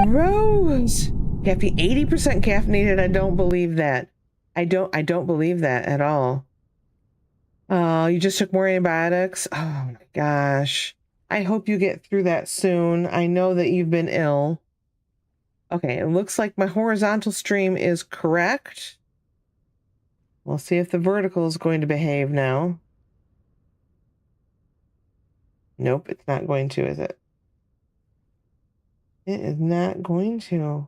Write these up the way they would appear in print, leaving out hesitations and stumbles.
Rose! Caffeine, 80% caffeinated. I don't believe that. I don't believe that at all. Oh, you just took more antibiotics? Oh my gosh. I hope you get through that soon. I know that you've been ill. Okay, it looks like my horizontal stream is correct. We'll see if the vertical is going to behave now. Nope, it's not going to, is it? It is not going to.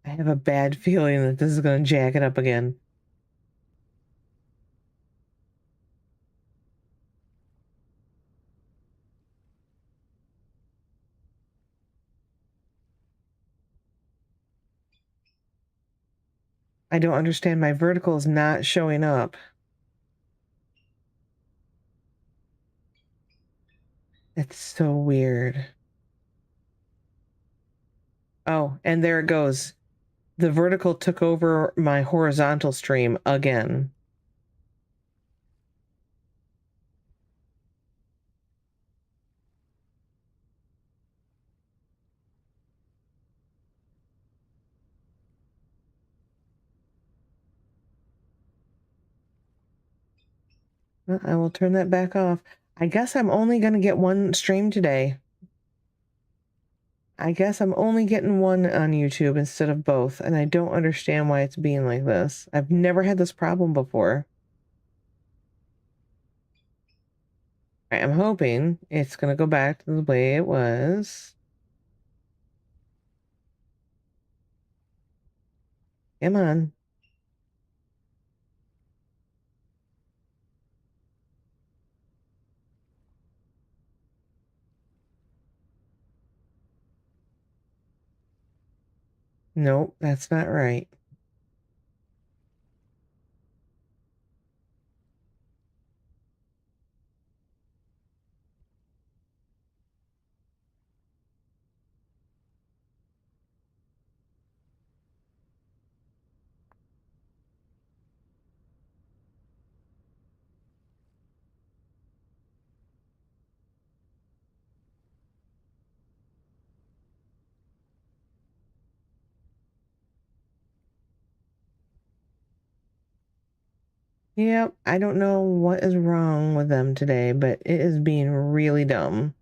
I have a bad feeling that this is going to jack it up again. I don't understand. My vertical is not showing up. It's so weird. Oh, and there it goes. The vertical took over my horizontal stream again. Well, I will turn that back off. I guess I'm only going to get one stream today. I guess I'm only getting one on YouTube instead of both, and I don't understand why it's being like this. I've never had this problem before. I'm hoping it's going to go back to the way it was. Come on. Nope, that's not right. Yep, I don't know what is wrong with them today, but it is being really dumb.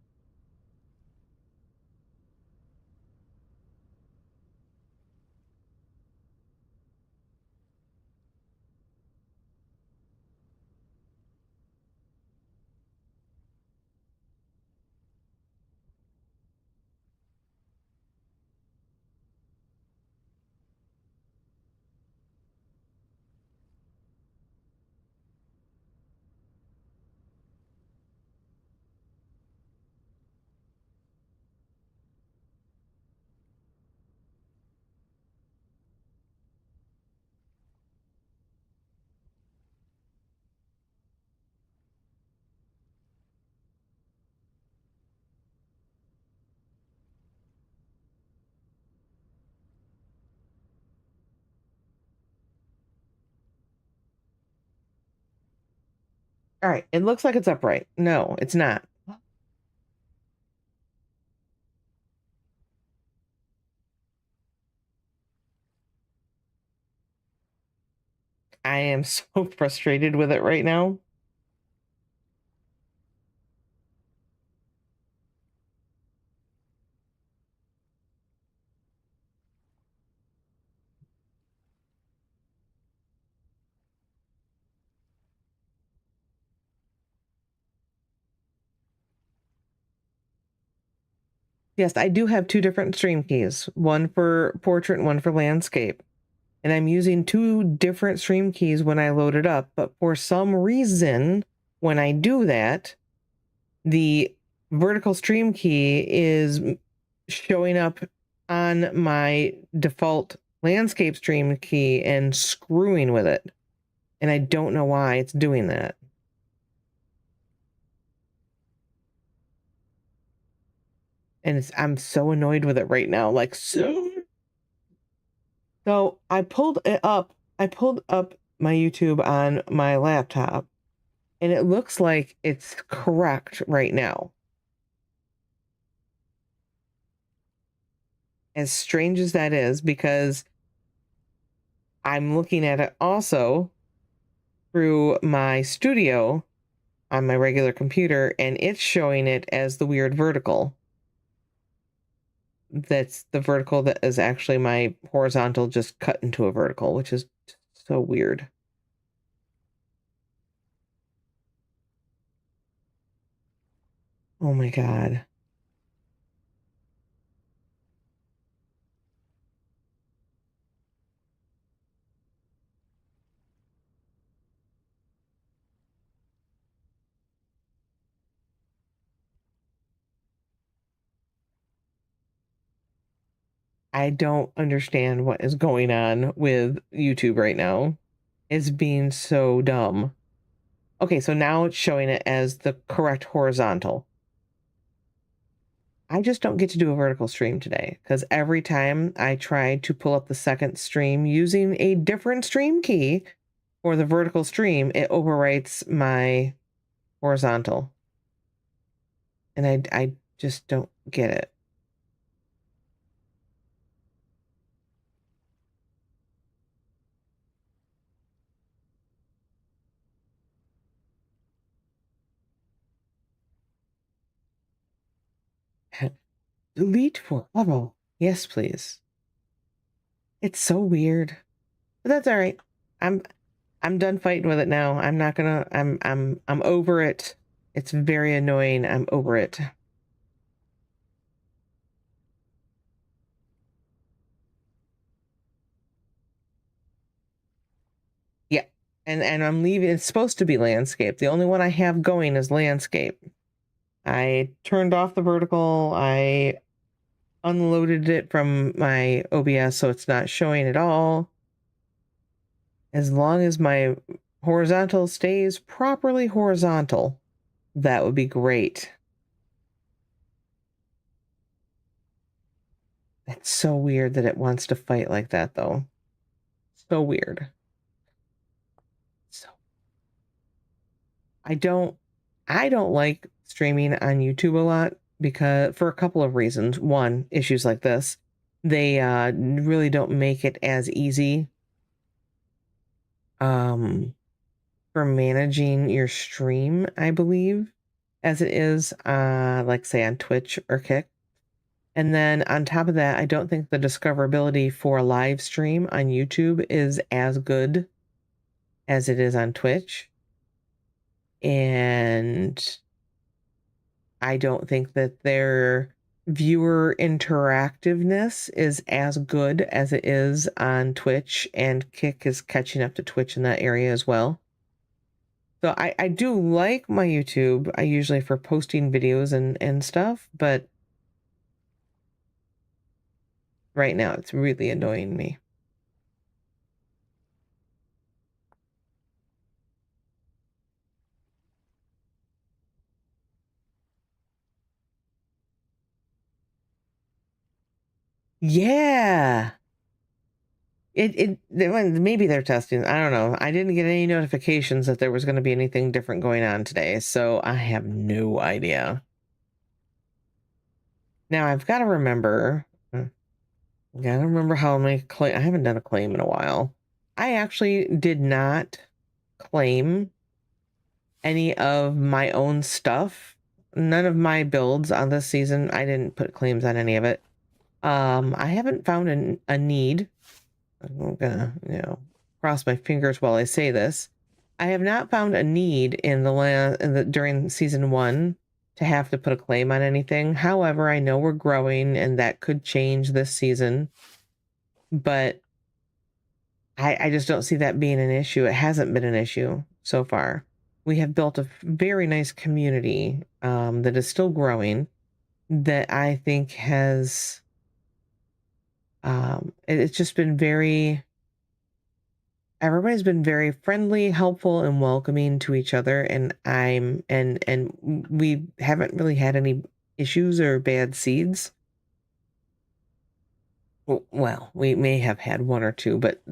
All right, it looks like it's upright. No, it's not. I am so frustrated with it right now. Yes, I do have two different stream keys, one for portrait and one for landscape. And I'm using two different stream keys when I load it up, but for some reason, when I do that, the vertical stream key is showing up on my default landscape stream key and screwing with it. And I don't know why it's doing that. And I'm so annoyed with it right now, like so. So I pulled it up I pulled up my YouTube on my laptop and it looks like it's correct right now. As strange as that is, because I'm looking at it also through my studio on my regular computer, and it's showing it as the weird vertical. That's the vertical that is actually my horizontal just cut into a vertical, which is so weird. Oh my God. I don't understand what is going on with YouTube right now. It's being so dumb. Okay, so now it's showing it as the correct horizontal. I just don't get to do a vertical stream today because every time I try to pull up the second stream using a different stream key for the vertical stream, it overwrites my horizontal. And I just don't get it. Delete forever. Yes, please. It's so weird. But that's all right. I'm I'm done fighting with it now. I'm not gonna I'm over it. It's very annoying. I'm over it. Yeah. And I'm leaving. It's supposed to be landscape. The only one I have going is landscape. I turned off the vertical. I unloaded it from my OBS so it's not showing at all. As long as my horizontal stays properly horizontal, that would be great. It's so weird that it wants to fight like that, though. So weird. So I don't like streaming on YouTube a lot because for a couple of reasons. One, issues like this. They really don't make it as easy for managing your stream, I believe, as it is like say on Twitch or Kick. And then on top of that, I don't think the discoverability for a live stream on YouTube is as good as it is on Twitch. And I don't think that their viewer interactiveness is as good as it is on Twitch, and Kick is catching up to Twitch in that area as well. So I do like my YouTube, I usually for posting videos and stuff, but right now it's really annoying me. Yeah. Maybe they're testing. I don't know. I didn't get any notifications that there was going to be anything different going on today, so I have no idea. Now I've got to remember. Gotta remember how many claim. I haven't done a claim in a while. I actually did not claim any of my own stuff. None of my builds on this season. I didn't put claims on any of it. I haven't found a need. I'm gonna, cross my fingers while I say this. I have not found a need in during season 1 to have to put a claim on anything. However, I know we're growing and that could change this season, but I just don't see that being an issue. It hasn't been an issue so far. We have built a very nice community that is still growing that I think has it's just been everybody's been very friendly, helpful, and welcoming to each other, and we haven't really had any issues or bad seeds. Well, we may have had one or two, but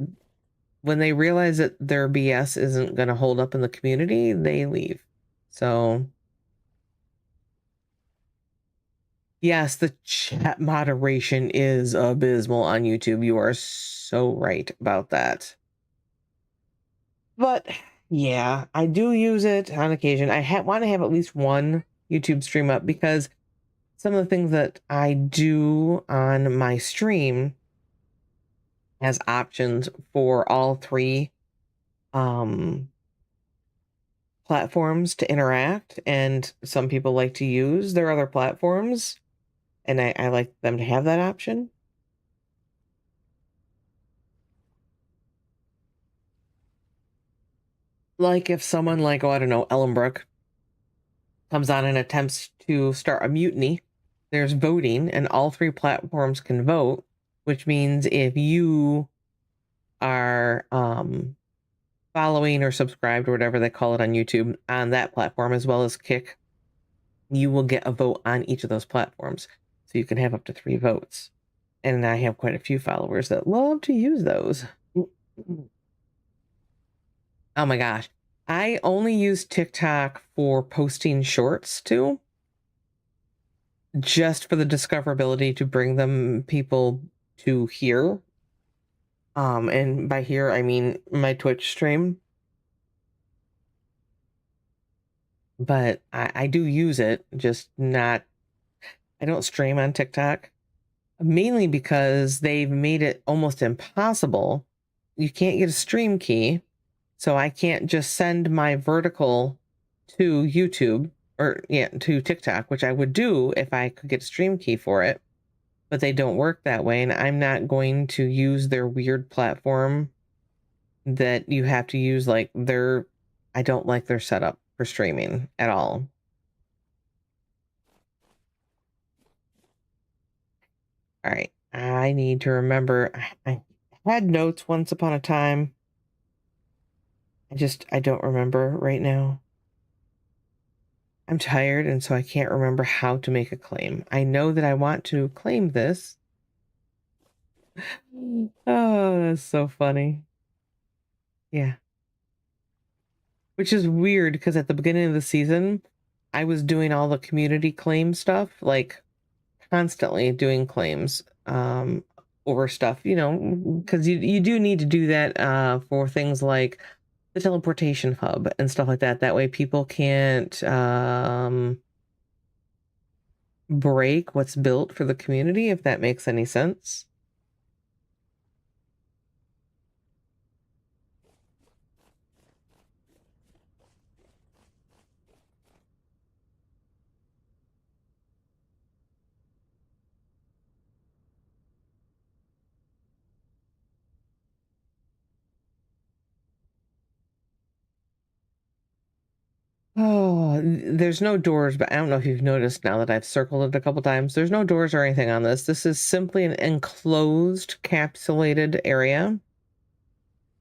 when they realize that their BS isn't going to hold up in the community, they leave. So, yes, the chat moderation is abysmal on YouTube. You are so right about that. But yeah, I do use it on occasion. I want to have at least one YouTube stream up because some of the things that I do on my stream has options for all three platforms to interact, and some people like to use their other platforms, and I like them to have that option. Like if someone like, oh, I don't know, Ellenbrook comes on and attempts to start a mutiny, there's voting, and all three platforms can vote, which means if you are following or subscribed or whatever they call it on YouTube on that platform, as well as Kick, you will get a vote on each of those platforms. So you can have up to 3 votes. And I have quite a few followers that love to use those. Oh my gosh. I only use TikTok for posting shorts too, just for the discoverability to bring them people to here. And by here, I mean my Twitch stream. But I do use it, just not, I don't stream on TikTok, mainly because they've made it almost impossible. You can't get a stream key, so I can't just send my vertical to YouTube or to TikTok, which I would do if I could get a stream key for it, but they don't work that way, and I'm not going to use their weird platform that you have to use like I don't like their setup for streaming at all. All right, I need to remember. I had notes once upon a time. I don't remember right now. I'm tired, and so I can't remember how to make a claim. I know that I want to claim this. Oh, that's so funny. Yeah. Which is weird because at the beginning of the season, I was doing all the community claim stuff, like constantly doing claims over stuff, because you do need to do that for things like the teleportation hub and stuff like that. That way people can't break what's built for the community, if that makes any sense. Oh, there's no doors, but I don't know if you've noticed now that I've circled it a couple times. There's no doors or anything on this. This is simply an enclosed, capsulated area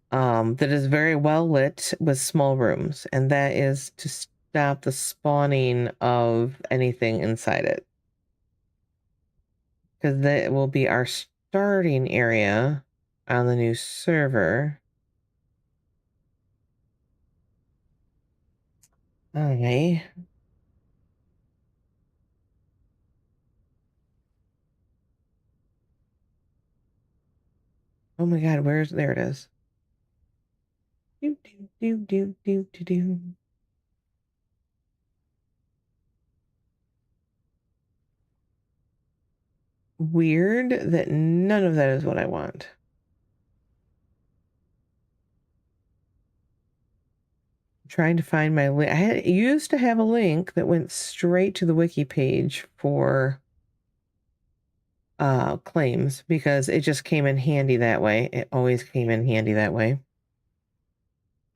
that is very well lit with small rooms, and that is to stop the spawning of anything inside it. Because that will be our starting area on the new server. Okay. Oh my god, there it is. Do, do, do, do, do, do, do. Weird that none of that is what I want. I'm trying to find my link. I used to have a link that went straight to the wiki page for claims because it just came in handy that way. It always came in handy that way.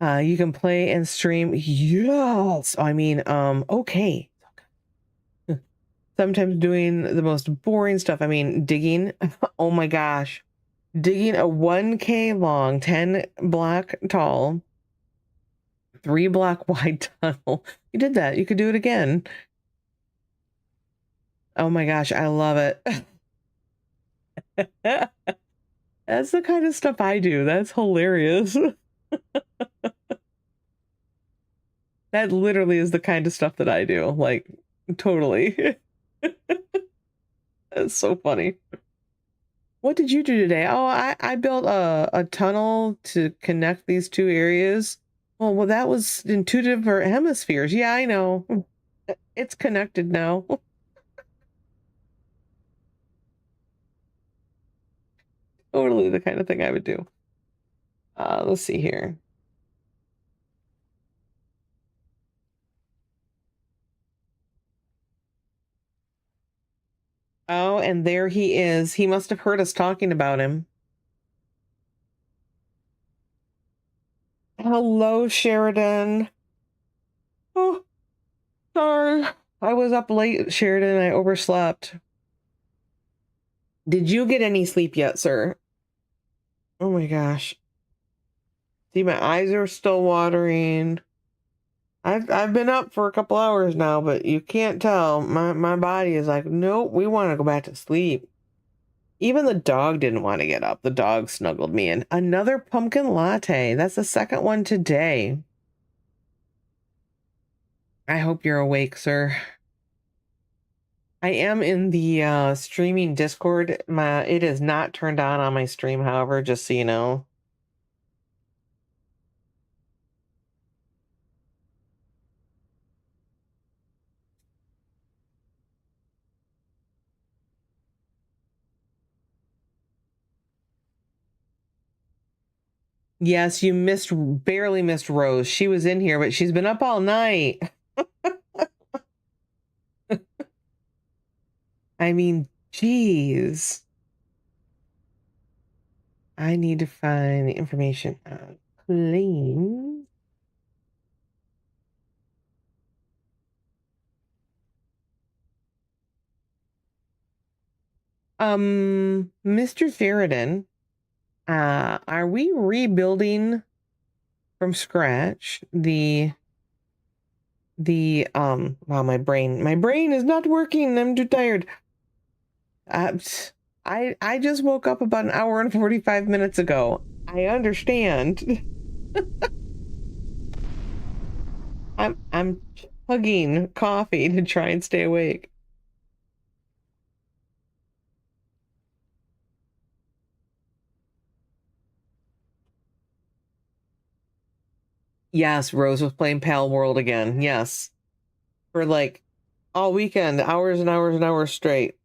You can play and stream. Yes. I mean, okay. Sometimes doing the most boring stuff. I mean, digging. Oh my gosh. Digging a 1K long, 10 block tall, 3 block wide tunnel. You did that. You could do it again. Oh my gosh, I love it. That's the kind of stuff I do. That's hilarious. That literally is the kind of stuff that I do. Like, totally. That's so funny. What did you do today? Oh, I built a tunnel to connect these two areas. Well, that was in two different hemispheres. Yeah, I know. It's connected now. Totally the kind of thing I would do. Let's see here. Oh, and there he is. He must have heard us talking about him. Hello, Sheridan. Oh, sorry. I was up late, Sheridan. I overslept. Did you get any sleep yet, sir? Oh my gosh. See, my eyes are still watering. I've been up for a couple hours now, but you can't tell. My body is like, nope, we want to go back to sleep. Even the dog didn't want to get up. The dog snuggled me in. Another pumpkin latte. That's the second one today. I hope you're awake, sir. I am in the streaming Discord. It is not turned on my stream, however, just so you know. Yes, you barely missed Rose. She was in here, but she's been up all night. I mean, geez. I need to find the information on claims. Mr. Sheridan, are we rebuilding from scratch wow, my brain is not working. I'm too tired. I just woke up about an hour and 45 minutes ago. I understand. I'm chugging coffee to try and stay awake. Yes, Rose was playing Pal World again. Yes. For like all weekend, hours and hours and hours straight.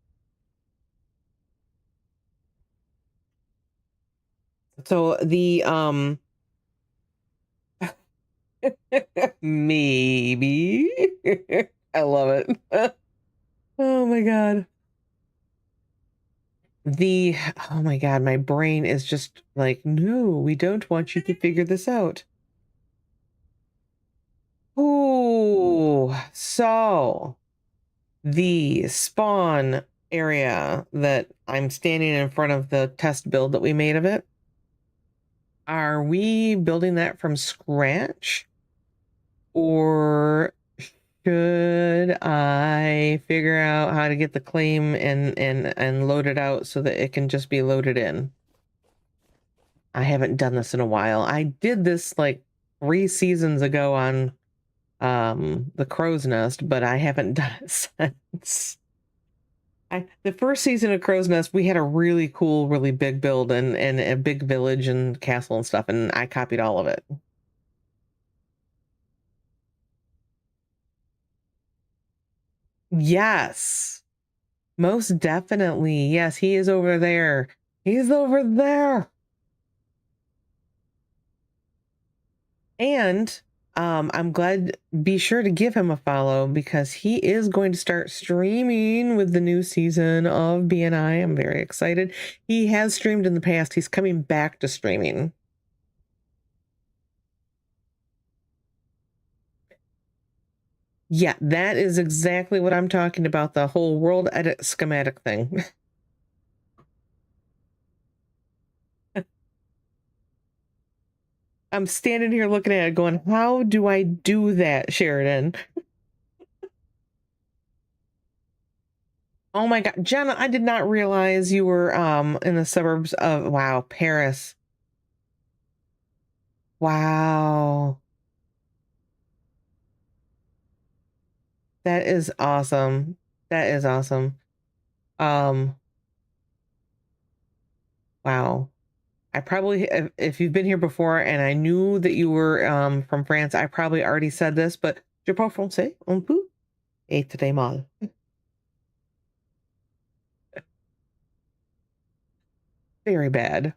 So the maybe I love it. Oh my god. Oh my god, my brain is just like, no, we don't want you to figure this out. Oh, so the spawn area that I'm standing in front of, the test build that we made of it, are we building that from scratch? Or should I figure out how to get the claim and load it out so that it can just be loaded in? I haven't done this in a while. I did this like 3 seasons ago on the Crow's Nest, but I haven't done it since. The first season of Crow's Nest, we had a really cool, really big build and a big village and castle and stuff, and I copied all of it. Yes, most definitely. Yes, he is over there. He's over there. And I'm glad, be sure to give him a follow because he is going to start streaming with the new season of BNI. I'm very excited. He has streamed in the past. He's coming back to streaming. Yeah, that is exactly what I'm talking about, the whole world edit schematic thing. I'm standing here looking at it going, how do I do that, Sheridan? Oh my god, Jenna, I did not realize you were in the suburbs of, wow, Paris. Wow. That is awesome. That is awesome. Um, wow. I probably, if you've been here before and I knew that you were from France, I probably already said this, but je parle français un peu et très mal. Very bad.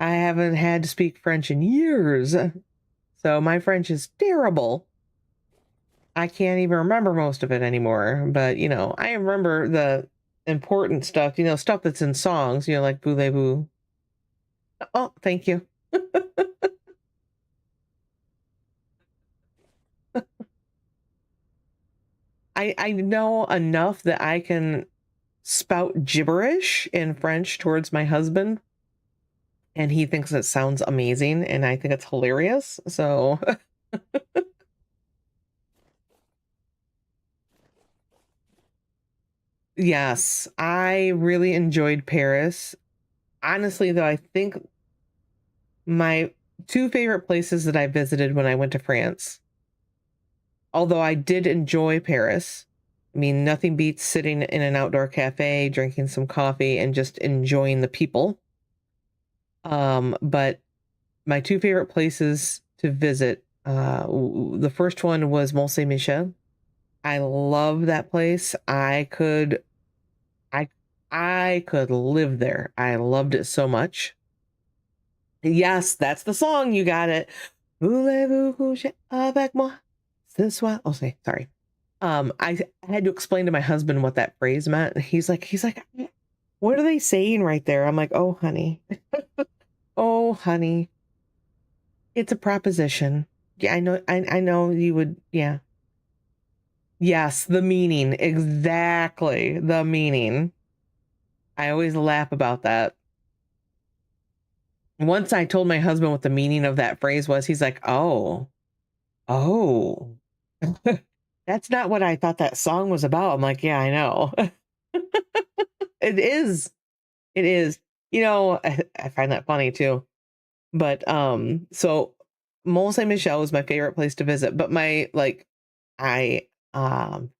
I haven't had to speak French in years, so my French is terrible. I can't even remember most of it anymore, but I remember the important stuff, stuff that's in songs, like Voulez-vous. Oh, thank you. I know enough that I can spout gibberish in French towards my husband, and he thinks it sounds amazing, and I think it's hilarious. So, yes, I really enjoyed Paris. Honestly, though, I think my two favorite places that I visited when I went to France, although I did enjoy Paris, I mean, nothing beats sitting in an outdoor cafe, drinking some coffee, and just enjoying the people. But my two favorite places to visit, the first one was Mont Saint Michel. I love that place. I, I could live there. I loved it so much. Yes, that's the song. You got it. Voulez-vous coucher avec moi ce soir? Oh, sorry. I had to explain to my husband what that phrase meant. He's like, what are they saying right there? I'm like, oh, honey. Oh, honey. It's a proposition. Yeah, I know you would. Yeah. Yes, the meaning. Exactly. The meaning. I always laugh about that. Once I told my husband what the meaning of that phrase was, he's like, oh, oh. That's not what I thought that song was about. I'm like, yeah, I know. It is. It is. I find that funny too. But so Mont Saint Michel was my favorite place to visit, but my I um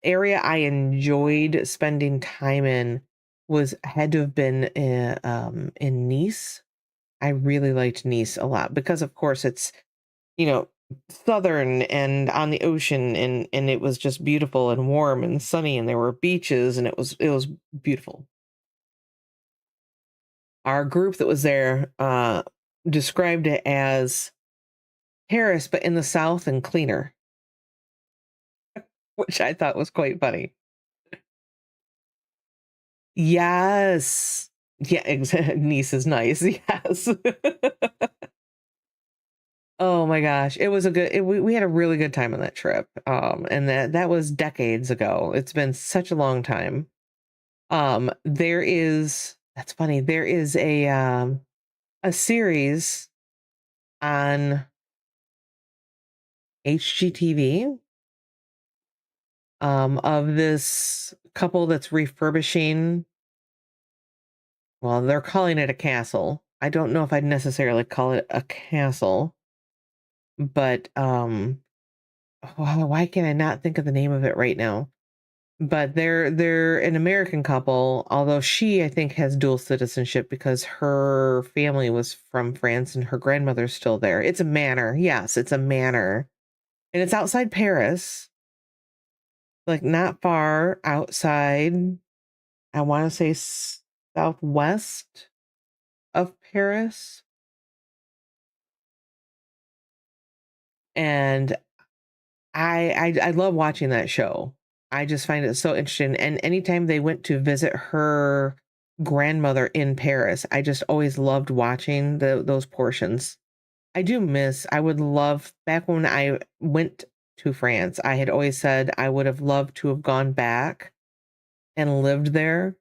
area I enjoyed spending time in was had to have been in Nice. I really liked Nice a lot because of course it's, you know, southern and on the ocean, and it was just beautiful and warm and sunny, and there were beaches, and it was beautiful. Our group that was there described it as Paris, but in the South and cleaner, which I thought was quite funny. Yes. Yeah, Nice is nice. Yes. Oh my gosh. It was a good we had a really good time on that trip. And that was decades ago. It's been such a long time. That's funny. There is a series on HGTV of this couple that's refurbishing, well, they're calling it a castle. I don't know if I'd necessarily call it a castle, but why can I not think of the name of it right now? But they're an American couple, although she I think has dual citizenship because her family was from France and her grandmother's still there. It's a manor. Yes, it's a manor. And it's outside Paris, like not far outside. I want to say southwest of Paris. And I love watching that show. I just find it so interesting. And anytime they went to visit her grandmother in Paris, I just always loved watching those portions. I would love, back when I went to France, I had always said I would have loved to have gone back and lived there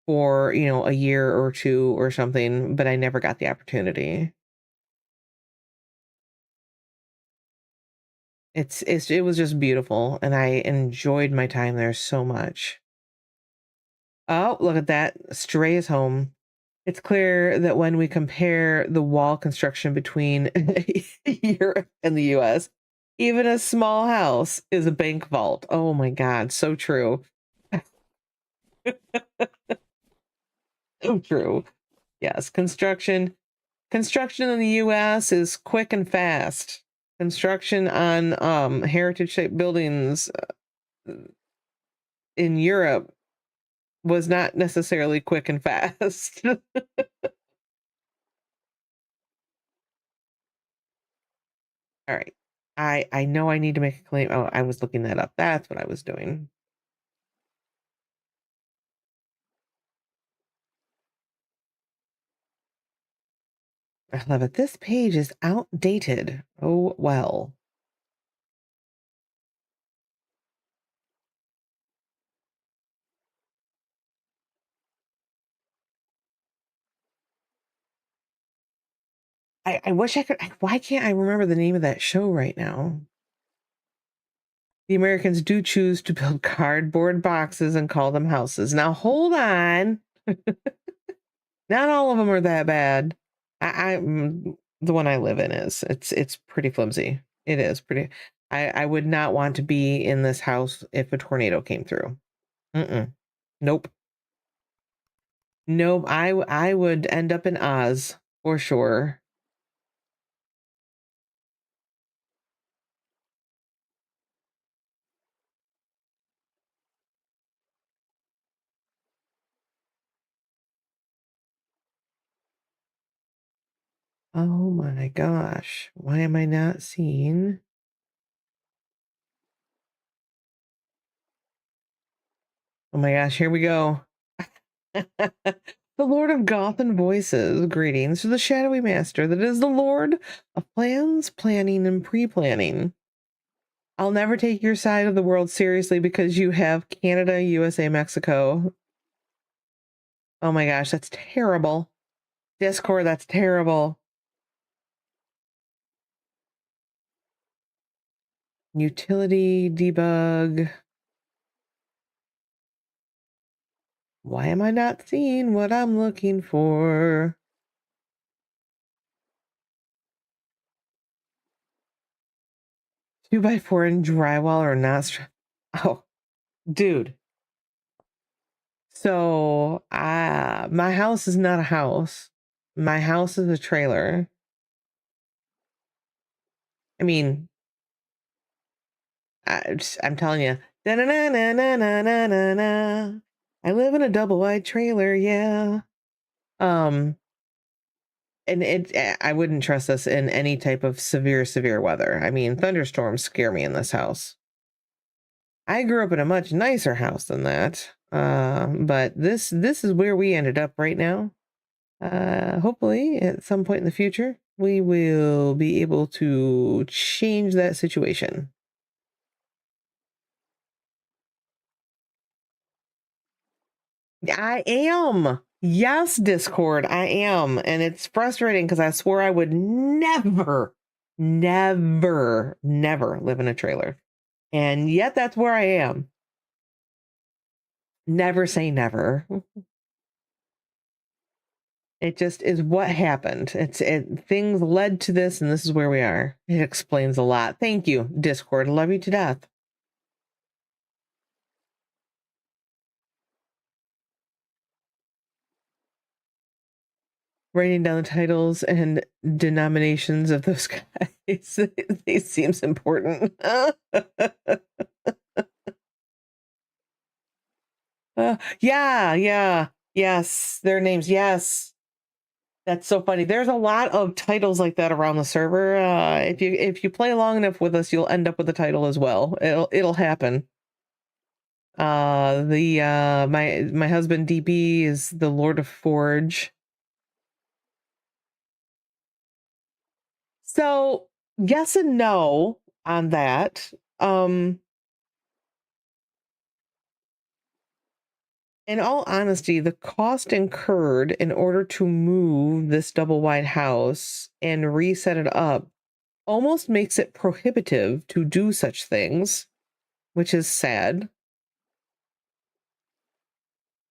for, a year or two or something, but I never got the opportunity. It was just beautiful, and I enjoyed my time there so much. Oh, look at that. Stray is home. It's clear that when we compare the wall construction between Europe and the US, even a small house is a bank vault. Oh my God, so true. So true. Yes, construction in the US is quick and fast. Construction on heritage shaped buildings in Europe was not necessarily quick and fast. All right. I know I need to make a claim. Oh, I was looking that up. That's what I was doing. I love it. This page is outdated. Oh, well. I wish I could. Why can't I remember the name of that show right now? The Americans do choose to build cardboard boxes and call them houses. Now, hold on. Not all of them are that bad. The one I live in is. It's pretty flimsy. It is pretty. I would not want to be in this house if a tornado came through. Mm-mm. Nope. Nope. I would end up in Oz for sure. Oh my gosh. Why am I not seeing? Oh my gosh, here we go. The Lord of Gotham Voices. Greetings to the shadowy master that is the Lord of plans, planning, and pre-planning. I'll never take your side of the world seriously because you have Canada, USA, Mexico. Oh my gosh, that's terrible. Discord, that's terrible. Utility debug. Why am I not seeing what I'm looking for? 2x4 and drywall are not. Oh, dude. So, my house is not a house. My house is a trailer. I mean, I'm telling you. Da-na-na-na-na-na-na-na. I live in a double wide trailer, yeah. Um, and I wouldn't trust this in any type of severe weather. I mean, thunderstorms scare me in this house. I grew up in a much nicer house than that. But this is where we ended up right now. Hopefully at some point in the future, we will be able to change that situation. I am. Yes, Discord, I am. And it's frustrating because I swore I would never live in a trailer. And yet that's where I am. Never say never. It just is what happened. Things led to this, and this is where we are. It explains a lot. Thank you, Discord. Love you to death. Writing down the titles and denominations of those guys. It seems important. Yeah. Yes, their names. Yes. That's so funny. There's a lot of titles like that around the server. If you play long enough with us, you'll end up with a title as well. It'll happen. My husband DB is the Lord of Forge. So yes and no on that. In all honesty, the cost incurred in order to move this double wide house and reset it up almost makes it prohibitive to do such things, which is sad.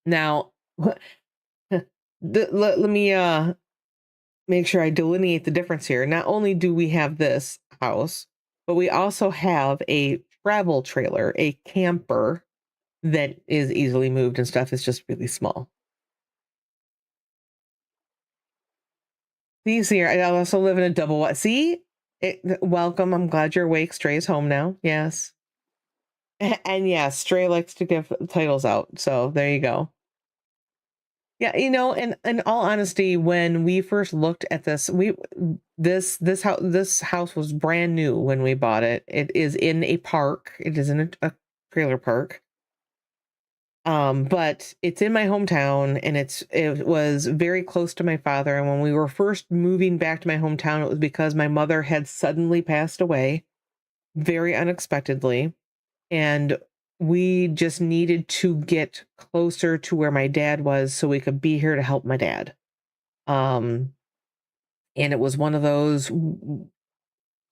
Now, let me make sure I delineate the difference here. Not only do we have this house, but we also have a travel trailer, a camper that is easily moved and stuff. It's just really small. See here, I also live in a double what? See? Welcome. I'm glad you're awake. Stray's home now. Yes. And yes, Stray likes to give titles out. So there you go. Yeah, and in all honesty, when we first looked at this, this house was brand new when we bought it. It is in a park. It is in a trailer park. But it's in my hometown, and it was very close to my father. And when we were first moving back to my hometown, it was because my mother had suddenly passed away very unexpectedly, and we just needed to get closer to where my dad was so we could be here to help my dad. Um, and it was one of those.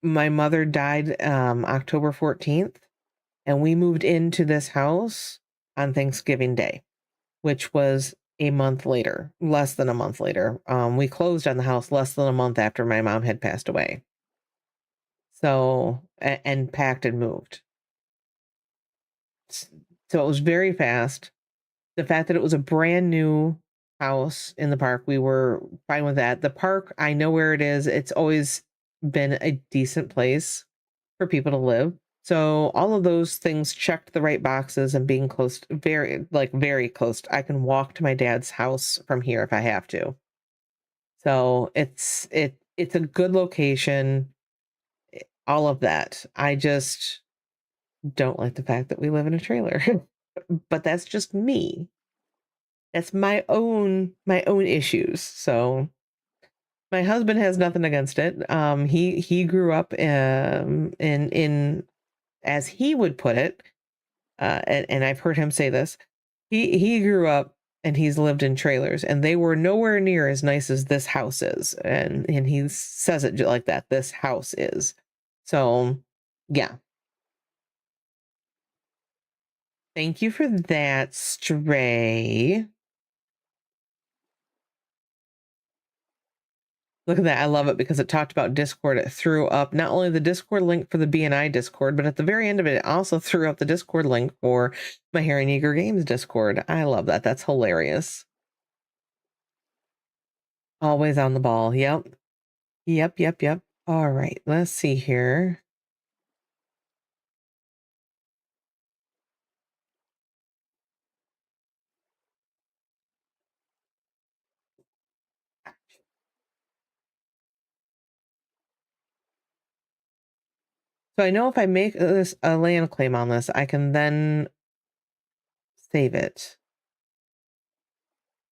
My mother died October 14th, and we moved into this house on Thanksgiving Day, which was a month later, less than a month later. We closed on the house less than a month after my mom had passed away. So, and packed and moved. So it was very fast. The fact that it was a brand new house in the park, we were fine with that. The park, I know where it is. It's always been a decent place for people to live. So all of those things checked the right boxes, and being close, very close. I can walk to my dad's house from here if I have to. So it's a good location, all of that. I just don't like the fact that we live in a trailer. But that's just me. That's my own issues. So my husband has nothing against it. He grew up in, as he would put it, and I've heard him say this. He grew up and he's lived in trailers, and they were nowhere near as nice as this house is. And he says it like that. This house is. So, yeah. Thank you for that, Stray. Look at that. I love it because it talked about Discord. It threw up not only the Discord link for the BNI Discord, but at the very end of it, it also threw up the Discord link for my Harry and Eager Games Discord. I love that. That's hilarious. Always on the ball. Yep. Yep. All right. Let's see here. So I know if I make this a land claim on this, I can then save it.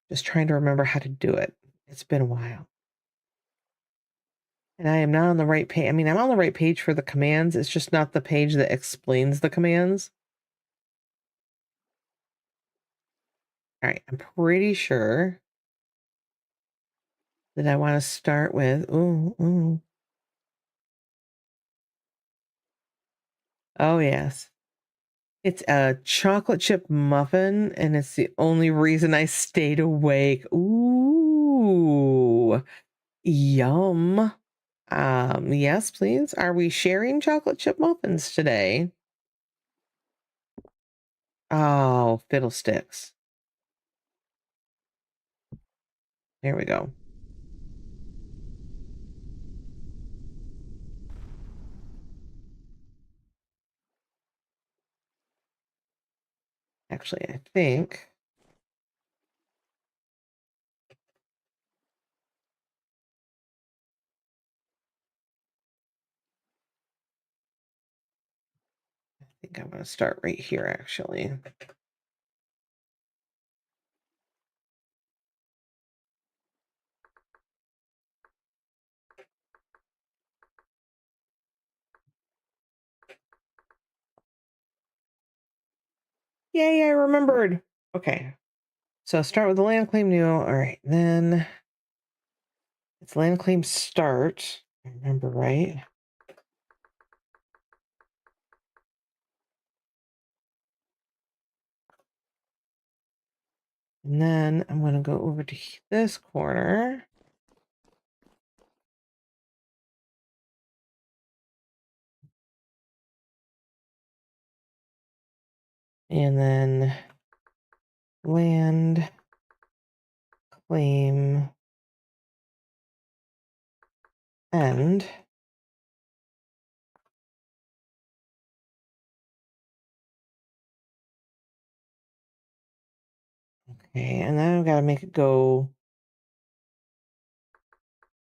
Just trying to remember how to do it. It's been a while. And I am not on the right page. I mean, I'm on the right page for the commands. It's just not the page that explains the commands. All right, I'm pretty sure that I want to start with, ooh. Oh, yes. It's a chocolate chip muffin, and it's the only reason I stayed awake. Ooh, yum. Yes, please. Are we sharing chocolate chip muffins today? Oh, fiddlesticks. There we go. Actually, I think I'm going to start right here, actually. Yay, I remembered. Okay. So start with the land claim new. All right, then it's land claim start. I remember right. And then I'm going to go over to this corner. And then land, claim, end. Okay, and then I've got to make it go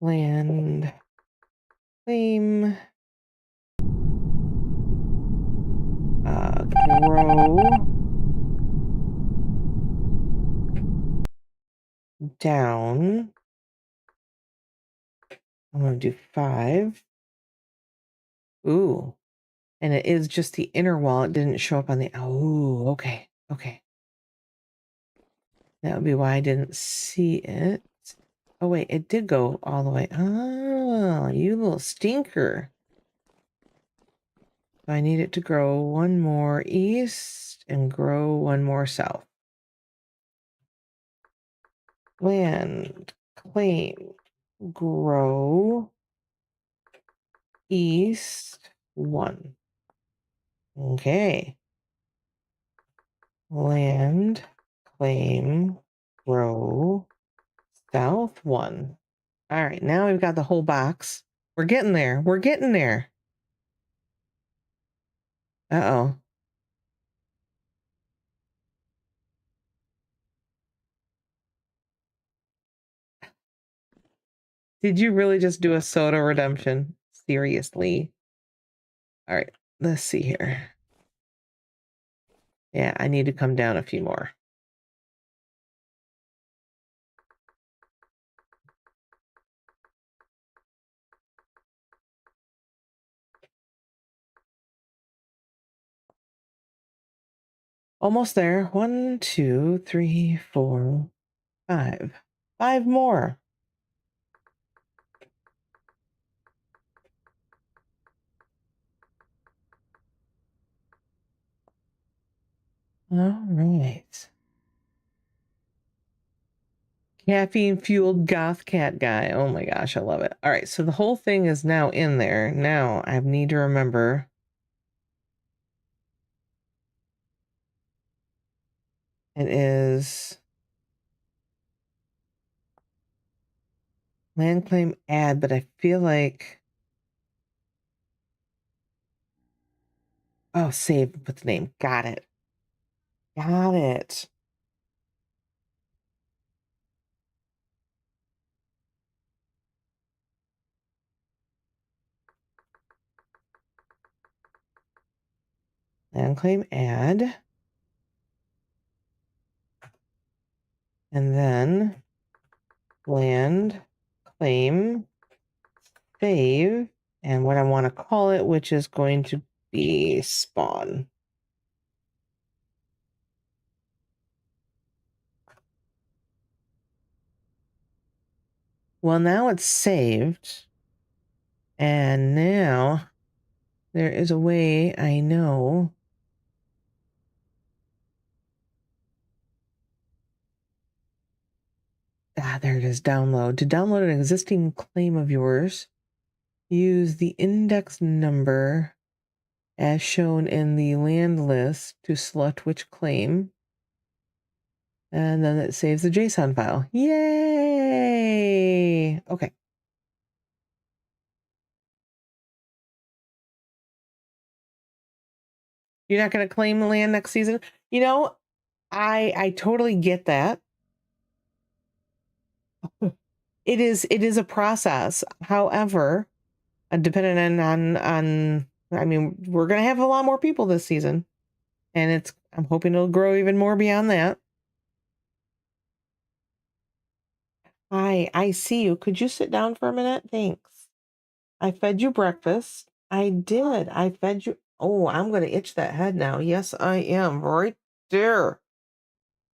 land, claim, grow, down. I'm going to do 5. Ooh. And it is just the inner wall. It didn't show up on the... Oh, okay. Okay. That would be why I didn't see it. Oh, wait. It did go all the way. Oh, you little stinker. So I need it to grow one more east and grow one more south. Land, claim, grow, east, 1. Okay. Land, claim, grow, south, 1. All right, now we've got the whole box. We're getting there. We're getting there. Uh-oh. Did you really just do a soda redemption? Seriously? All right, let's see here. Yeah, I need to come down a few more. Almost there. 1, 2, 3, 4, 5. 5 more. All right. Caffeine-fueled goth cat guy. Oh my gosh, I love it. All right, so the whole thing is now in there. Now I need to remember. It is land claim add, but I feel like... Oh, save with the name. Got it. Got it. Land claim add. And then land claim save. And what I want to call it, which is going to be spawn. Well, now it's saved. And now there is a way I know. Ah, there it is. Download. To download an existing claim of yours, use the index number as shown in the land list to select which claim. And then it saves the JSON file. Yay! Okay. You're not going to claim the land next season? You know, I totally get that. It is a process. However, depending on I mean, we're going to have a lot more people this season, and I'm hoping it'll grow even more beyond that. Hi, I see you. Could you sit down for a minute? Thanks. I fed you breakfast. I did. I fed you. Oh, I'm going to itch that head now. Yes, I am. Right there.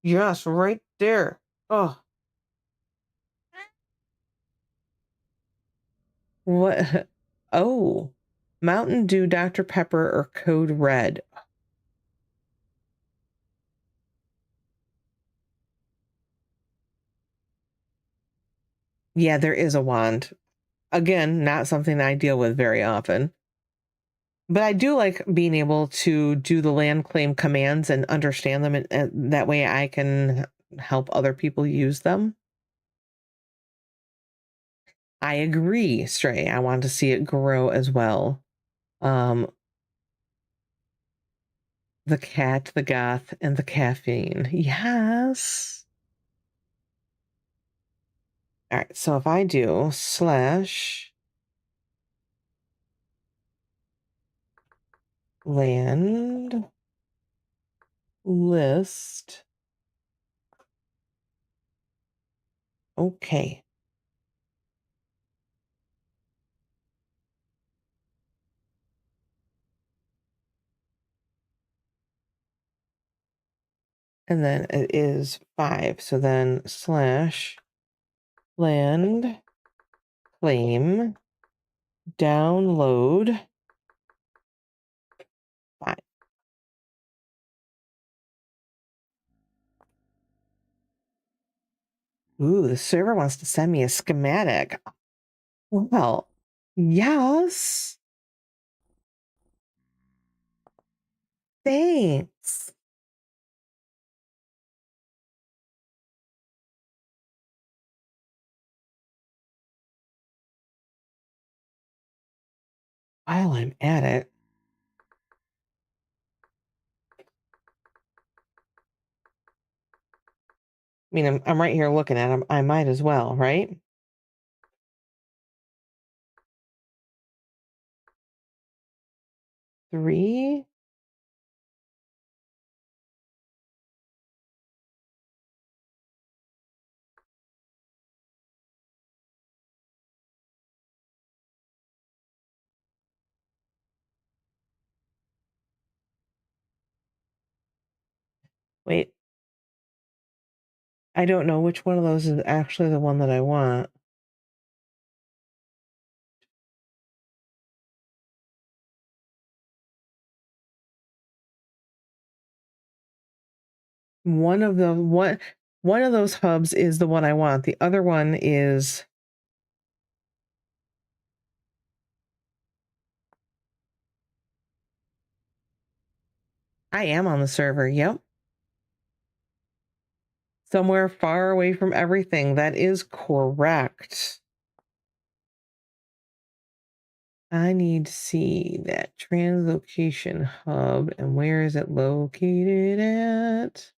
Yes, right there. Oh, what? Oh, Mountain Dew, Dr. Pepper, or Code Red. Yeah, there is a wand. Again, not something I deal with very often. But I do like being able to do the land claim commands and understand them, and that way I can help other people use them. I agree, Stray. I want to see it grow as well. Um, the cat, the goth, and the caffeine. Yes. All right. So if I do slash land list. Okay. And then it is 5. So then slash land claim download 5. Ooh, the server wants to send me a schematic. Well, yes. Thanks. While I'm at it, I mean, I'm right here looking at them. I might as well, right? Three. Wait, I don't know which one of those is actually the one that I want. One of those hubs is the one I want. The other one is I am on the server. Yep. Somewhere far away from everything. That is correct. I need to see that translocation hub and where is it located at?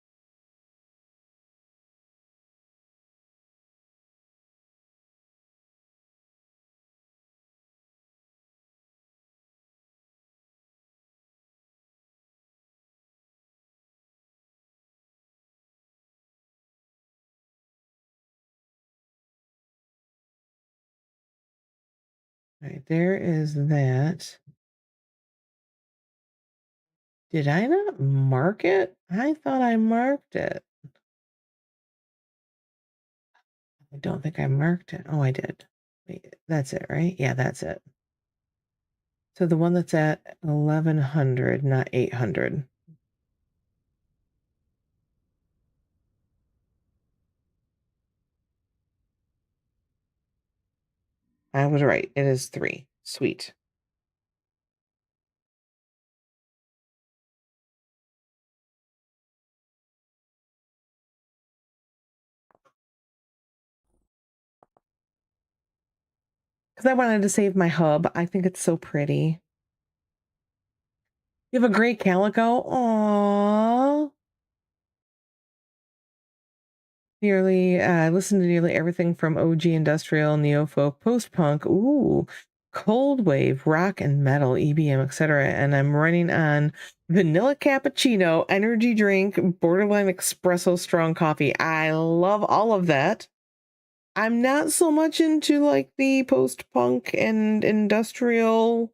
Right, there is that. Did I not mark it? I thought I marked it. I don't think I marked it. Oh, I did. Wait, that's it, right? Yeah, that's it. So the one that's at 1100, not 800. I was right. It is 3. Sweet. Because I wanted to save my hub. I think it's so pretty. You have a great calico. Aww. I listened to nearly everything from OG industrial, neo-folk, post-punk, cold wave, rock and metal, EBM, etc. And I'm running on vanilla cappuccino, energy drink, borderline espresso, strong coffee. I love all of that. I'm not so much into like the post-punk and industrial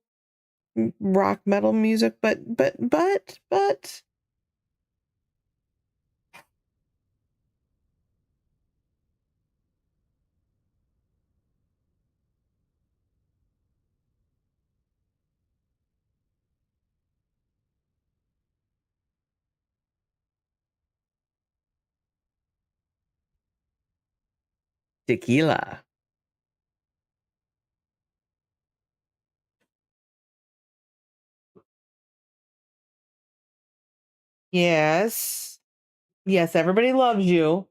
rock metal music, but tequila. Yes. Yes, everybody loves you.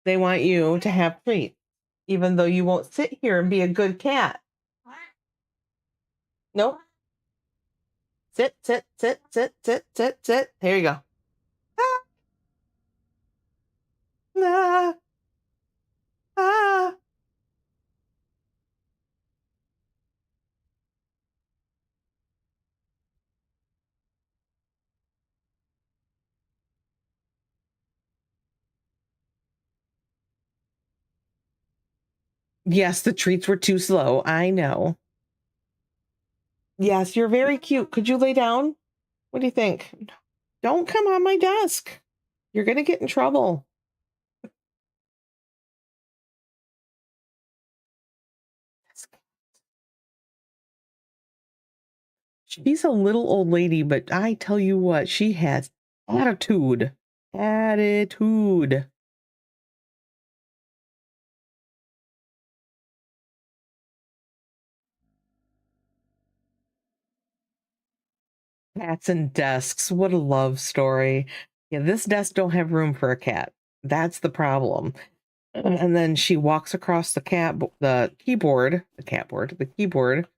They want you to have treats, even though you won't sit here and be a good cat. Nope. Sit, sit, sit, sit, sit, sit, sit. Here you go. Ah, ah, ah. Yes, the treats were too slow. I know. Yes, you're very cute. Could you lay down? What do you think? Don't come on my desk. You're going to get in trouble. She's a little old lady, but I tell you what, she has attitude. Attitude. Cats and desks. What a love story. Yeah, this desk don't have room for a cat. That's the problem. And then she walks across the keyboard, the keyboard,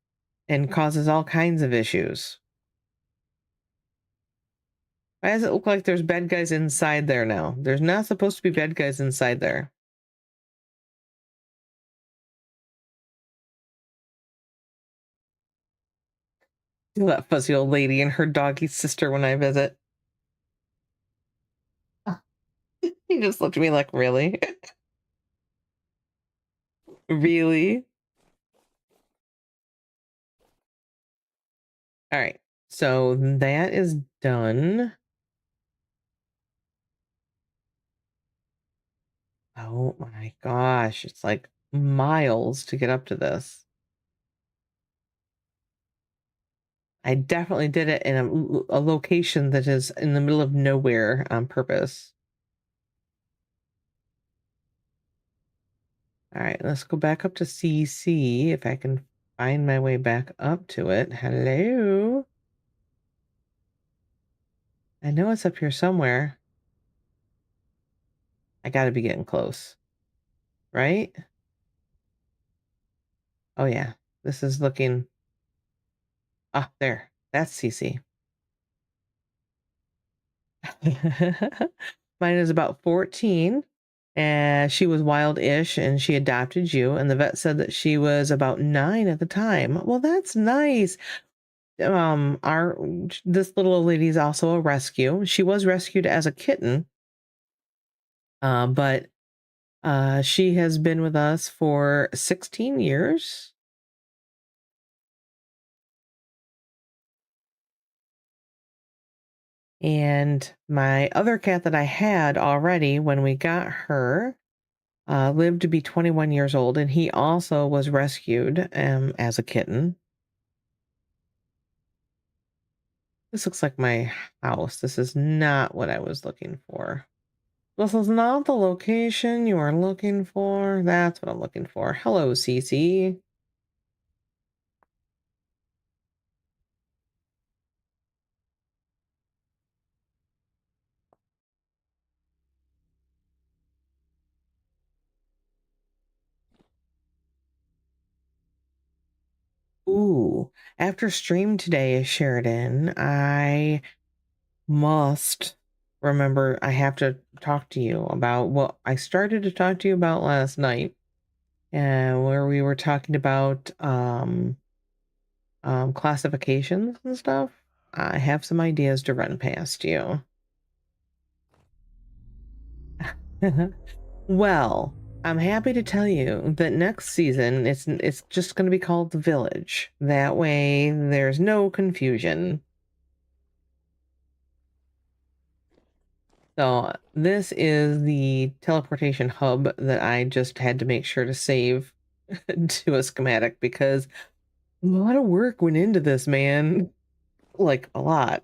and causes all kinds of issues. Why does it look like there's bad guys inside there now? There's not supposed to be bad guys inside there. Feel that fuzzy old lady and her doggy sister when I visit. He just looked at me like, really? Really? All right. So that is done. Oh my gosh. It's like miles to get up to this. I definitely did it in a location that is in the middle of nowhere on purpose. All right, let's go back up to CC if I can find my way back up to it. Hello? I know it's up here somewhere. I gotta be getting close, right? Oh yeah, this is looking... Ah, there. That's CC. Mine is about 14. And she was wild-ish and she adopted you. And the vet said that she was about 9 at the time. Well, that's nice. Our this little old lady is also a rescue. She was rescued as a kitten, but she has been with us for 16 years. And my other cat that I had already when we got her lived to be 21 years old, and he also was rescued as a kitten. This looks like my house. This is not what I was looking for. This is not the location you are looking for. That's what I'm looking for. Hello, Cece. Ooh, after stream today, Sheridan, I must remember I have to talk to you about what I started to talk to you about last night, where we were talking about classifications and stuff. I have some ideas to run past you. Well, I'm happy to tell you that next season it's just going to be called The Village. That way there's no confusion. So this is the teleportation hub that I just had to make sure to save to a schematic because a lot of work went into this, man. Like a lot.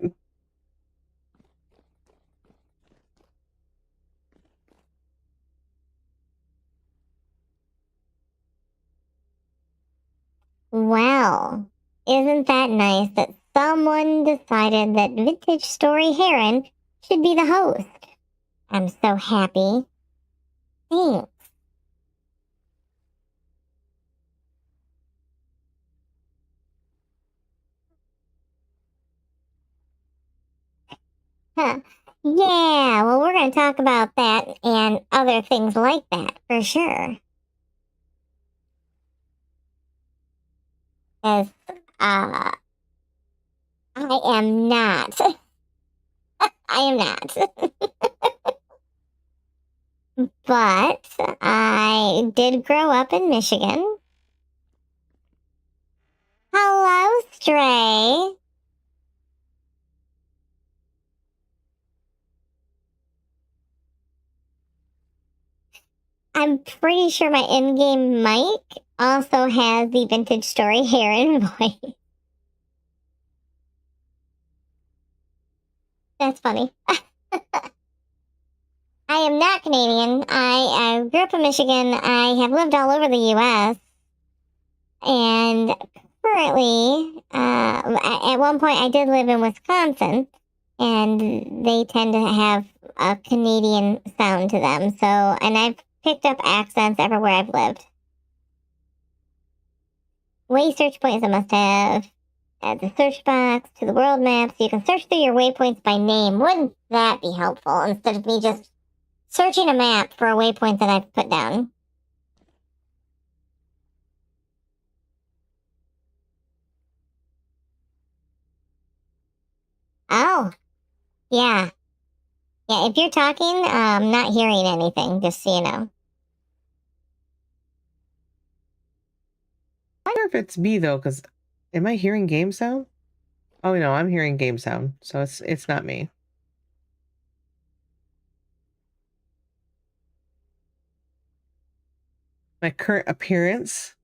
Well, isn't that nice that someone decided that Vintage Story Heron should be the host. I'm so happy. Thanks. Huh. Yeah, well, we're going to talk about that and other things like that for sure. Because I am not. I am not. But I did grow up in Michigan. Hello, Stray. I'm pretty sure my in-game mic also has the vintage story hair and voice. That's funny. I am not Canadian. I grew up in Michigan. I have lived all over the U.S. And currently, at one point, I did live in Wisconsin, and they tend to have a Canadian sound to them. So, and I've picked up accents everywhere I've lived. Way search points I must have. Add the search box to the world map so you can search through your waypoints by name. Wouldn't that be helpful instead of me just searching a map for a waypoint that I've put down? Oh, yeah. Yeah, if you're talking, I'm not hearing anything, just so you know. I wonder if it's me though, because am I hearing game sound? Oh no, I'm hearing game sound, so it's not me. My current appearance,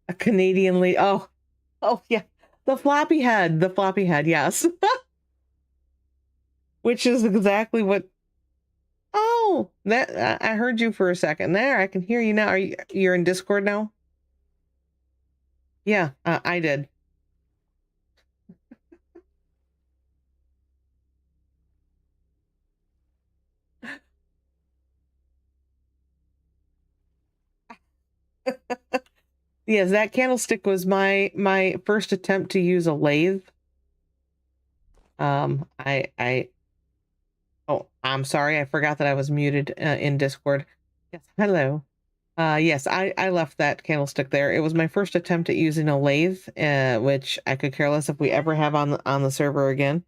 a Canadian lady. Oh yeah, the floppy head, yes. Which is exactly what. Oh, that I heard you for a second there. I can hear you now. You're in Discord now? Yeah, I did. Yes, that candlestick was my first attempt to use a lathe. I oh, I'm sorry. I forgot that I was muted in Discord. Yes, hello. Yes, I left that candlestick there. It was my first attempt at using a lathe, which I could care less if we ever have on the server again.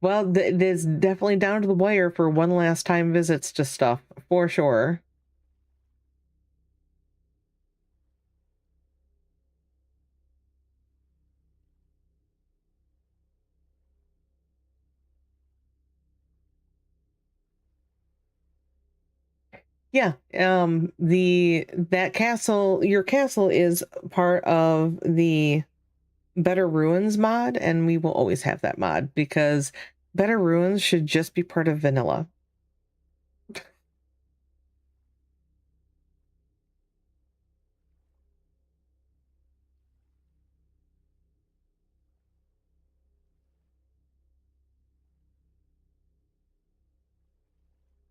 Well, there's definitely down to the wire for one last time visits to stuff, for sure. Yeah, that castle, your castle is part of the Better Ruins mod, and we will always have that mod because Better Ruins should just be part of vanilla.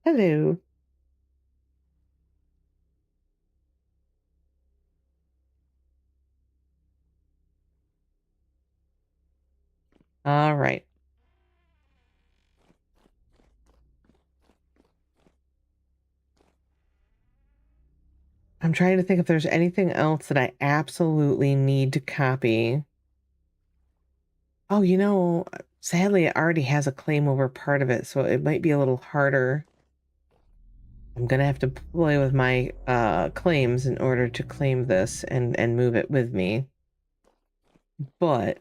Hello. All right. I'm trying to think if there's anything else that I absolutely need to copy. Oh, sadly, it already has a claim over part of it, so it might be a little harder. I'm gonna have to play with my claims in order to claim this and move it with me. But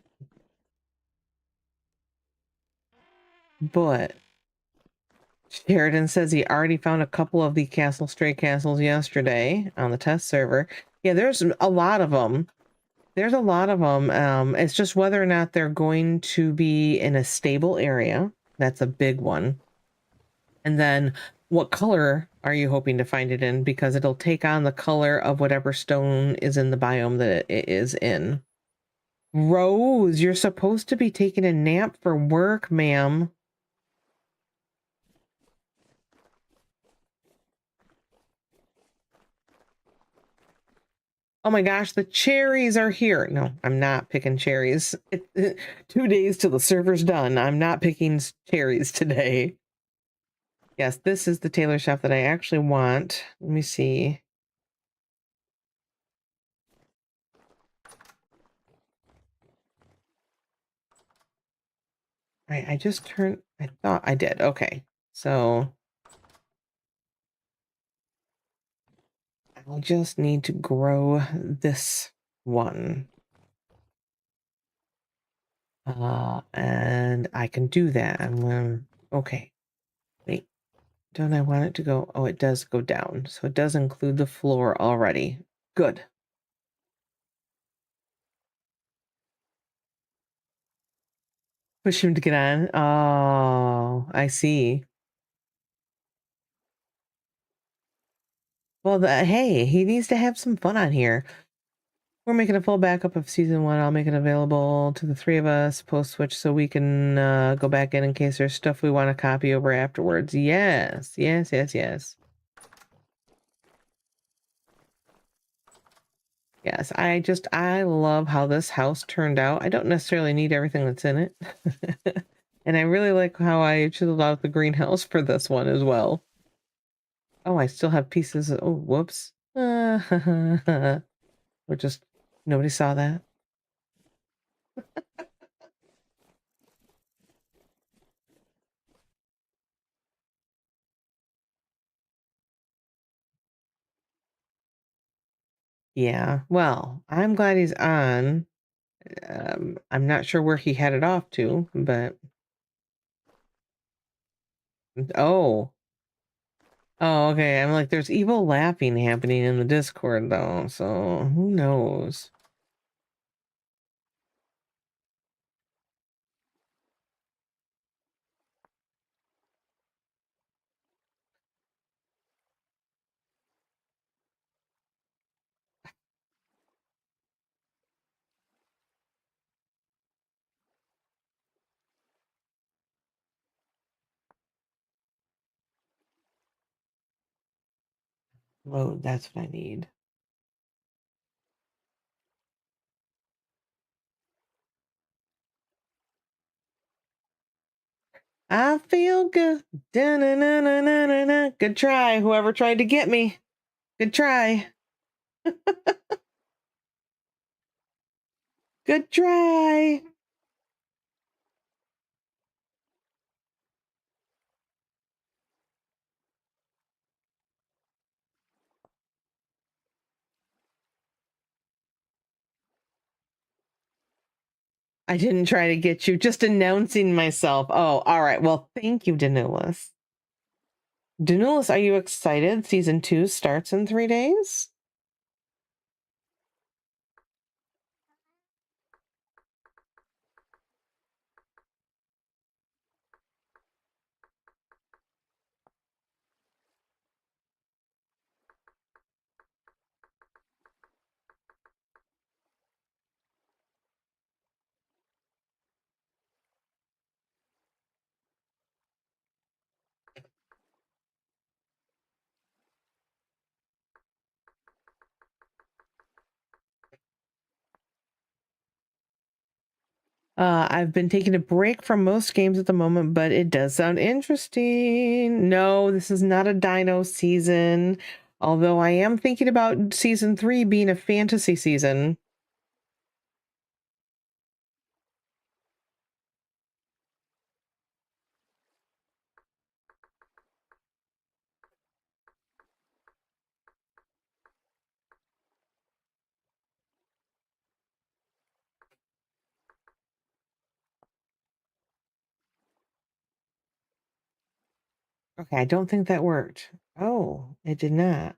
Sheridan says he already found a couple of the stray castles yesterday on the test server. Yeah, there's a lot of them. There's a lot of them. It's just whether or not they're going to be in a stable area. That's a big one. And then what color are you hoping to find it in? Because it'll take on the color of whatever stone is in the biome that it is in. Rose, you're supposed to be taking a nap for work, ma'am. Oh my gosh, the cherries are here. No, I'm not picking cherries. 2 days till the server's done. I'm not picking cherries today. Yes, this is the tailor shop that I actually want. Let me see. I just turned, I thought I did. Okay. So I'll just need to grow this one. And I can do that. I'm going, okay. Wait, don't I want it to go? Oh, it does go down. So it does include the floor already. Good. Push him to get on. Oh, I see. Well, hey, he needs to have some fun on here. We're making a full backup of season 1. I'll make it available to the 3 of us post switch so we can go back in case there's stuff we want to copy over afterwards. Yes, yes, yes, yes. Yes, I love how this house turned out. I don't necessarily need everything that's in it. And I really like how I chiseled out the greenhouse for this one as well. Oh, I still have pieces. Oh, whoops. Or just nobody saw that. Yeah, well, I'm glad he's on. I'm not sure where he headed off to, but oh. Oh, okay. I'm like, there's evil laughing happening in the Discord though, so who knows? Oh, that's what I need. I feel good. Da-na-na-na-na-na-na. Good try, whoever tried to get me. Good try. Good try. I didn't try to get you, just announcing myself. Oh, all right. Well, thank you, Danulis. Danulis, are you excited? Season 2 starts in 3 days? I've been taking a break from most games at the moment, but it does sound interesting. No, this is not a dino season, although I am thinking about season 3 being a fantasy season. Okay, I don't think that worked. Oh, it did not.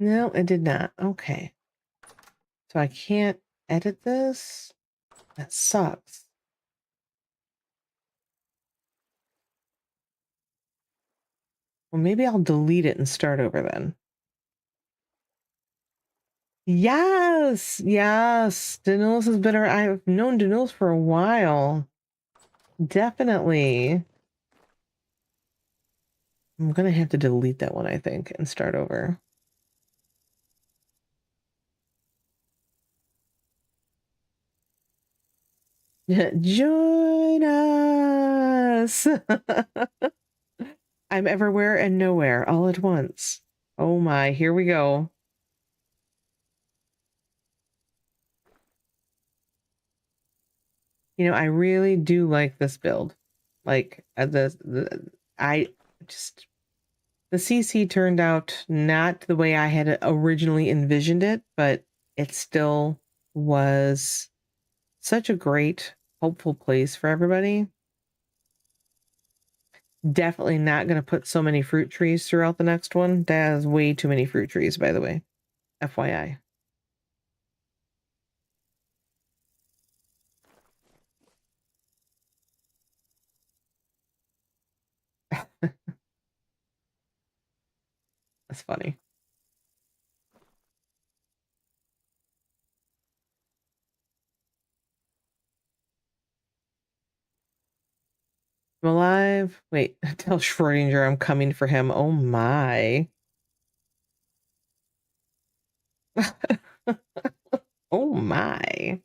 No, it did not. Okay. So I can't edit this? That sucks. Well, maybe I'll delete it and start over then. Yes! Yes! Daenerys has been around. I've known Daenerys for a while. Definitely. I'm gonna have to delete that one, I think, and start over. Join us! I'm everywhere and nowhere all at once. Oh my, here we go. You know, I really do like this build. Like I just the CC turned out not the way I had originally envisioned it, but it still was such a great, hopeful place for everybody. Definitely not going to put so many fruit trees throughout the next one. That is way too many fruit trees, by the way. FYI. That's funny. I'm alive. Wait, tell Schrodinger I'm coming for him. Oh my. Oh my.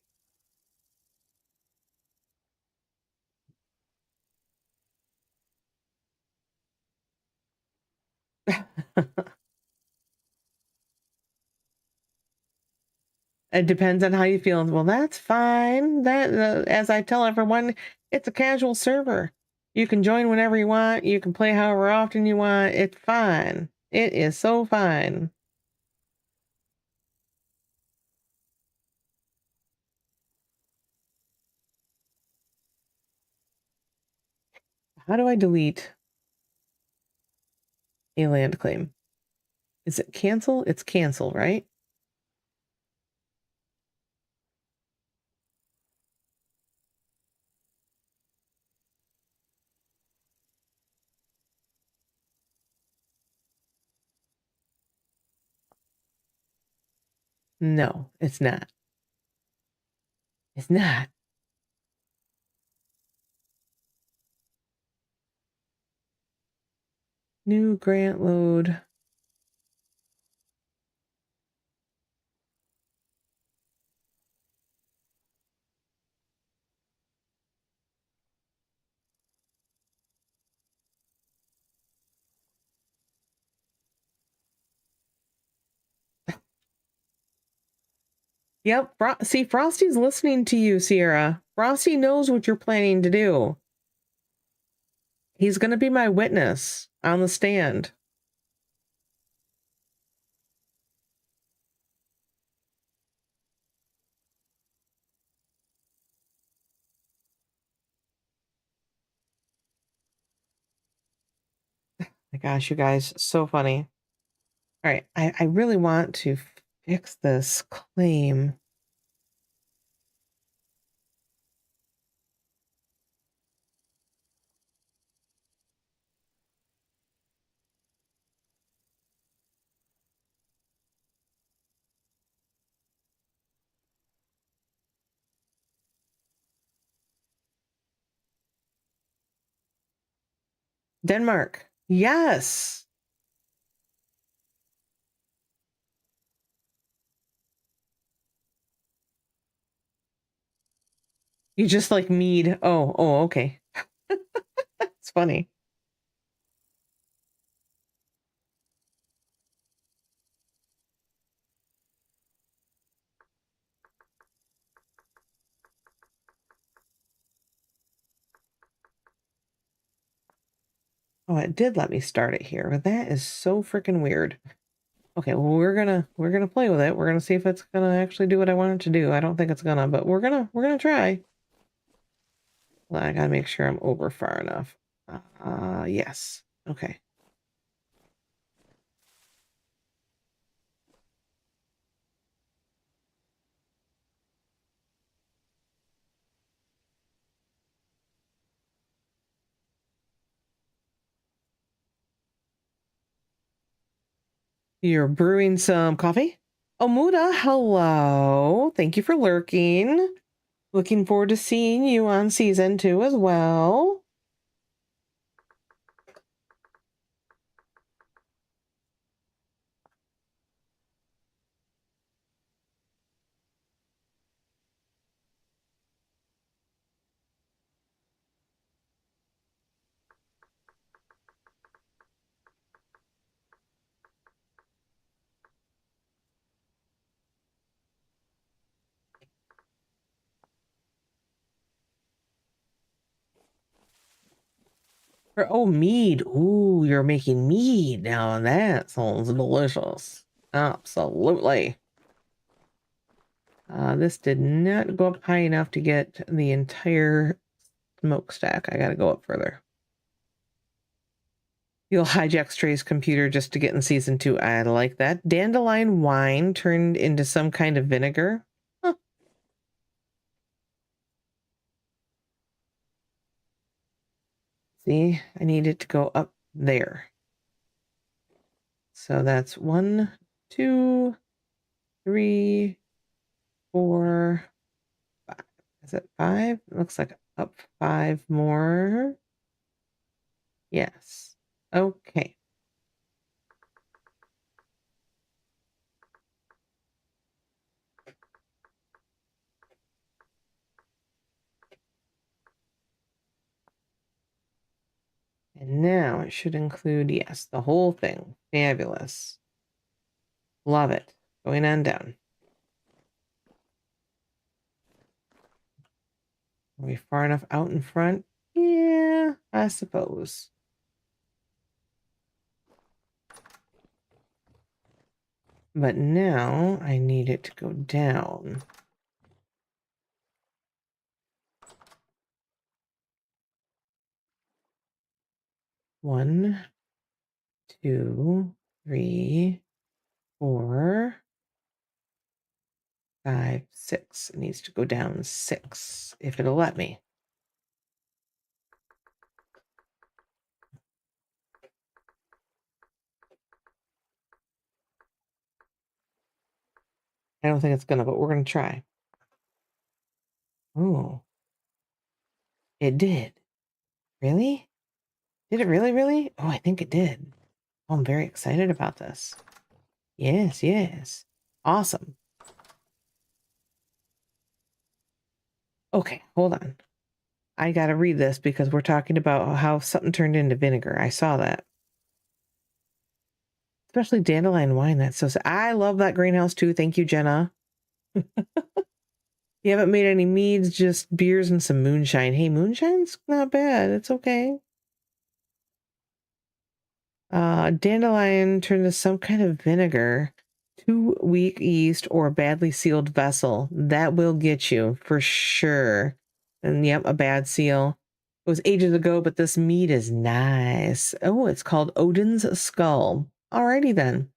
It depends on how you feel. Well, that's fine. That, as I tell everyone, it's a casual server. You can join whenever you want. You can play however often you want. It's fine. It is so fine. How do I delete a land claim? Is it cancel? It's cancel, right? No, it's not. It's not. New grant load. Yep. See, Frosty's listening to you, Sierra. Frosty knows what you're planning to do. He's going to be my witness on the stand. My gosh, you guys, so funny. All right, I really want to fix this claim. Denmark. Yes. You just like mead. Oh, okay. It's funny. Oh, it did let me start it here, but that is so freaking weird. Okay, well we're gonna play with it. We're gonna see if it's gonna actually do what I want it to do. I don't think it's gonna, but we're gonna try. Well, I gotta make sure I'm over far enough. Yes. Okay. You're brewing some coffee? Omuda, hello. Thank you for lurking. Looking forward to seeing you on season 2 as well. Oh, mead. Ooh, you're making mead now. That sounds delicious. Absolutely. This did not go up high enough to get the entire smokestack. I gotta go up further. You'll hijack Stray's computer just to get in season 2. I like that. Dandelion wine turned into some kind of vinegar. Huh. See, I need it to go up there. So that's 1, 2, 3, 4, 5. Is it 5? It looks like up 5 more. Yes. Okay. And now it should include, yes, the whole thing. Fabulous. Love it. Going on down. Are we far enough out in front? Yeah, I suppose. But now I need it to go down. One, 2, 3, 4, 5, 6. It needs to go down 6 if it'll let me. I don't think it's gonna, but we're gonna try. Oh, it did. Really? Did it really, really? Oh, I think it did. Oh, I'm very excited about this. Yes, yes. Awesome. Okay, hold on. I gotta read this because we're talking about how something turned into vinegar. I saw that. Especially dandelion wine. That's so. I love that greenhouse too. Thank you, Jenna. You haven't made any meads, just beers and some moonshine. Hey, moonshine's not bad. It's okay. Dandelion turned into some kind of vinegar. Too weak yeast or a badly sealed vessel. That will get you for sure. And yep, a bad seal. It was ages ago, but this mead is nice. Oh, it's called Odin's Skull. Alrighty then.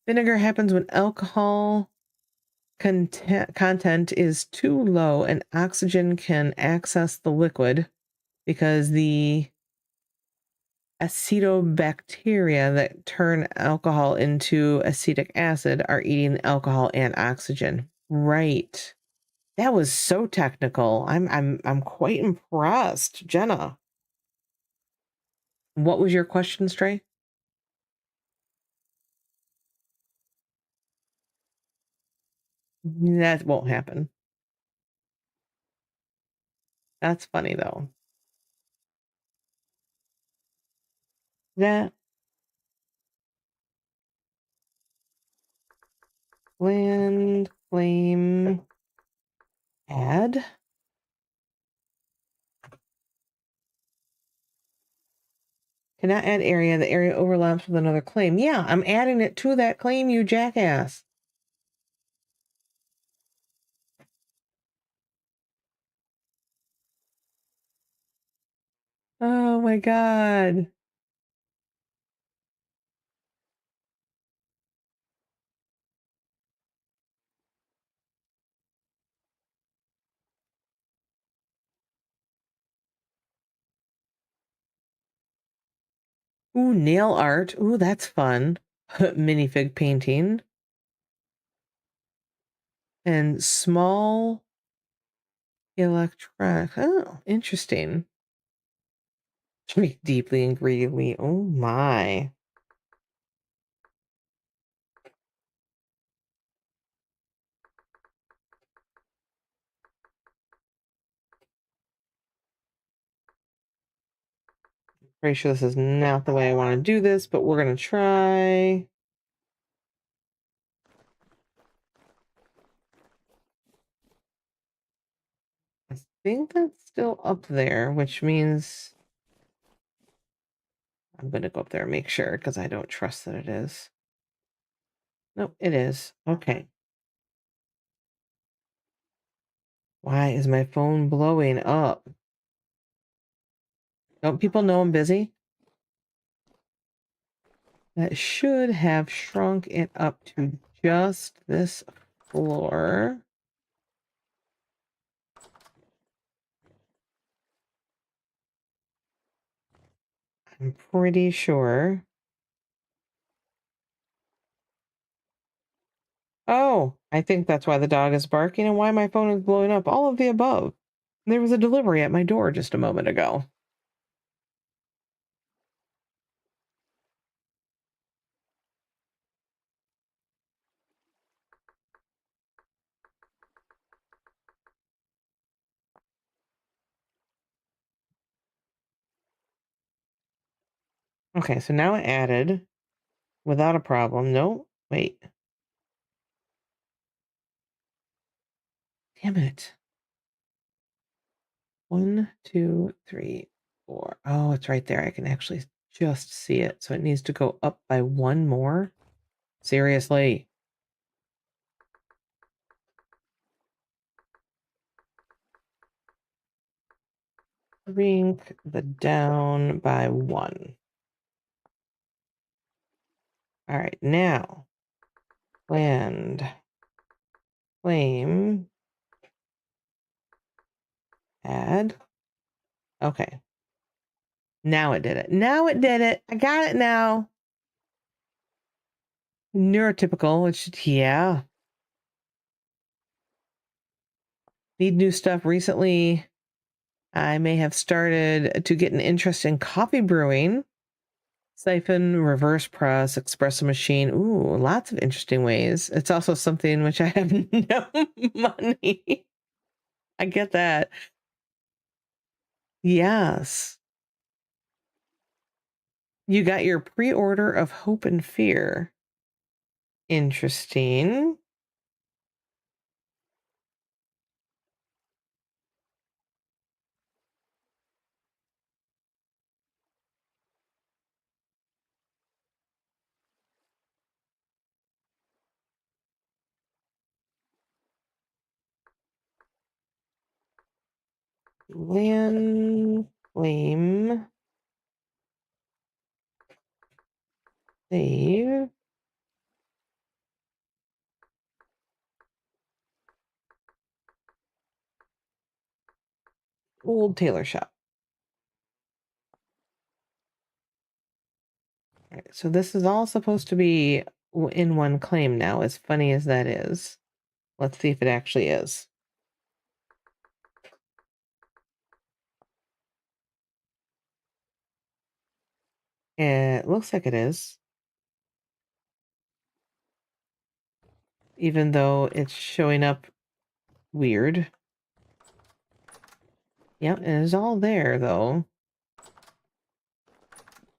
Vinegar happens when alcohol content is too low and oxygen can access the liquid because the acetobacteria that turn alcohol into acetic acid are eating alcohol and oxygen. Right. That was so technical. I'm quite impressed, Jenna. What was your question, Stray? That won't happen. That's funny though. That land claim add cannot add area. The area overlaps with another claim. Yeah, I'm adding it to that claim, you jackass. Oh my god. Ooh, nail art. Ooh, that's fun. minifig painting, and small electronic. Oh, interesting. Deeply ingrediently. Oh my. Pretty sure this is not the way I want to do this, but we're going to try. I think that's still up there, which means I'm going to go up there and make sure because I don't trust that it is. Nope, it is. Okay. Why is my phone blowing up? Don't people know I'm busy? That should have shrunk it up to just this floor. I'm pretty sure. Oh, I think that's why the dog is barking and why my phone is blowing up. All of the above. There was a delivery at my door just a moment ago. Okay, so now added without a problem. No, wait. Damn it. 1, 2, 3, 4. Oh, it's right there. I can actually just see it. So it needs to go up by one more. Seriously. Shrink the down by 1. All right, now land claim add. Okay. Now it did it. Now it did it. I got it now. Neurotypical, which, yeah. Need new stuff recently. I may have started to get an interest in coffee brewing. Siphon, reverse press, espresso machine. Ooh, lots of interesting ways. It's also something which I have no money. I get that. Yes. You got your pre-order of Hope and Fear. Interesting. Land claim save. Old tailor shop. All right, so this is all supposed to be in one claim now, as funny as that is. Let's see if it actually is. It looks like it is. Even though it's showing up weird. Yep, it is all there, though.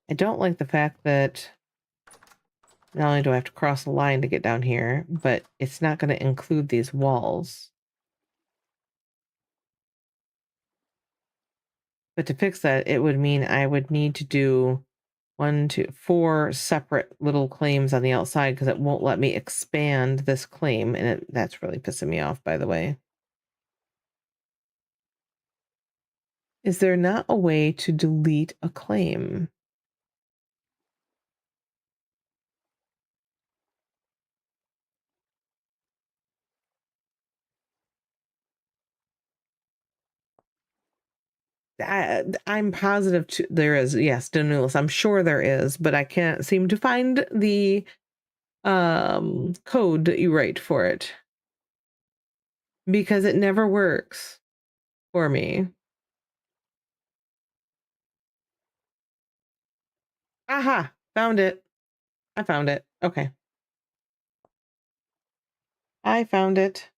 I don't like the fact that not only do I have to cross the line to get down here, but it's not going to include these walls. But to fix that, it would mean I would need to do 1, 2, 4 separate little claims on the outside because it won't let me expand this claim, and that's really pissing me off, by the way. Is there not a way to delete a claim? I'm positive there is. Yes, Danulis. I'm sure there is, but I can't seem to find the code that you write for it because it never works for me. Aha, found it. I found it. Okay. I found it.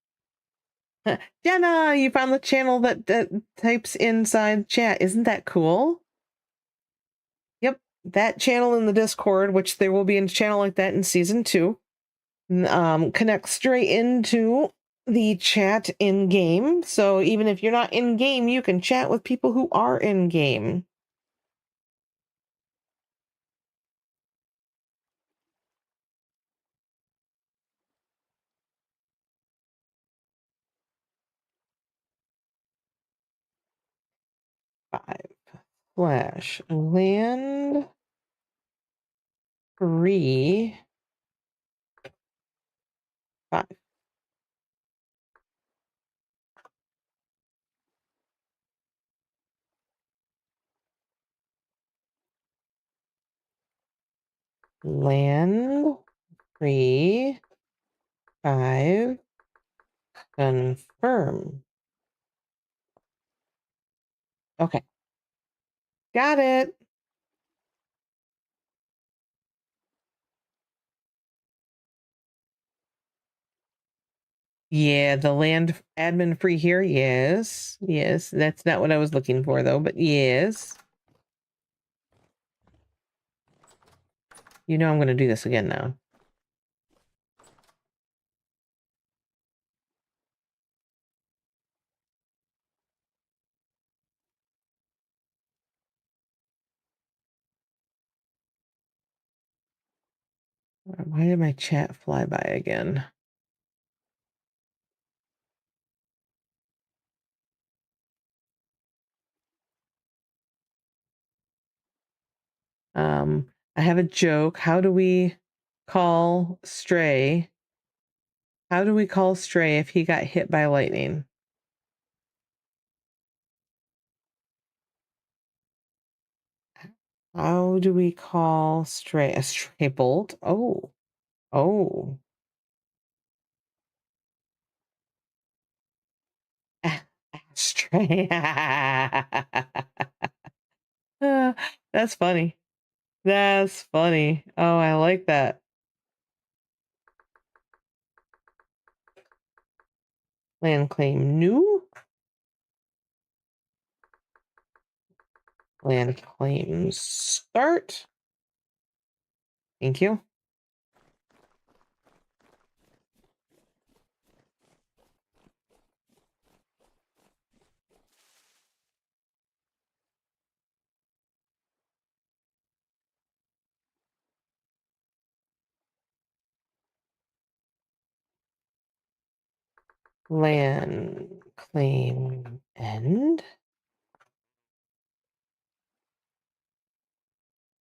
Jenna, you found the channel that types inside chat. Isn't that cool? Yep, that channel in the Discord, which there will be a channel like that in season 2, connects straight into the chat in game. So even if you're not in game, you can chat with people who are in game. /land 3 5. Land 3 5 confirm. Okay. Got it. Yeah, the land admin free here. Yes. Yes. That's not what I was looking for though, but yes. You know I'm going to do this again now. Why did my chat fly by again? I have a joke. How do we call Stray? How do we call Stray if he got hit by lightning? How do we call Stray? A stray bolt? Oh. Oh. Stray. That's funny. That's funny. Oh, I like that. Land claim new. Land claim start. Thank you. Land claim end.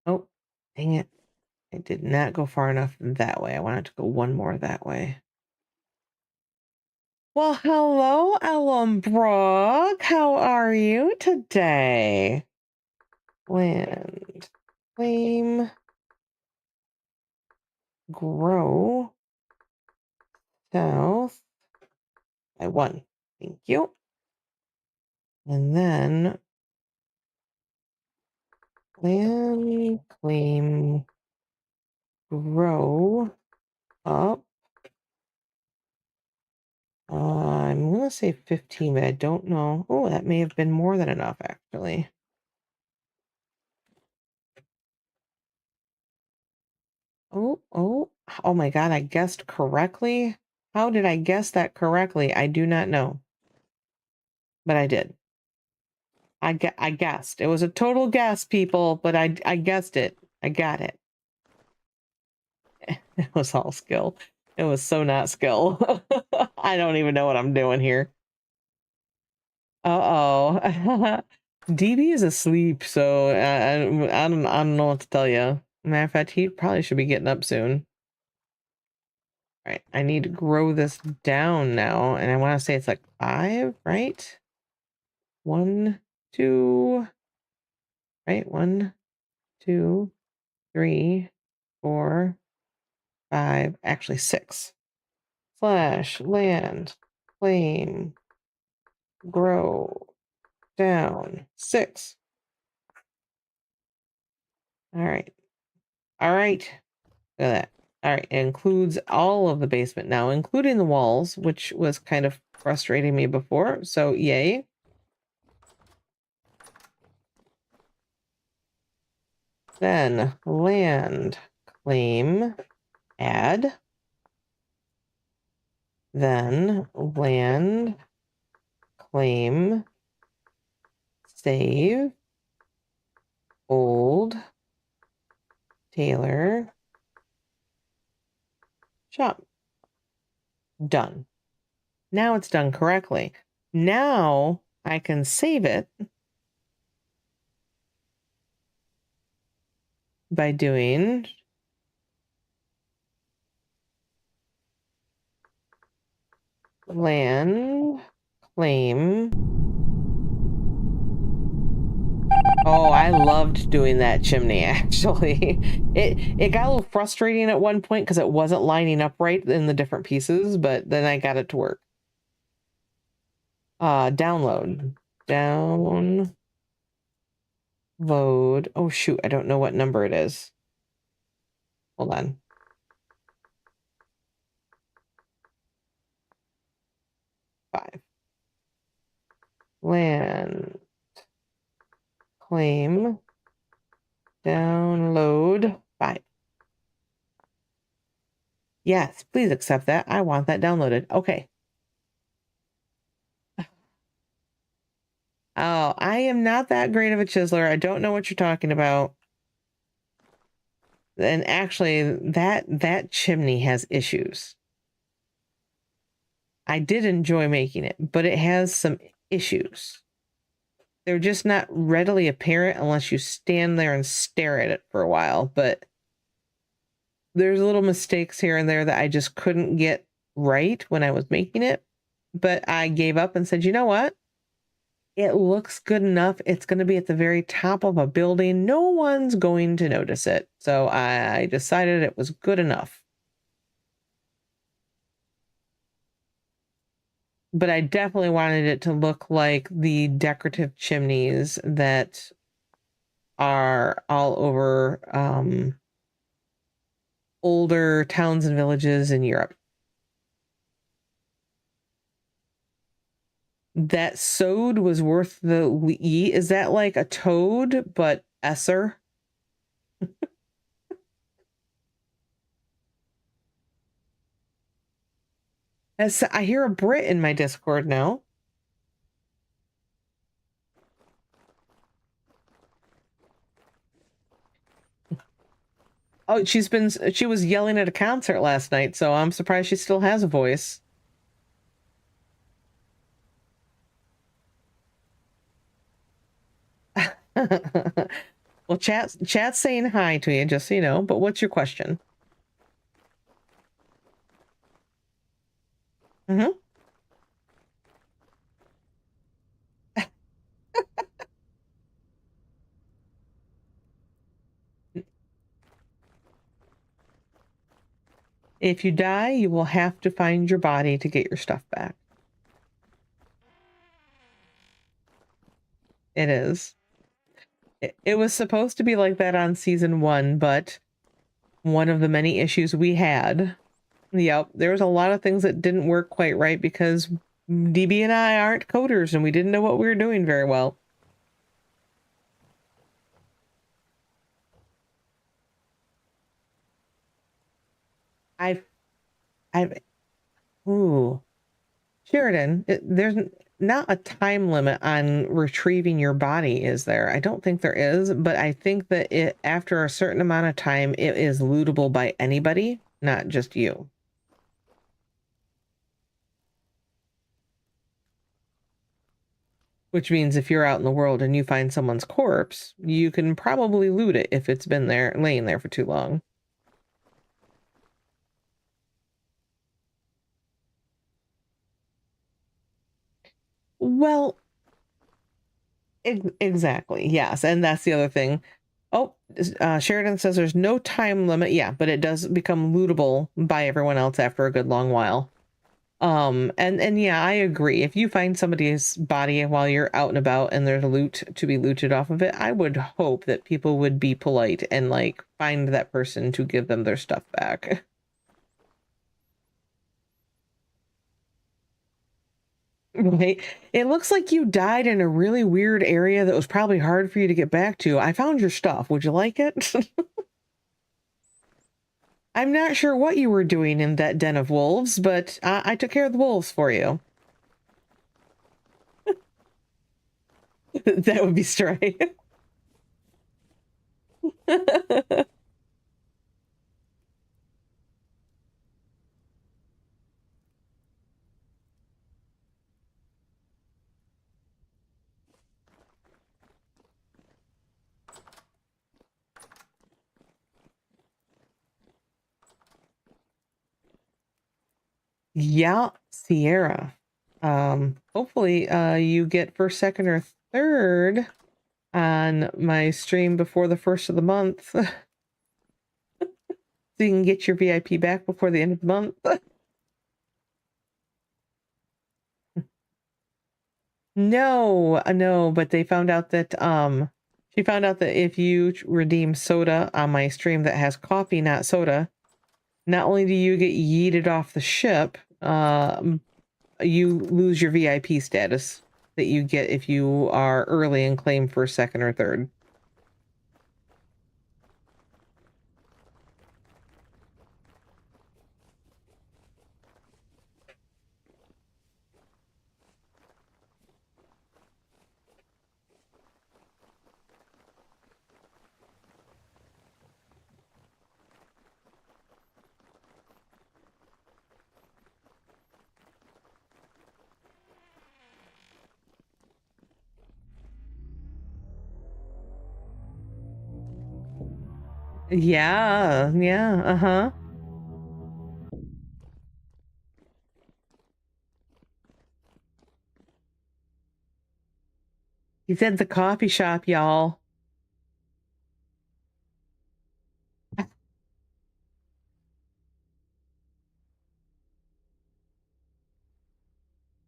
Oh, dang it. I did not go far enough that way. I wanted to go one more that way. Well, hello, Ellenbrook. How are you today? Land claim grow south by 1. Thank you. And then land claim grow up. I'm gonna say 15, but I don't know. Oh, that may have been more than enough, actually. Oh my God, I guessed correctly. How did I guess that correctly? I do not know, but I did. I guessed. It was a total guess, people, but I guessed it. I got it. It was all skill. It was so not skill. I don't even know what I'm doing here. Uh-oh. DB is asleep, so I don't know what to tell you. Matter of fact, he probably should be getting up soon. All right, I need to grow this down now, and I want to say it's like 5, right? 1, 2, right? 1, 2, 3, 4, 5, actually 6. Slash land claim grow down 6. All right. All right. Look at that. All right. It includes all of the basement now, including the walls, which was kind of frustrating me before. So yay. Then land claim add. Then land claim save old Taylor shop. Done. Now it's done correctly. Now I can save it by doing land claim. Oh, I loved doing that chimney, actually. It got a little frustrating at one point because it wasn't lining up right in the different pieces, but then I got it to work. Download. Download. Oh, shoot. I don't know what number it is. Hold on. Five. Land. Claim. Download 5. Yes, please accept that. I want that downloaded. Okay. Oh, I am not that great of a chiseler. I don't know what you're talking about. And actually, that chimney has issues. I did enjoy making it, but it has some issues. They're just not readily apparent unless you stand there and stare at it for a while. But there's little mistakes here and there that I just couldn't get right when I was making it. But I gave up and said, you know what? It looks good enough. It's going to be at the very top of a building. No one's going to notice it. So I decided it was good enough. But I definitely wanted it to look like the decorative chimneys that are all over older towns and villages in Europe. That sode was worth the E. Is that like a toad, but esser? As I hear a Brit in my Discord now. Oh, she was yelling at a concert last night, so I'm surprised she still has a voice. Well, chat's saying hi to you, just so you know, but what's your question? Mm-hmm. If you die, you will have to find your body to get your stuff back. It is. It was supposed to be like that on season 1, but one of the many issues we had, yep, there was a lot of things that didn't work quite right because DB and I aren't coders and we didn't know what we were doing very well. I've, ooh, Sheridan, there's not a time limit on retrieving your body, is there? I don't think there is, but I think that after a certain amount of time, it is lootable by anybody, not just you. Which means if you're out in the world and you find someone's corpse, you can probably loot it if it's been there, laying there for too long. Well, exactly. Yes. And that's the other thing. Oh, Sheridan says there's no time limit. Yeah, but it does become lootable by everyone else after a good long while. And yeah, I agree. If you find somebody's body while you're out and about and there's loot to be looted off of it, I would hope that people would be polite and like find that person to give them their stuff back. Right? It looks like you died in a really weird area that was probably hard for you to get back to. I found your stuff. Would you like it? I'm not sure what you were doing in that den of wolves, but I took care of the wolves for you. That would be Stray. Yeah, Sierra. Hopefully you get first, second, or third on my stream before the first of the month. So you can get your VIP back before the end of the month. No, but they found out that she found out that if you redeem soda on my stream that has coffee, not soda, not only do you get yeeted off the ship, you lose your VIP status that you get if you are early and claim for second or third. Yeah, uh-huh. He said the coffee shop, y'all.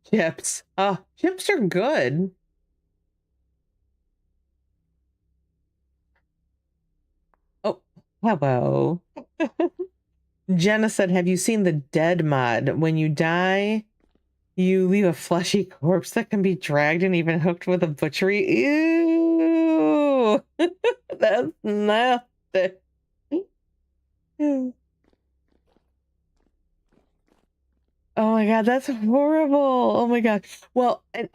Chips. Oh, chips are good. Oh, hello. Jenna said, have you seen the dead mod? When you die, you leave a fleshy corpse that can be dragged and even hooked with a butchery. Ew! That's nasty. Oh my god, that's horrible. Oh my god. Well, and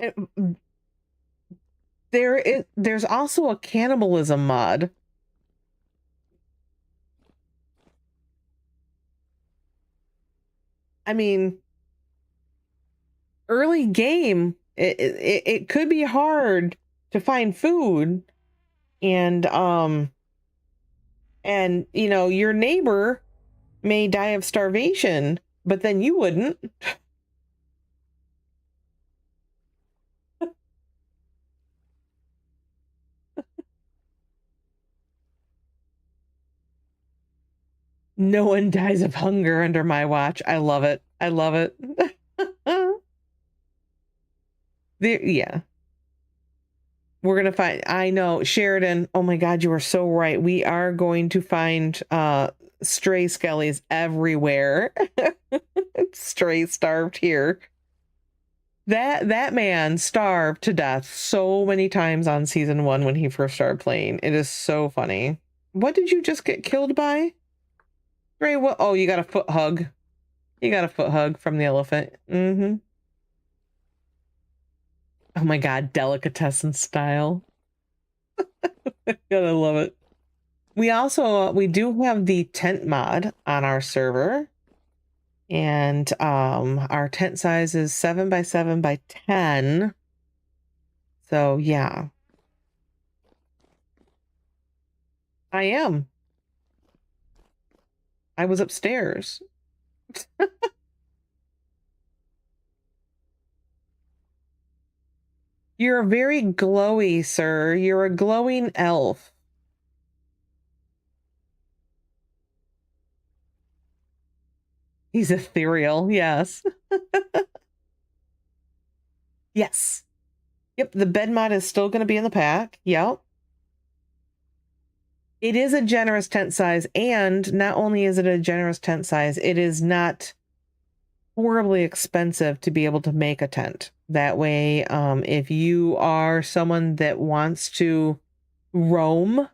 there's also a cannibalism mod. I mean, early game, it could be hard to find food, and you know, your neighbor may die of starvation, but then you wouldn't. No one dies of hunger under my watch. I love it. I love it. Yeah. We're gonna find, I know, Sheridan, oh my god, you are so right. We are going to find stray skellies everywhere. Stray starved here. That man starved to death so many times on season 1 when he first started playing. It is so funny. What did you just get killed by? Ray, what? Oh, you got a foot hug. You got a foot hug from the elephant. Mm-hmm. Oh my god, delicatessen style. Gotta love it. We also we do have the tent mod on our server, and our tent size is 7 by 7 by 10. So yeah, I am. I was upstairs. You're very glowy, sir. You're a glowing elf. He's ethereal, yes. Yes. Yep, the bed mod is still going to be in the pack. Yep. It is a generous tent size, and not only is it a generous tent size, it is not horribly expensive to be able to make a tent. That way, if you are someone that wants to roam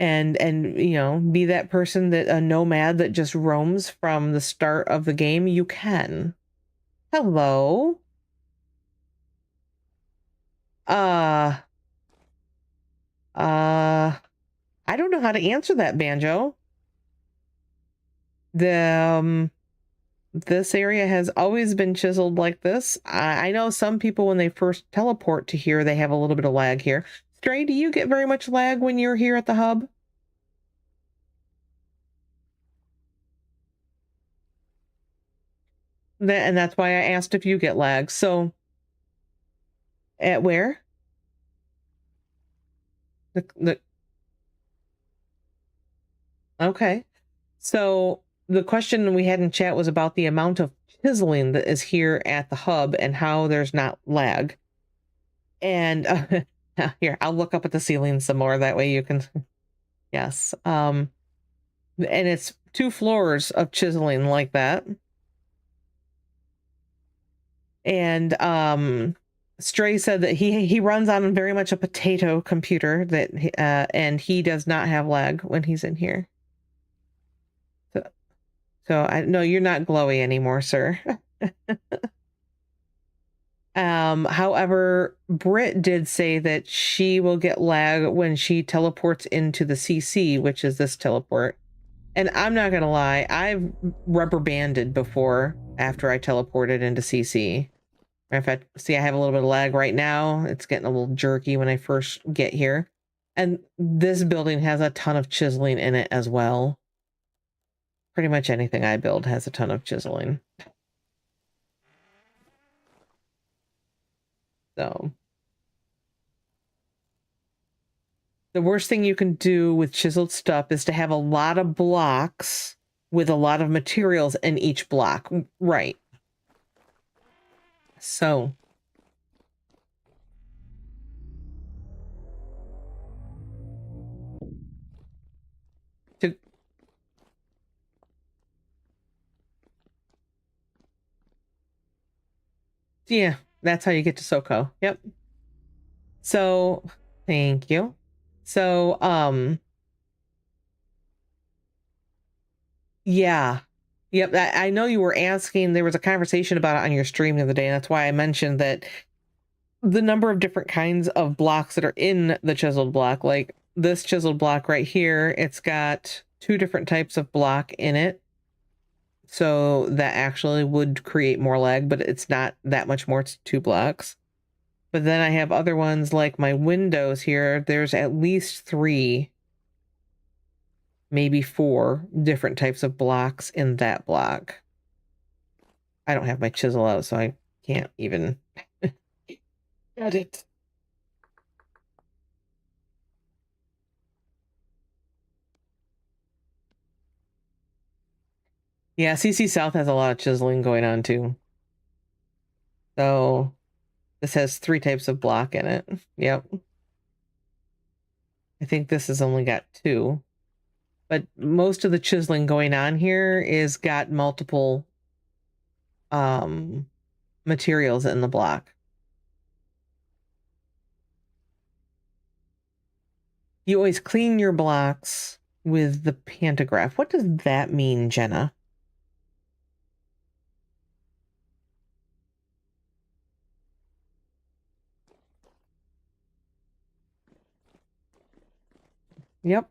and you know, be that person, that a nomad that just roams from the start of the game, you can. Hello. Uh uh I don't know how to answer that, Banjo. The this area has always been chiseled like this. I know some people, when they first teleport to here, they have a little bit of lag here. Stray, do you get very much lag when you're here at the hub? And that's why I asked if you get lag. So, at where? Okay. So, the question we had in chat was about the amount of chiseling that is here at the hub and how there's not lag. And here, I'll look up at the ceiling some more. That way you can, yes. And it's 2 floors of chiseling like that. And Stray said that he runs on very much a potato computer, that and he does not have lag when he's in here. So I no, you're not glowy anymore, sir. However, Britt did say that she will get lag when she teleports into the CC, which is this teleport. And I'm not gonna lie, I've rubber banded before after I teleported into CC. In fact, see, I have a little bit of lag right now. It's getting a little jerky when I first get here. And this building has a ton of chiseling in it as well. Pretty much anything I build has a ton of chiseling. So the worst thing you can do with chiseled stuff is to have a lot of blocks with a lot of materials in each block. Right. So to yeah, that's how you get to Soko. Yep. So thank you. So yeah. Yep, I know you were asking, there was a conversation about it on your stream the other day, and that's why I mentioned that the number of different kinds of blocks that are in the chiseled block, like this chiseled block right here, it's got 2 different types of block in it. So that actually would create more lag, but it's not that much more, it's 2 blocks. But then I have other ones like my windows here, there's at least 3, maybe 4 different types of blocks in that block. I don't have my chisel out, so I can't even get it. Yeah, CC South has a lot of chiseling going on too. So this has 3 types of block in it. Yep. I think this has only got 2. But most of the chiseling going on here is got multiple materials in the block. You always clean your blocks with the pantograph. What does that mean, Jenna? Yep.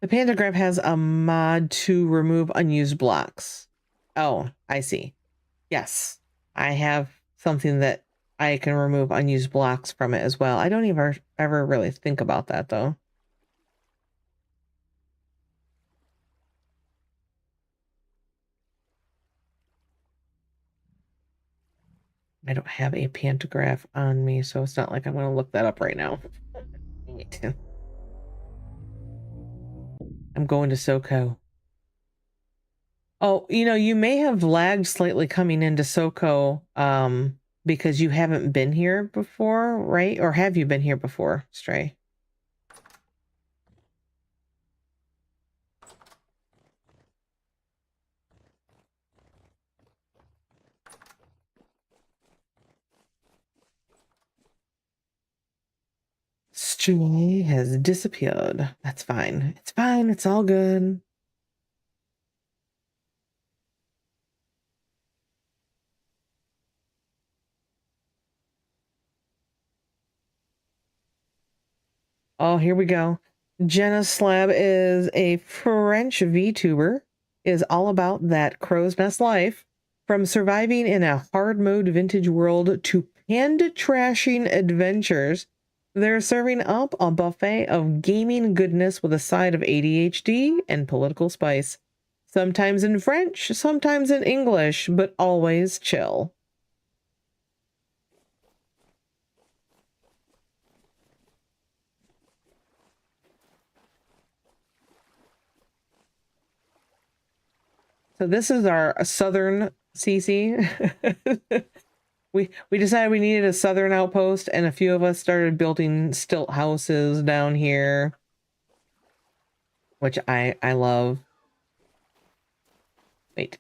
The pantograph has a mod to remove unused blocks. Oh, I see. Yes, I have something that I can remove unused blocks from it as well. I don't ever really think about that though. I don't have a pantograph on me, so it's not like I'm going to look that up right now. I'm going to SoCo. Oh, you know, you may have lagged slightly coming into SoCo because you haven't been here before, right? Or have you been here before, Stray? Stray has disappeared. That's fine. It's fine. It's all good. Oh, here we go. Jenna Slab is a French VTuber, is all about that crow's nest life. From surviving in a hard mode vintage world to panda trashing adventures, they're serving up a buffet of gaming goodness with a side of ADHD and political spice. Sometimes in French, sometimes in English, but always chill. So this is our southern CC. we decided we needed a southern outpost, and a few of us started building stilt houses down here, which I love. Wait.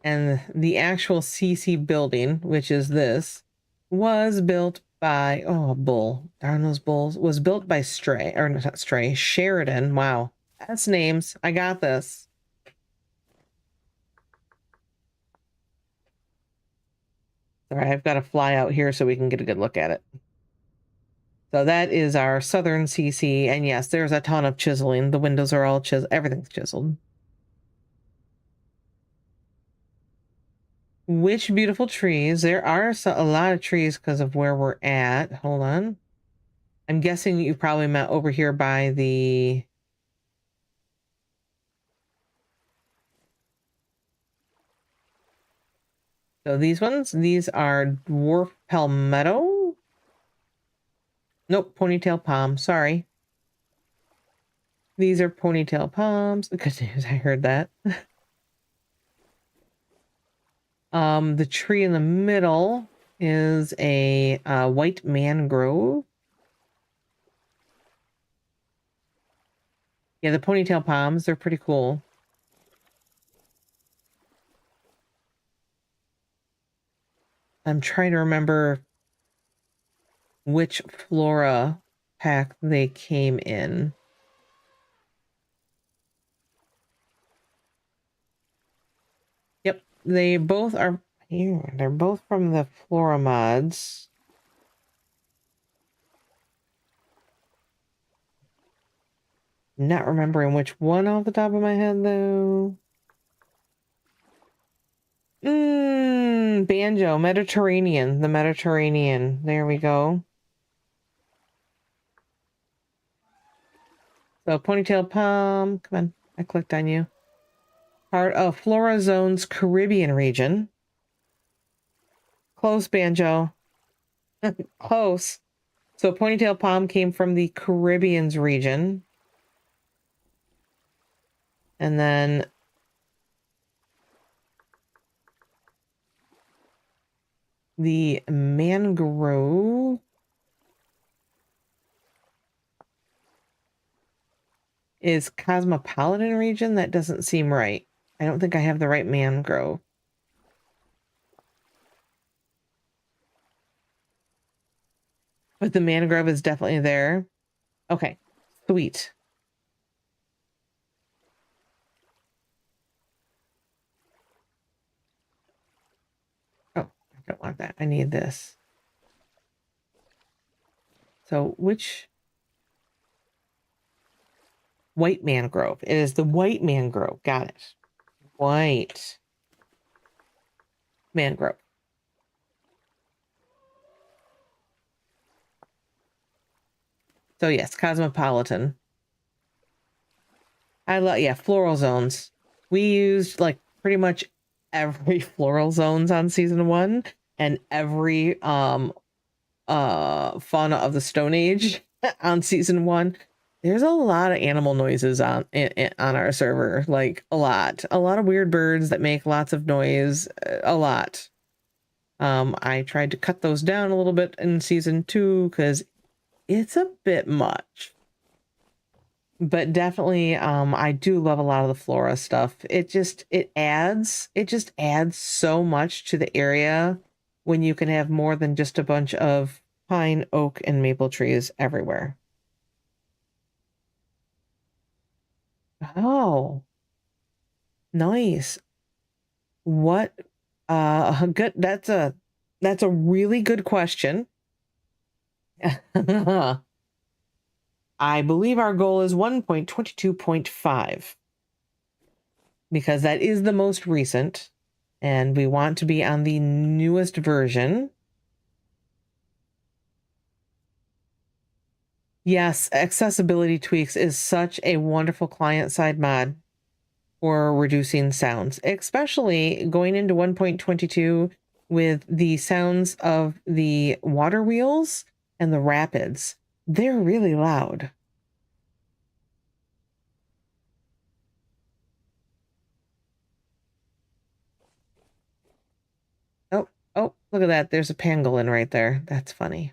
And the actual CC building, which is this, was built by, oh, bull. Darn those bulls. Was built by Stray, or not Stray, Sheridan. Wow. That's names. I got this. All right, I've got to fly out here so we can get a good look at it. So that is our southern CC. And yes, there's a ton of chiseling. The windows are all chiseled. Everything's chiseled. Which beautiful trees. There are a lot of trees because of where we're at. Hold on. I'm guessing you probably met over here by the... So these ones, these are dwarf palmetto. Nope, ponytail palm. Sorry. These are ponytail palms. Good news, I heard that. The tree in the middle is a white mangrove. Yeah, the ponytail palms, they're pretty cool. I'm trying to remember which flora pack they came in. Yep, they both are here. They're both from the flora mods. Not remembering which one off the top of my head, though. Banjo, Mediterranean, the Mediterranean. There we go. So, ponytail palm. Come on, I clicked on you. Part of Flora Zone's Caribbean region. Close, Banjo. Close. So, ponytail palm came from the Caribbean's region. And then the mangrove is Cosmopolitan region. That doesn't seem right. I don't think I have the right mangrove. But the mangrove is definitely there. Okay, sweet. Oh, I don't want that. I need this. So which... White mangrove. It is the white mangrove. Got it. White mangrove. So yes, Cosmopolitan. I love, yeah, floral zones. We used like pretty much every floral zones on season 1 and every fauna of the Stone Age on season 1. There's a lot of animal noises on our server, like a lot of weird birds that make lots of noise, a lot. I tried to cut those down a little bit in season 2 because it's a bit much. But definitely, I do love a lot of the flora stuff. It just adds so much to the area when you can have more than just a bunch of pine, oak, and maple trees everywhere. Oh, nice. What good, that's a really good question. I believe our goal is 1.22.5 because that is the most recent and we want to be on the newest version. Yes, accessibility tweaks is such a wonderful client-side mod for reducing sounds, especially going into 1.22 with the sounds of the water wheels and the rapids. They're really loud. Oh, look at that. There's a pangolin right there. That's funny.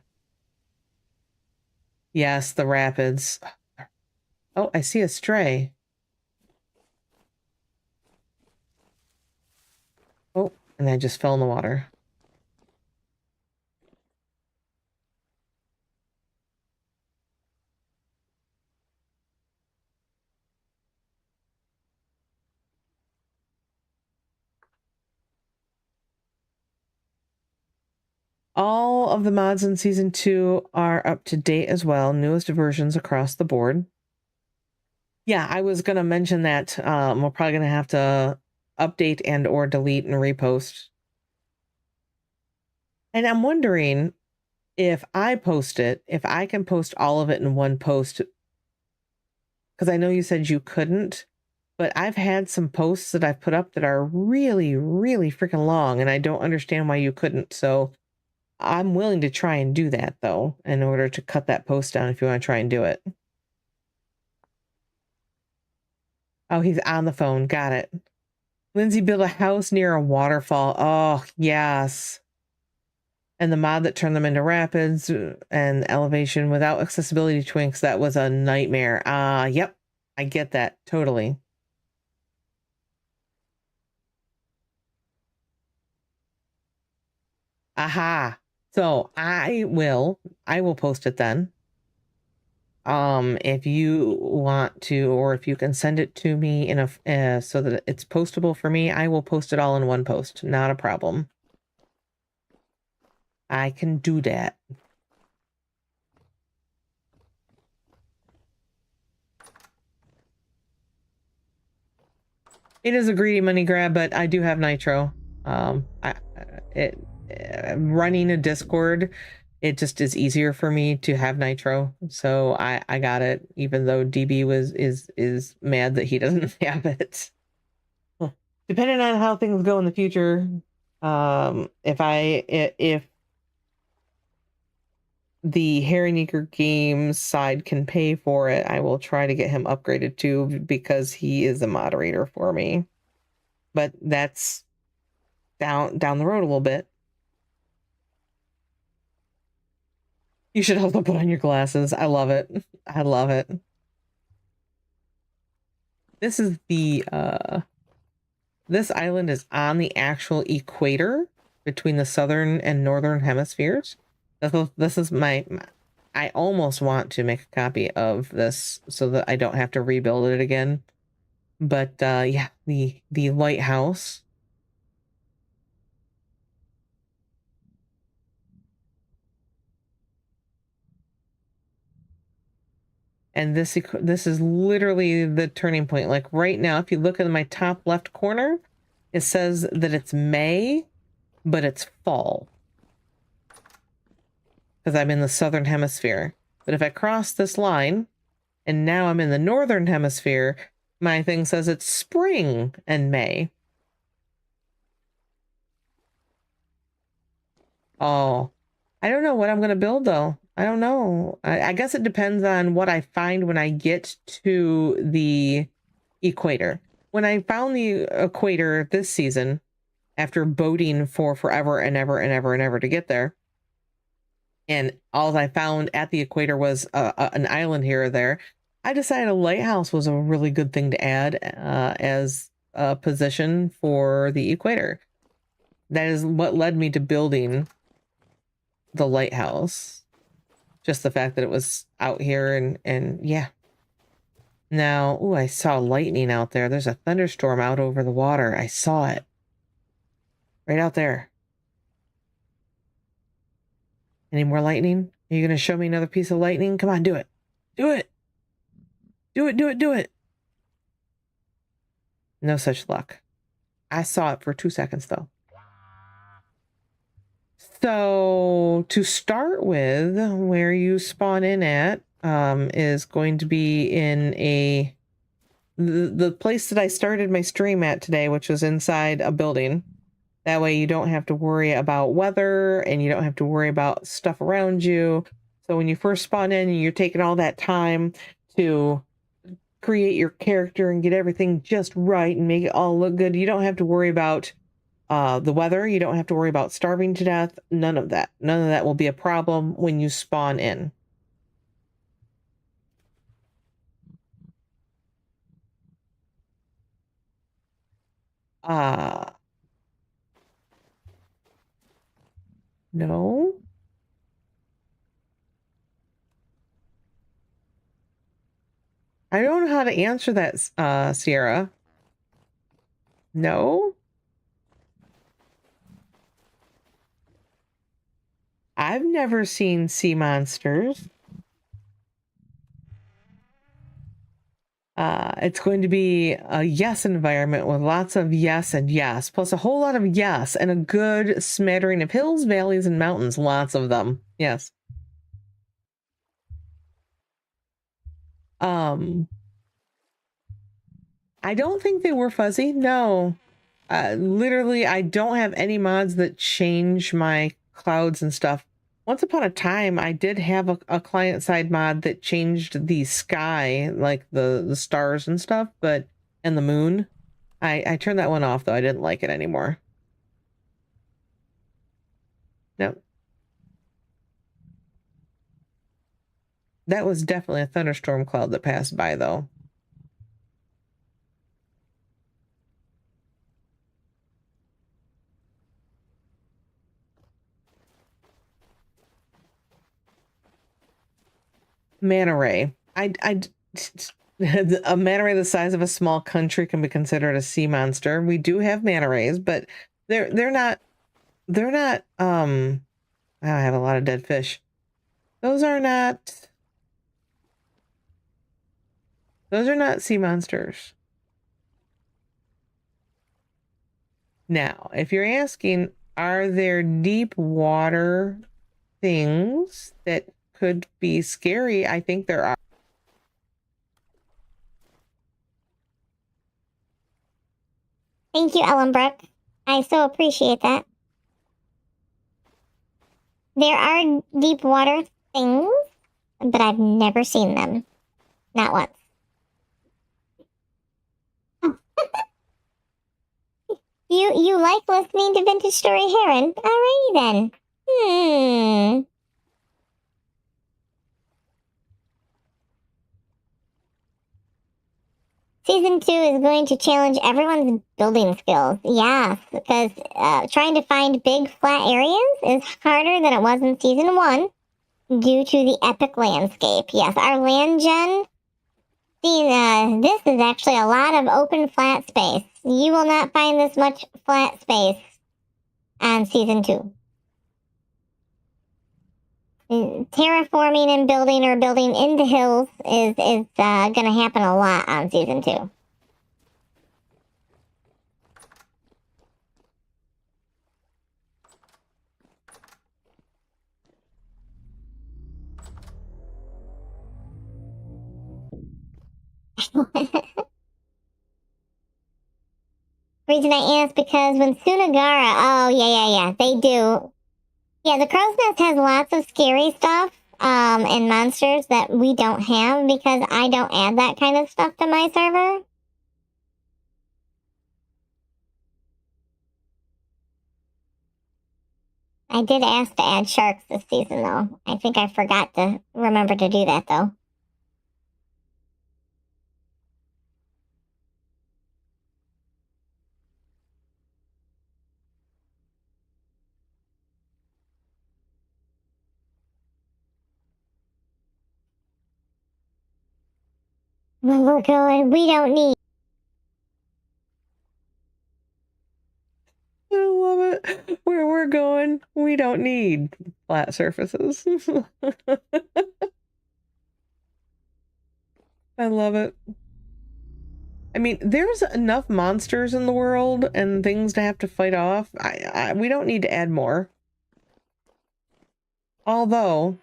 Yes, the rapids. Oh, I see a stray. Oh, and I just fell in the water. All of the mods in season 2 are up to date as well. Newest versions across the board. Yeah, I was going to mention that we're probably going to have to update and or delete and repost. And I'm wondering if I post it, if I can post all of it in one post. Because I know you said you couldn't, but I've had some posts that I've put up that are really, really freaking long, and I don't understand why you couldn't. So I'm willing to try and do that, though, in order to cut that post down if you want to try and do it. Oh, he's on the phone. Got it. Lindsay built a house near a waterfall. Oh, yes. And the mod that turned them into rapids and elevation without accessibility twinks, that was a nightmare. Yep. I get that. Totally. Aha. So I will post it then. If you want to, or if you can send it to me in a so that it's postable for me, I will post it all in one post. Not a problem. I can do that. It is a greedy money grab, but I do have nitro. Running a Discord, it just is easier for me to have nitro, so I got it, even though DB is mad that he doesn't have it. Depending on how things go in the future, if the Harryneaker Games side can pay for it, I will try to get him upgraded too, because he is a moderator for me. But that's down the road a little bit. You should also put on your glasses. I love it. I love it. This is the this island is on the actual equator between the southern and northern hemispheres. This is my I almost want to make a copy of this so that I don't have to rebuild it again. But yeah, the lighthouse. And this is literally the turning point. Like right now, if you look at my top left corner, it says that it's May, but it's fall. Because I'm in the southern hemisphere. But if I cross this line, and now I'm in the northern hemisphere, My thing says it's spring in May. Oh, I don't know what I'm going to build though. I don't know. I guess it depends on what I find when I get to the equator. When I found the equator this season, after boating for forever and ever and ever and ever to get there, and all I found at the equator was an island here or there, I decided a lighthouse was a really good thing to add as a position for the equator. That is what led me to building the lighthouse. Just the fact that it was out here and yeah. Now, oh, I saw lightning out there. There's a thunderstorm out over the water. I saw it. Right out there. Any more lightning? Are you going to show me another piece of lightning? Come on, do it. Do it. Do it, do it, do it. No such luck. I saw it for 2 seconds, though. So, to start with, where you spawn in at is going to be in the place that I started my stream at today, which was inside a building. That way you don't have to worry about weather and you don't have to worry about stuff around you. So when you first spawn in, you're taking all that time to create your character and get everything just right and make it all look good. You don't have to worry about the weather. You don't have to worry about starving to death. None of that. None of that will be a problem when you spawn in. No. I don't know how to answer that, Sierra. No. I've never seen sea monsters. It's going to be a yes environment with lots of yes and yes, plus a whole lot of yes and a good smattering of hills, valleys, and mountains. Lots of them. Yes. I don't think they were fuzzy. No. Literally, I don't have any mods that change my clouds and stuff. Once upon a time, I did have a client-side mod that changed the sky, like the stars and stuff, and the moon. I turned that one off, though. I didn't like it anymore. No. That was definitely a thunderstorm cloud that passed by, though. Manta ray. A manta ray the size of a small country can be considered a sea monster. We do have manta rays, but they're not I have a lot of dead fish. Those are not sea monsters. Now, if you're asking, are there deep water things that could be scary? I think there are. Thank you, Ellen Brooke. I so appreciate that. There are deep water things, but I've never seen them. Not once. You like listening to Vintage Story Heron? Alrighty then. Season 2 is going to challenge everyone's building skills. Yes, because trying to find big flat areas is harder than it was in Season 1 due to the epic landscape. Yes, our land gen, this is actually a lot of open flat space. You will not find this much flat space on Season 2. Terraforming and building or building into hills is going to happen a lot on Season 2. Reason I asked because when Sunagara, oh yeah, they do. Yeah, the Crow's Nest has lots of scary stuff, and monsters that we don't have because I don't add that kind of stuff to my server. I did ask to add sharks this season though. I think I forgot to remember to do that though. When we're going, we don't need. I love it. Where we're going, we don't need flat surfaces. I love it. I mean, there's enough monsters in the world and things to have to fight off. We don't need to add more. Although,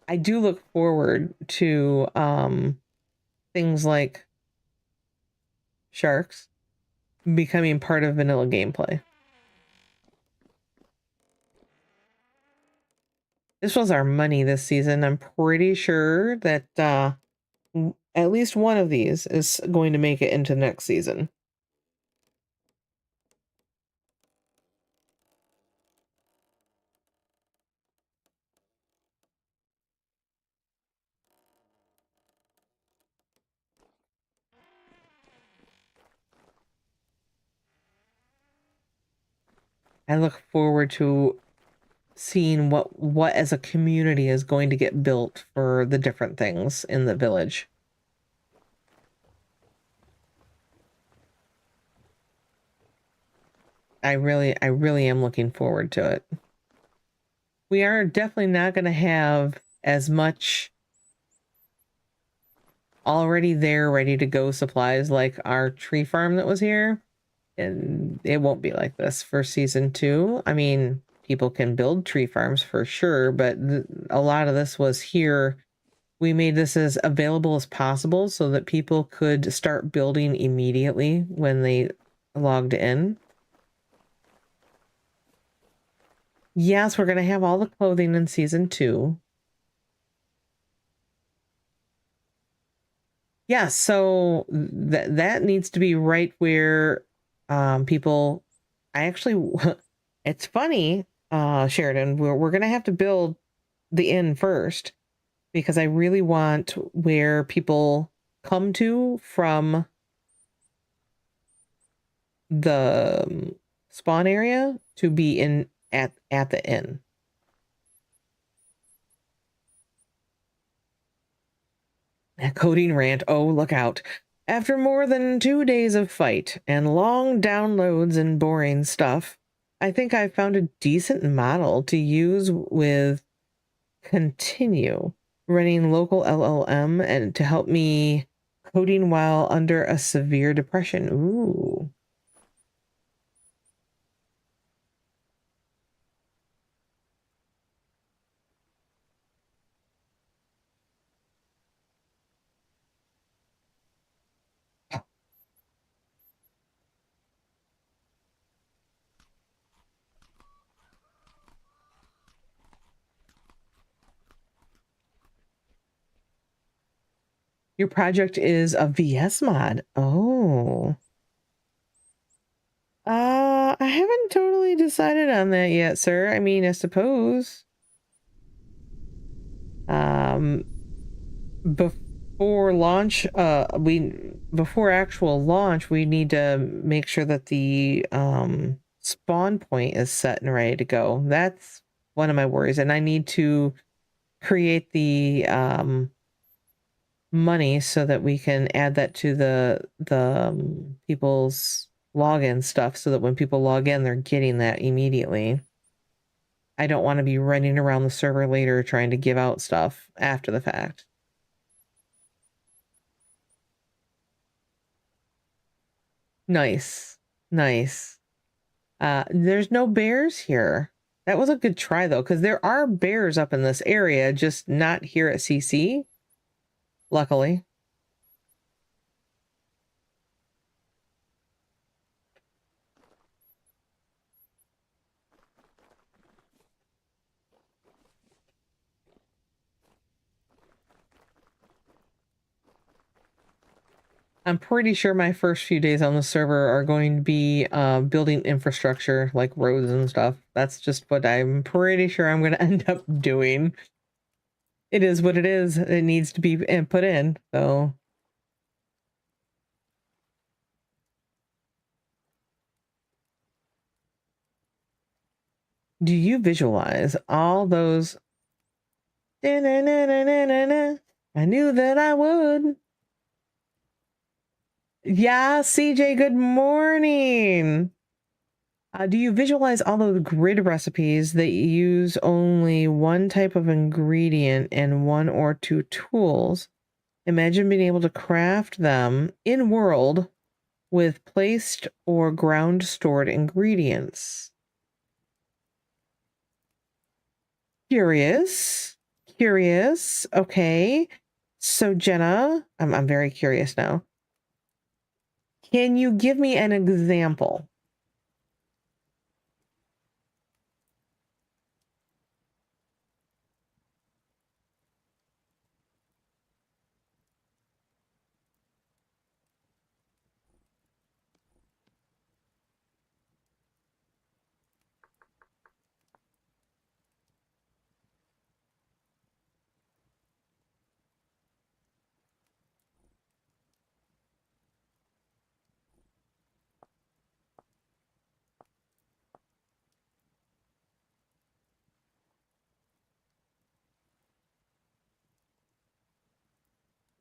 I do look forward to things like sharks becoming part of vanilla gameplay. This was our money this season. I'm pretty sure that at least one of these is going to make it into next season. I look forward to seeing what as a community is going to get built for the different things in the village. I really am looking forward to it. We are definitely not going to have as much already there ready to go supplies like our tree farm that was here. And it won't be like this for season 2. I mean, people can build tree farms for sure, but a lot of this was here. We made this as available as possible so that people could start building immediately when they logged in. Yes, we're going to have all the clothing in season 2. Yeah, so that needs to be right where people. I actually, it's funny, Sheridan. We're going to have to build the inn first because I really want where people come to from the spawn area to be in at the inn. A coding rant. Oh, look out. After more than 2 days of fight and long downloads and boring stuff, I think I found a decent model to use with continue running local LLM and to help me coding while under a severe depression. Ooh. Your project is a VS mod. Oh. I haven't totally decided on that yet, sir. I mean, I suppose. Before launch, before actual launch, we need to make sure that the spawn point is set and ready to go. That's one of my worries, and I need to create the money so that we can add that to the people's login stuff so that when people log in, they're getting that immediately. I don't want to be running around the server later trying to give out stuff after the fact. Nice. Nice. There's no bears here. That was a good try though, because there are bears up in this area, just not here at CC. Luckily. I'm pretty sure my first few days on the server are going to be building infrastructure like roads and stuff. That's just what I'm pretty sure I'm going to end up doing. It is what it is. It needs to be put in. So do you visualize all those? I knew that I would. Yeah, CJ, good morning. Do you visualize all of the grid recipes that use only one type of ingredient and one or two tools? Imagine being able to craft them in world with placed or ground stored ingredients. Curious. Curious. Okay. So Jenna, I'm very curious now. Can you give me an example?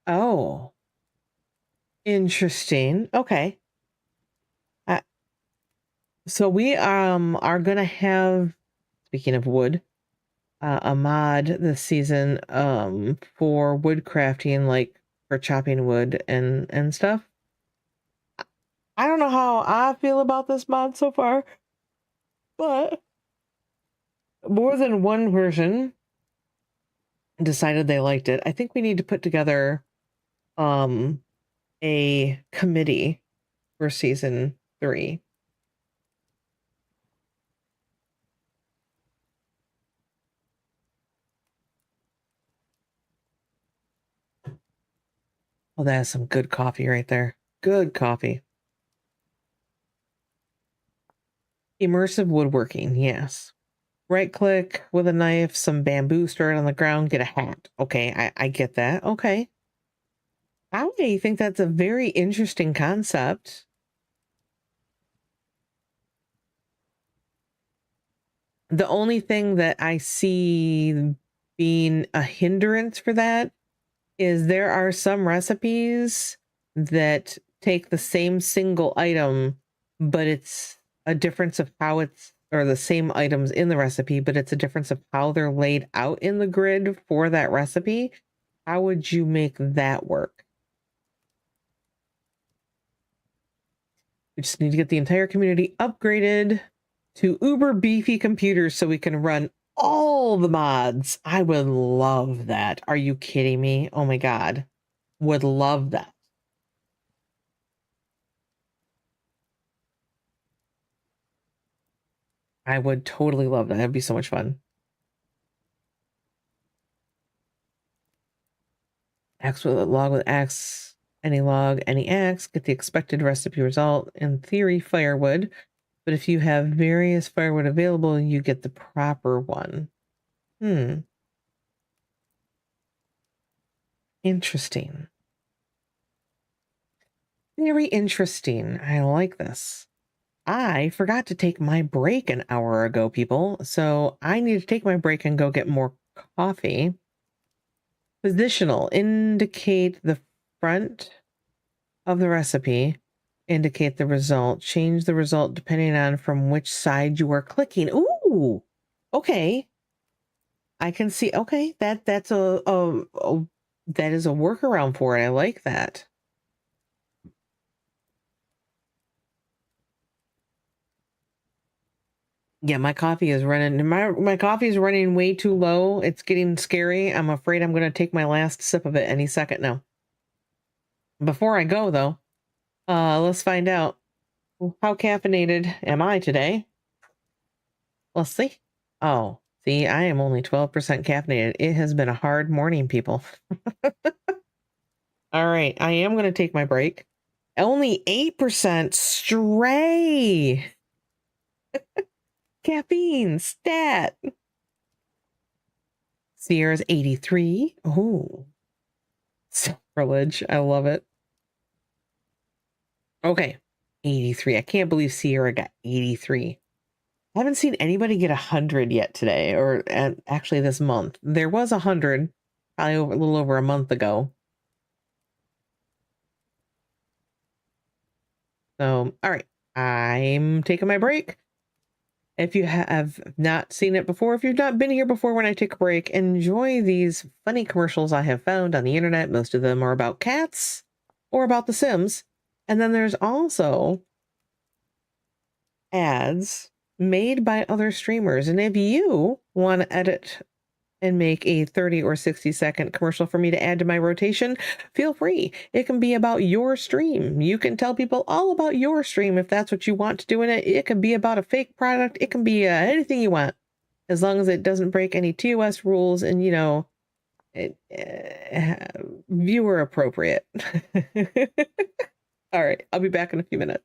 Oh, interesting. Okay. So we are gonna have, speaking of wood, a mod this season for wood crafting, like for chopping wood and stuff. I don't know how I feel about this mod so far, but more than one person decided they liked it. I think we need to put together a committee for season 3. Oh, that is some good coffee right there. Good coffee. Immersive woodworking, yes. Right click with a knife, some bamboo stirred on the ground, get a hat. Okay, I get that. Okay. I think that's a very interesting concept. The only thing that I see being a hindrance for that is there are some recipes that take the same single item, but it's a difference of how it's, or the same items in the recipe, but it's a difference of how they're laid out in the grid for that recipe. How would you make that work? We just need to get the entire community upgraded to uber beefy computers so we can run all the mods. I would love that. Are you kidding me? Oh my God. Would love that. I would totally love that. That'd be so much fun. Axe with log with axe, any log, any axe, get the expected recipe result. In theory, firewood. But if you have various firewood available, you get the proper one. Interesting. Very interesting. I like this. I forgot to take my break an hour ago, people. So I need to take my break and go get more coffee. Positional. Indicate the front of the recipe. Indicate the result. Change the result depending on from which side you are clicking. Ooh. Okay. I can see. Okay. That's that is a workaround for it. I like that. Yeah, my coffee is running. My coffee is running way too low. It's getting scary. I'm afraid I'm going to take my last sip of it any second now. Before I go, though, let's find out how caffeinated am I today. Let's see. Oh, see, I am only 12% caffeinated. It has been a hard morning, people. All right, I am going to take my break. Only 8% stray. Caffeine stat. Sierra's 83. Oh, sacrilege. I love it. Okay, 83. I can't believe Sierra got 83. I haven't seen anybody get 100 yet today, or actually this month. There was 100, probably a little over a month ago. So, all right, I'm taking my break. If you have not seen it before, if you've not been here before when I take a break, enjoy these funny commercials I have found on the internet. Most of them are about cats or about The Sims. And then there's also ads made by other streamers. And if you want to edit and make a 30 or 60-second commercial for me to add to my rotation, feel free. It can be about your stream. You can tell people all about your stream if that's what you want to do in it. It can be about a fake product. It can be anything you want, as long as it doesn't break any TOS rules and, viewer appropriate. All right, I'll be back in a few minutes.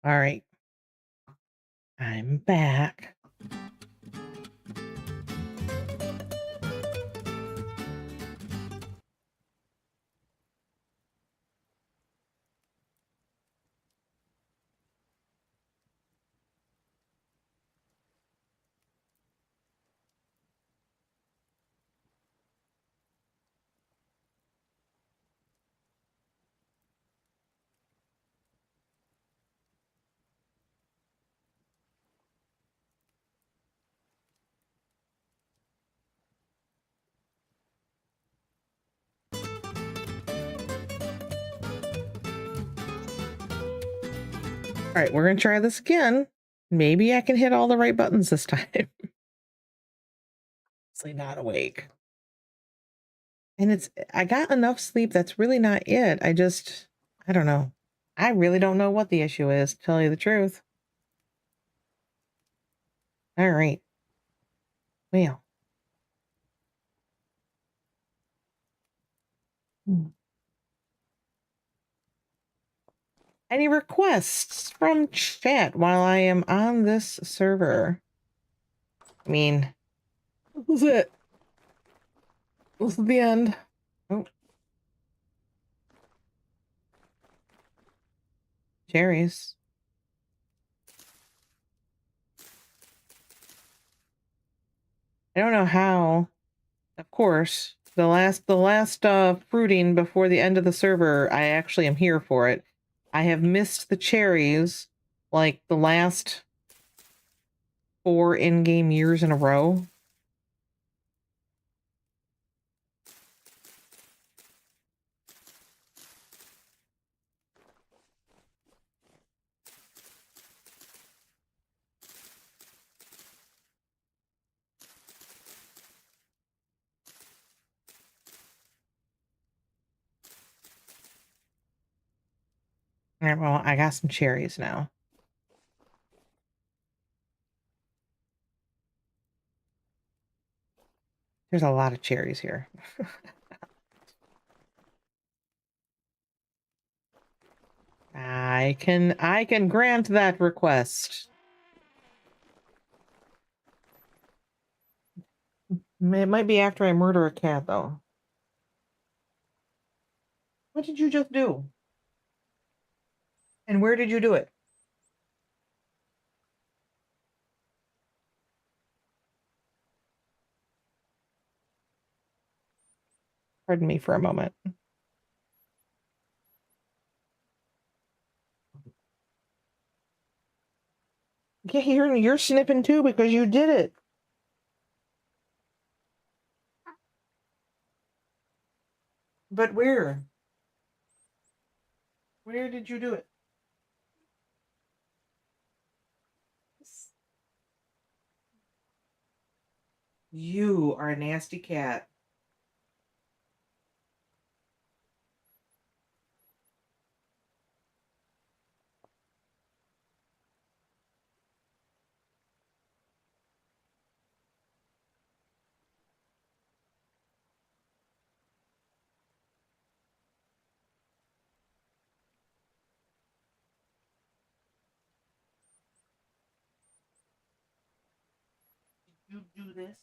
All right. I'm back. All right, we're going to try this again. Maybe I can hit all the right buttons this time. Honestly, not awake. And I got enough sleep. That's really not it. I don't know. I really don't know what the issue is, to tell you the truth. All right. Well. Any requests from chat while I am on this server? I mean, this is it. This is the end. Oh. Cherries. I don't know how. Of course, the last fruiting before the end of the server, I actually am here for it. I have missed the cherries like the last 4 in-game years in a row. All right, well, I got some cherries now. There's a lot of cherries here. I can grant that request. It might be after I murder a cat, though. What did you just do? And where did you do it? Pardon me for a moment. Yeah, you're snipping too because you did it. But where? Where did you do it? You are a nasty cat. Did you do this?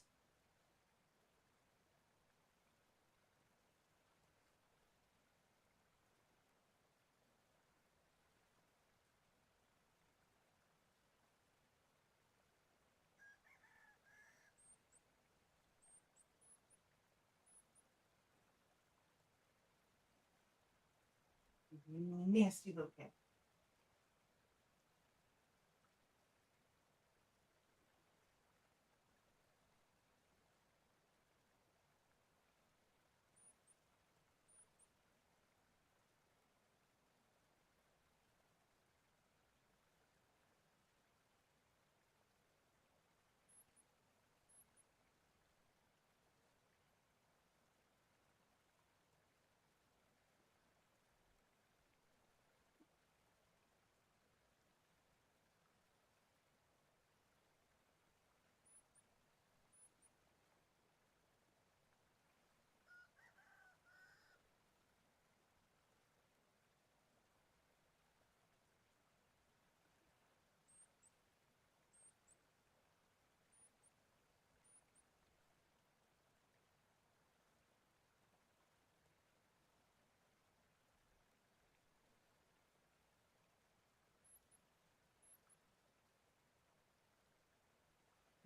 Nasty little cat.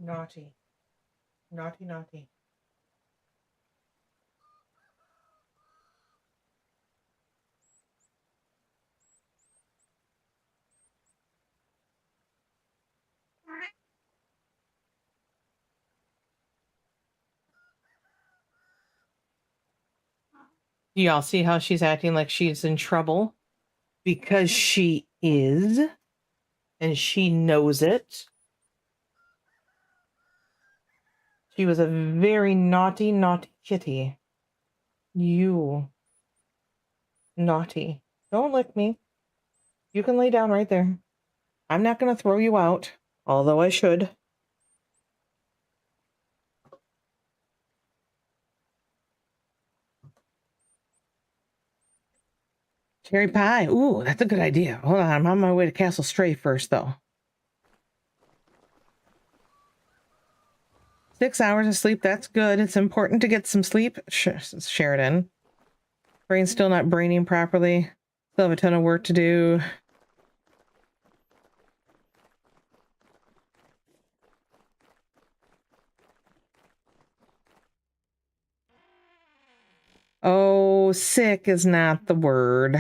Naughty. Naughty, naughty. Do y'all see how she's acting like she's in trouble? Because she is, and she knows it. She was a very naughty, naughty kitty. You. Naughty. Don't lick me. You can lay down right there. I'm not going to throw you out, although I should. Cherry pie. Ooh, that's a good idea. Hold on, I'm on my way to Castle Stray first, though. 6 hours of sleep, that's good. It's important to get some sleep. Sheridan. Brain's still not braining properly. Still have a ton of work to do. Oh, sick is not the word.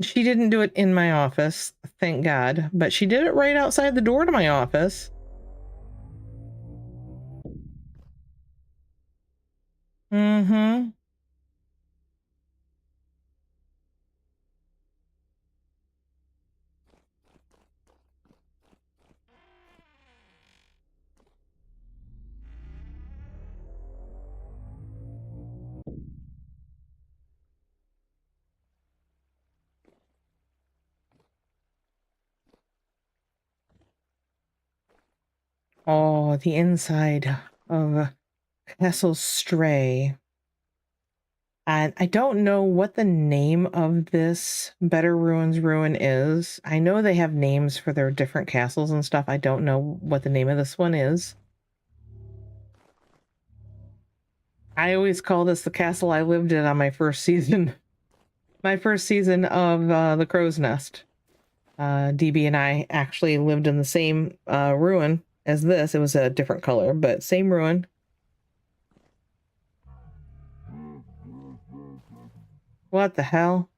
She didn't do it in my office, thank God, but she did it right outside the door to my office. Mm-hmm. Oh, the inside of Castle Stray. And I don't know what the name of this Better Ruins ruin is. I know they have names for their different castles and stuff. I don't know what the name of this one is. I always call this the castle I lived in on my first season. My first season of The Crow's Nest. DB and I actually lived in the same ruin as this. It was a different color, but same ruin. What the hell?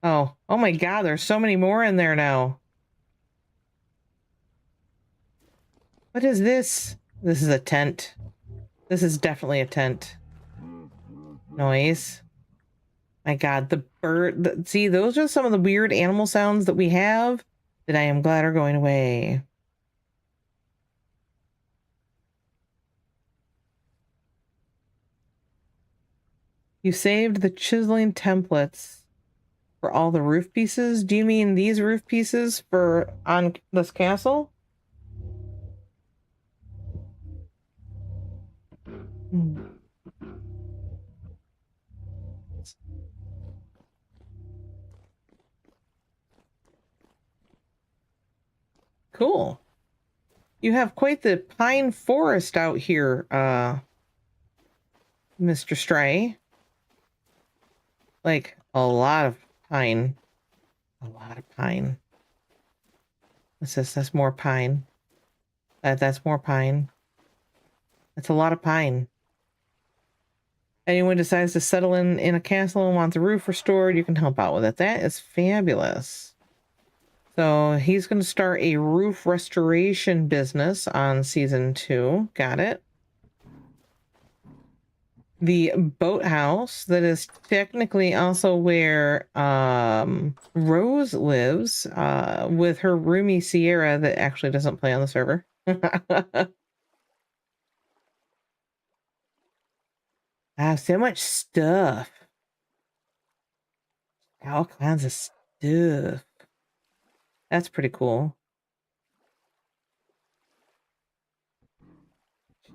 Oh my God, there's so many more in there now. What is this? This is a tent. This is definitely a tent. Noise. My God, the bird. See, those are some of the weird animal sounds that we have that I am glad are going away. You saved the chiseling templates for all the roof pieces. Do you mean these roof pieces for on this castle? Hmm. Cool. You have quite the pine forest out here, Mr. Stray. Like, a lot of pine. A lot of pine. What's this? That's more pine. That's more pine. That's a lot of pine. Anyone decides to settle in a castle and wants a roof restored, you can help out with it. That is fabulous. So he's going to start a roof restoration business on season 2. Got it. The boathouse that is technically also where Rose lives with her roomie Sierra that actually doesn't play on the server. I have so much stuff. All kinds of stuff. That's pretty cool.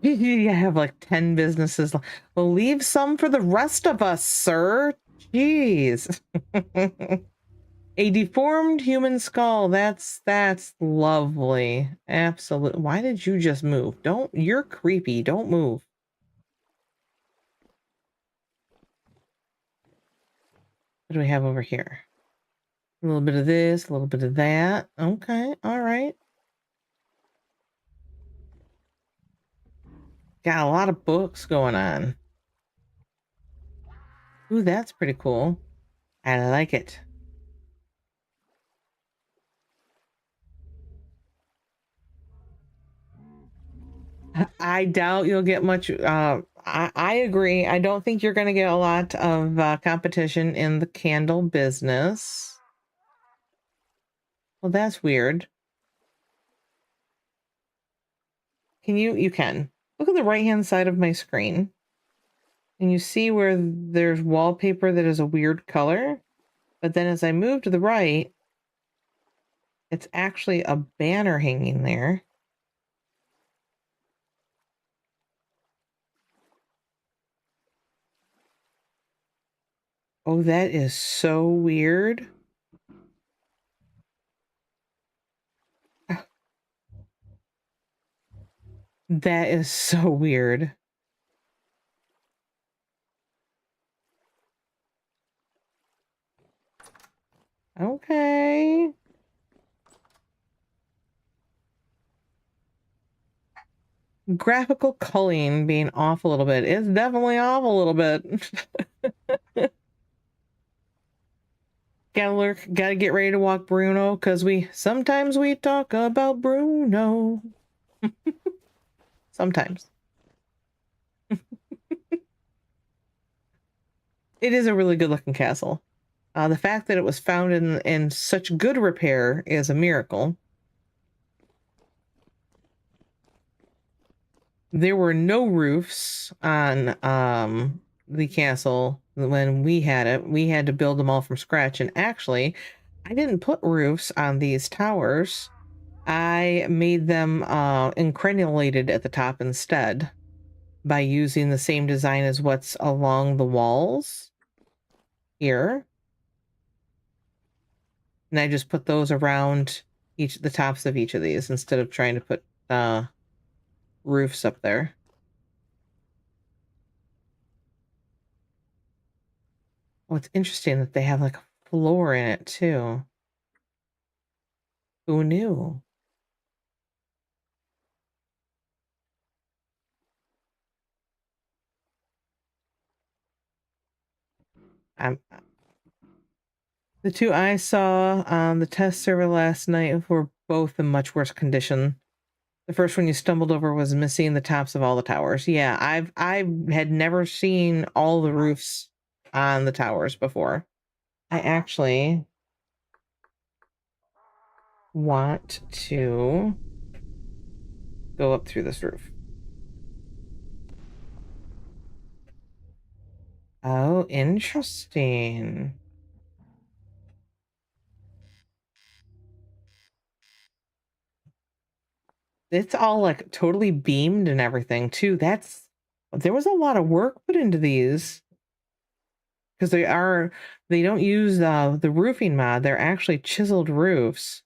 You have like 10 businesses. Well, leave some for the rest of us, sir. Jeez. A deformed human skull. That's lovely. Absolutely. Why did you just move? You're creepy. Don't move. What do we have over here? A little bit of this, a little bit of that. Okay, all right. Got a lot of books going on. Ooh, that's pretty cool. I like it. I doubt you'll get much. I agree. I don't think you're going to get a lot of competition in the candle business. Well, that's weird. You can. Look at the right-hand side of my screen. And you see where there's wallpaper that is a weird color. But then as I move to the right, it's actually a banner hanging there. Oh, that is so weird. That is so weird. Okay. Graphical culling being off a little bit. It's definitely off a little bit. Gotta get ready to walk Bruno, because sometimes we talk about Bruno. Sometimes. It is a really good looking castle. The fact that it was found in such good repair is a miracle. There were no roofs on the castle when we had it. We had to build them all from scratch. And actually, I didn't put roofs on these towers. I made them increnulated at the top instead by using the same design as what's along the walls here. And I just put those around the tops of each of these instead of trying to put roofs up there. Oh, it's interesting that they have like a floor in it too. Who knew? I'm The two I saw on the test server last night were both in much worse condition. The first one you stumbled over was missing the tops of all the towers. Yeah, I had never seen all the roofs on the towers before. I actually want to go up through this roof. Oh, interesting. It's all like totally beamed and everything too. There was a lot of work put into these, because they don't use the roofing mod. They're actually chiseled roofs.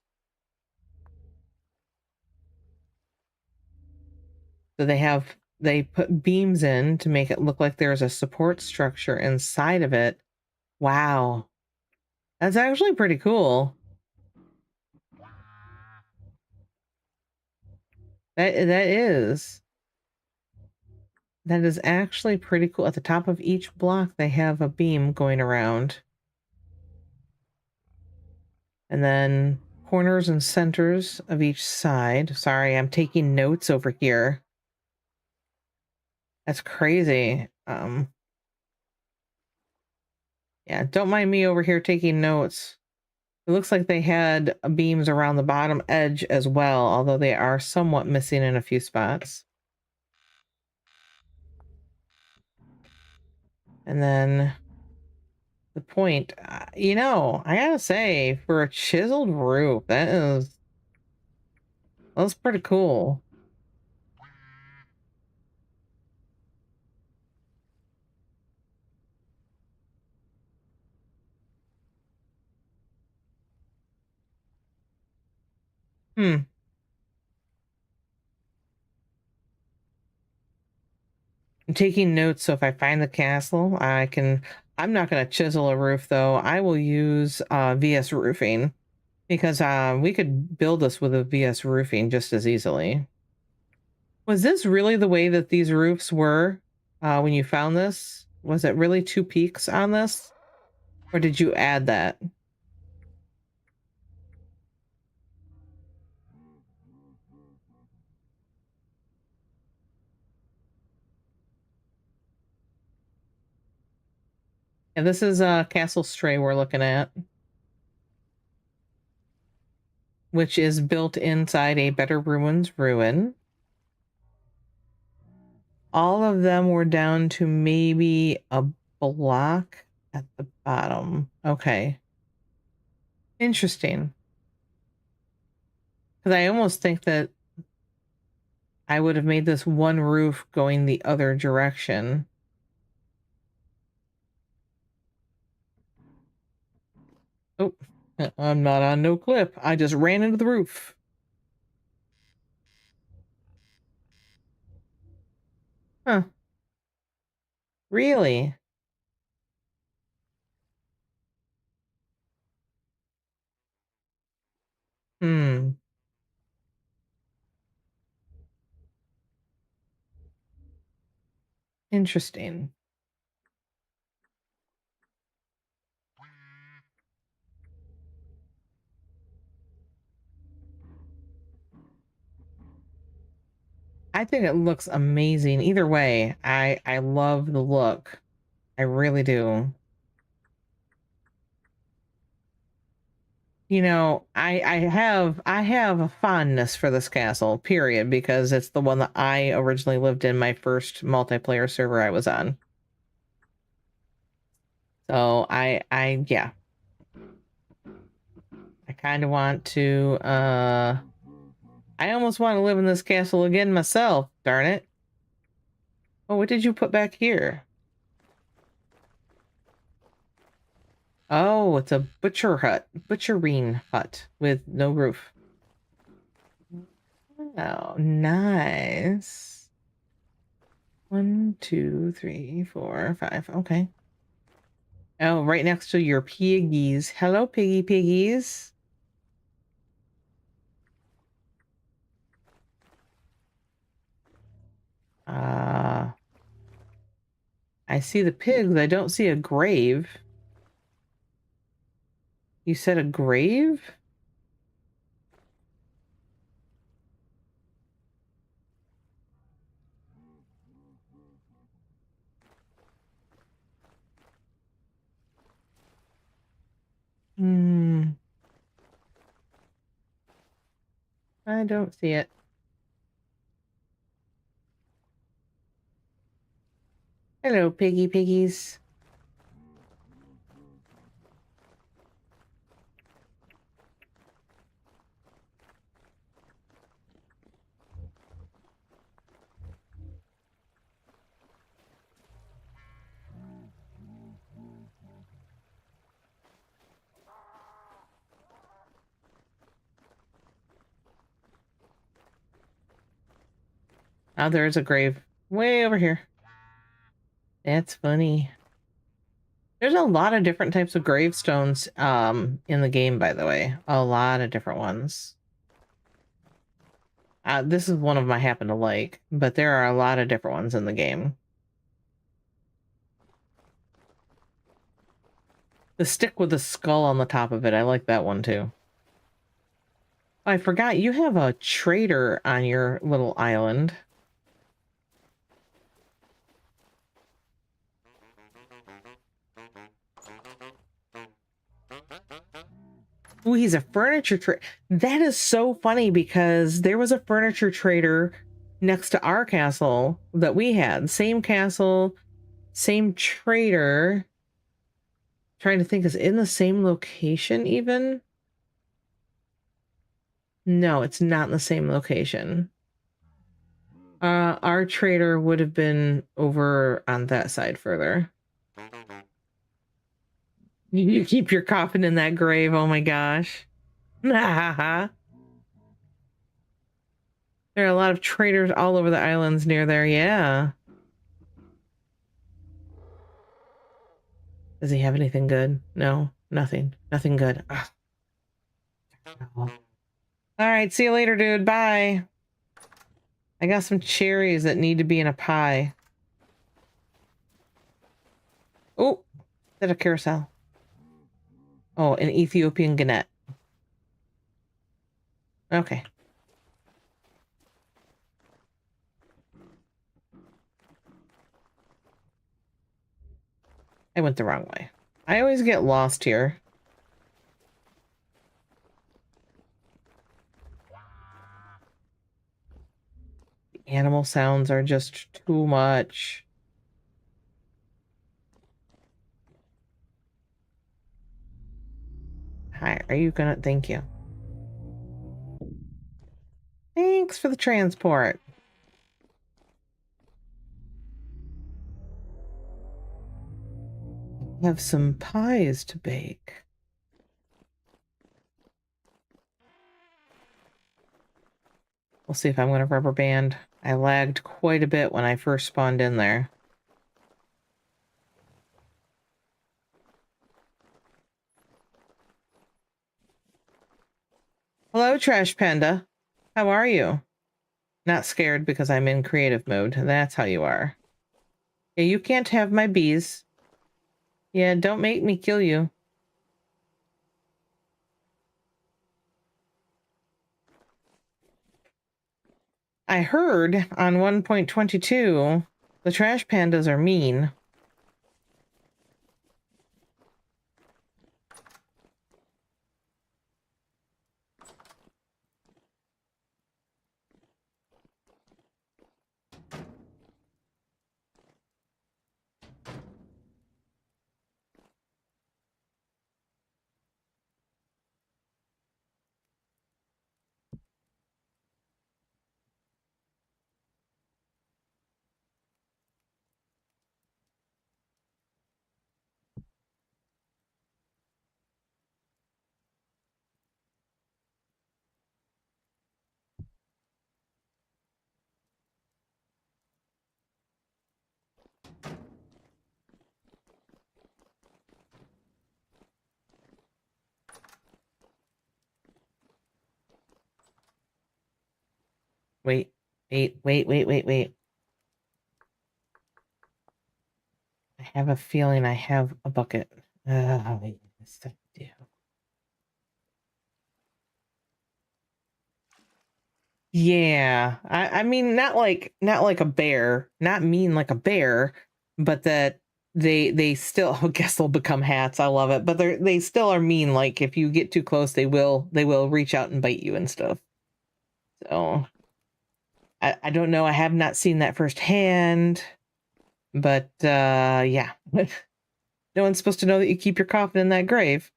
So they put beams in to make it look like there's a support structure inside of it. Wow. That's actually pretty cool. That is actually pretty cool. At the top of each block, they have a beam going around. And then corners and centers of each side. Sorry, I'm taking notes over here. That's crazy. Yeah, don't mind me over here taking notes. It looks like they had beams around the bottom edge as well, although they are somewhat missing in a few spots. And then the point, I gotta say, for a chiseled roof, that's pretty cool. I'm taking notes, so if I find the castle, I'm not going to chisel a roof, though. I will use VS roofing, because we could build this with a VS roofing just as easily. Was this really the way that these roofs were when you found this? Was it really two peaks on this? Or did you add that? And this is Castle Stray we're looking at, which is built inside a Better Ruins ruin. All of them were down to maybe a block at the bottom. Okay. Interesting. Because I almost think that I would have made this one roof going the other direction. Oh, I'm not on no clip. I just ran into the roof. Huh. Really? Hmm. Interesting. I think it looks amazing. Either way, I love the look. I really do. You know, I have a fondness for this castle, period, because it's the one that I originally lived in my first multiplayer server I was on. So I yeah. I kind of want to I almost want to live in this castle again myself, darn it. Oh, what did you put back here? Oh, it's a butcherine hut with no roof. Oh, nice. 1, 2, 3, 4, 5. Okay. Oh, right next to your piggies. Hello, piggies. I see the pigs. I don't see a grave. You said a grave? Hmm. I don't see it. Hello, piggies. Oh, there's a grave way over here. That's funny. There's a lot of different types of gravestones in the game, by the way. A lot of different ones. This is one of them I happen to like, but there are a lot of different ones in the game. The stick with the skull on the top of it, I like that one too. I forgot, you have a trader on your little island. Ooh, he's a furniture trader. That is so funny because there was a furniture trader next to our castle that we had. Same castle, same trader. Trying to think, is it in the same location even? No, it's not in the same location. Our trader would have been over on that side further. You keep your coffin in that grave, oh my gosh. There are a lot of traders all over the islands near there, yeah. Does he have anything good? No, nothing. Nothing good. Ugh. All right, see you later, dude. Bye. I got some cherries that need to be in a pie. Oh, is that a carousel? Oh, an Ethiopian gannet. Okay. I went the wrong way. I always get lost here. The animal sounds are just too much. Hi, are you gonna... Thank you. Thanks for the transport. I have some pies to bake. We'll see if I'm gonna rubber band. I lagged quite a bit when I first spawned in there. Hello, Trash Panda. How are you? Not scared because I'm in creative mode. That's how you are. Yeah, you can't have my bees. Yeah, don't make me kill you. I heard on 1.22 the trash pandas are mean. Wait, wait. I have a feeling I have a bucket. Wait, stuff to do. Yeah, I mean not like a bear, not mean like a bear, but that they still I guess they'll become hats. I love it, but they still are mean. Like if you get too close, they will reach out and bite you and stuff. So I don't know. I have not seen that firsthand, but yeah, no one's supposed to know that you keep your coffin in that grave.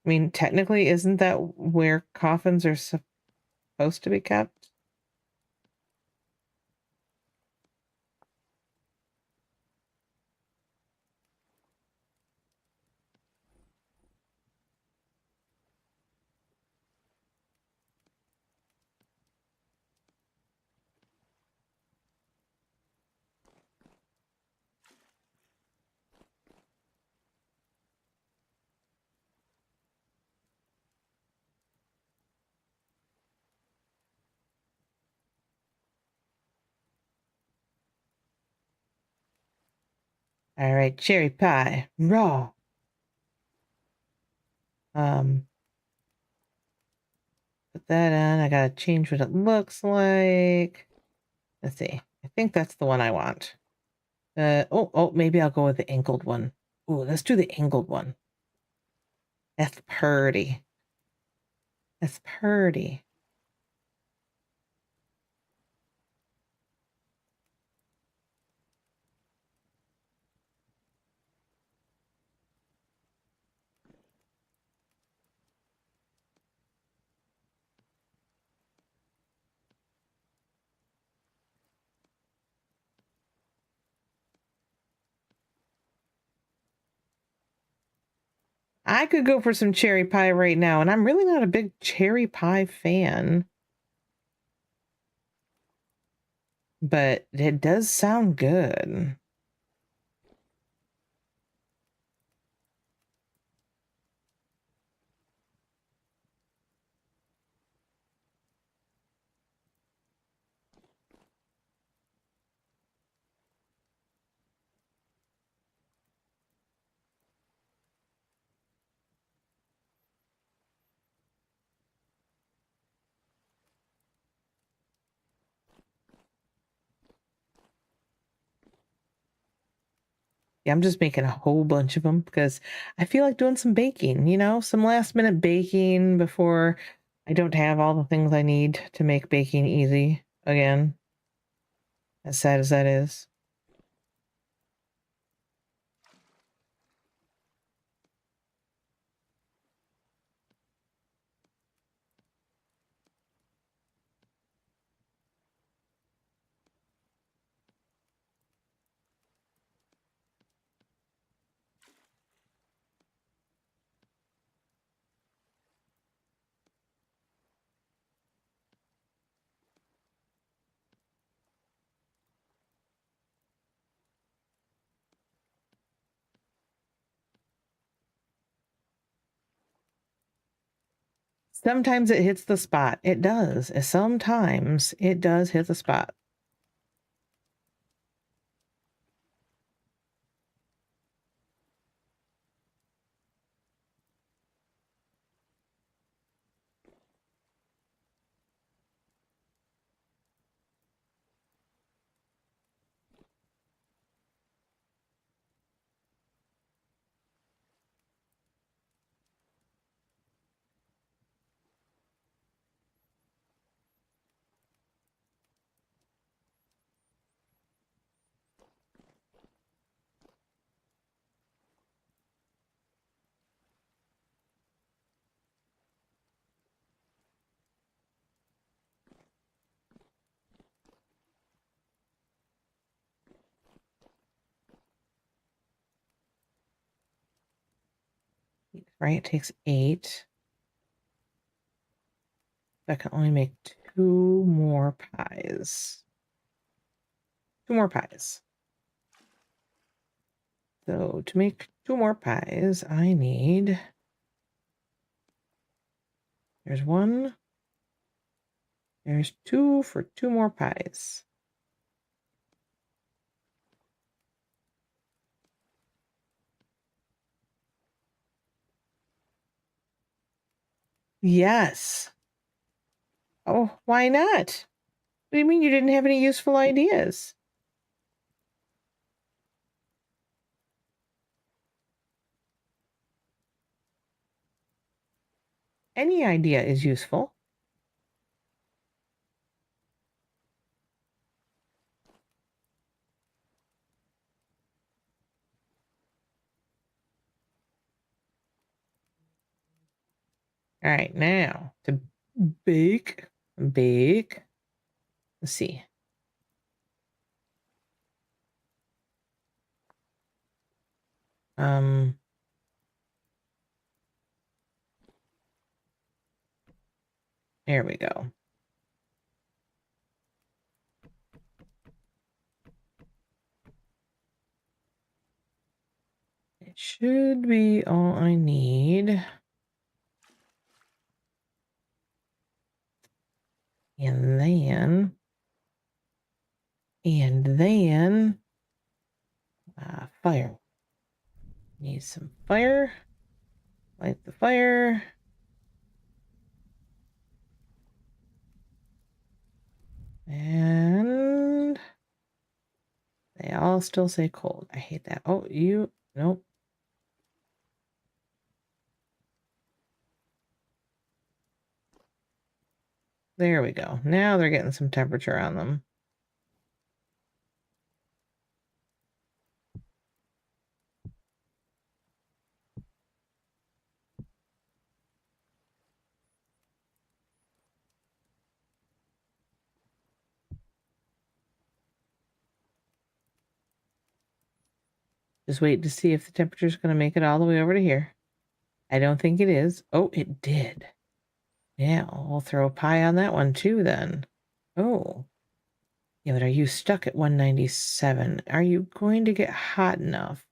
I mean, technically, isn't that where coffins are supposed to be kept? All right, cherry pie, raw. Put that on. I gotta change what it looks like. Let's see. I think that's the one I want. Oh, maybe I'll go with the angled one. Ooh, let's do the angled one. That's pretty. That's pretty. I could go for some cherry pie right now, and I'm really not a big cherry pie fan. But it does sound good. Yeah, I'm just making a whole bunch of them because I feel like doing some baking, some last minute baking before I don't have all the things I need to make baking easy again. As sad as that is. Sometimes it hits the spot. It does. Sometimes it does hit the spot. Right? It takes 8. I can only make 2 more pies. 2 more pies. So to make 2 more pies, I need... There's 1. There's 2 for 2 more pies. Yes. Oh, why not? What do you mean you didn't have any useful ideas? Any idea is useful. All right, now to bake. Let's see. There we go. It should be all I need. And then fire. Need some fire. Light the fire. And they all still say cold. I hate that. Oh, nope. There we go. Now they're getting some temperature on them. Just wait to see if the temperature is going to make it all the way over to here. I don't think it is. Oh, it did. Yeah, we'll throw a pie on that one too then. Oh. Yeah, but are you stuck at 197? Are you going to get hot enough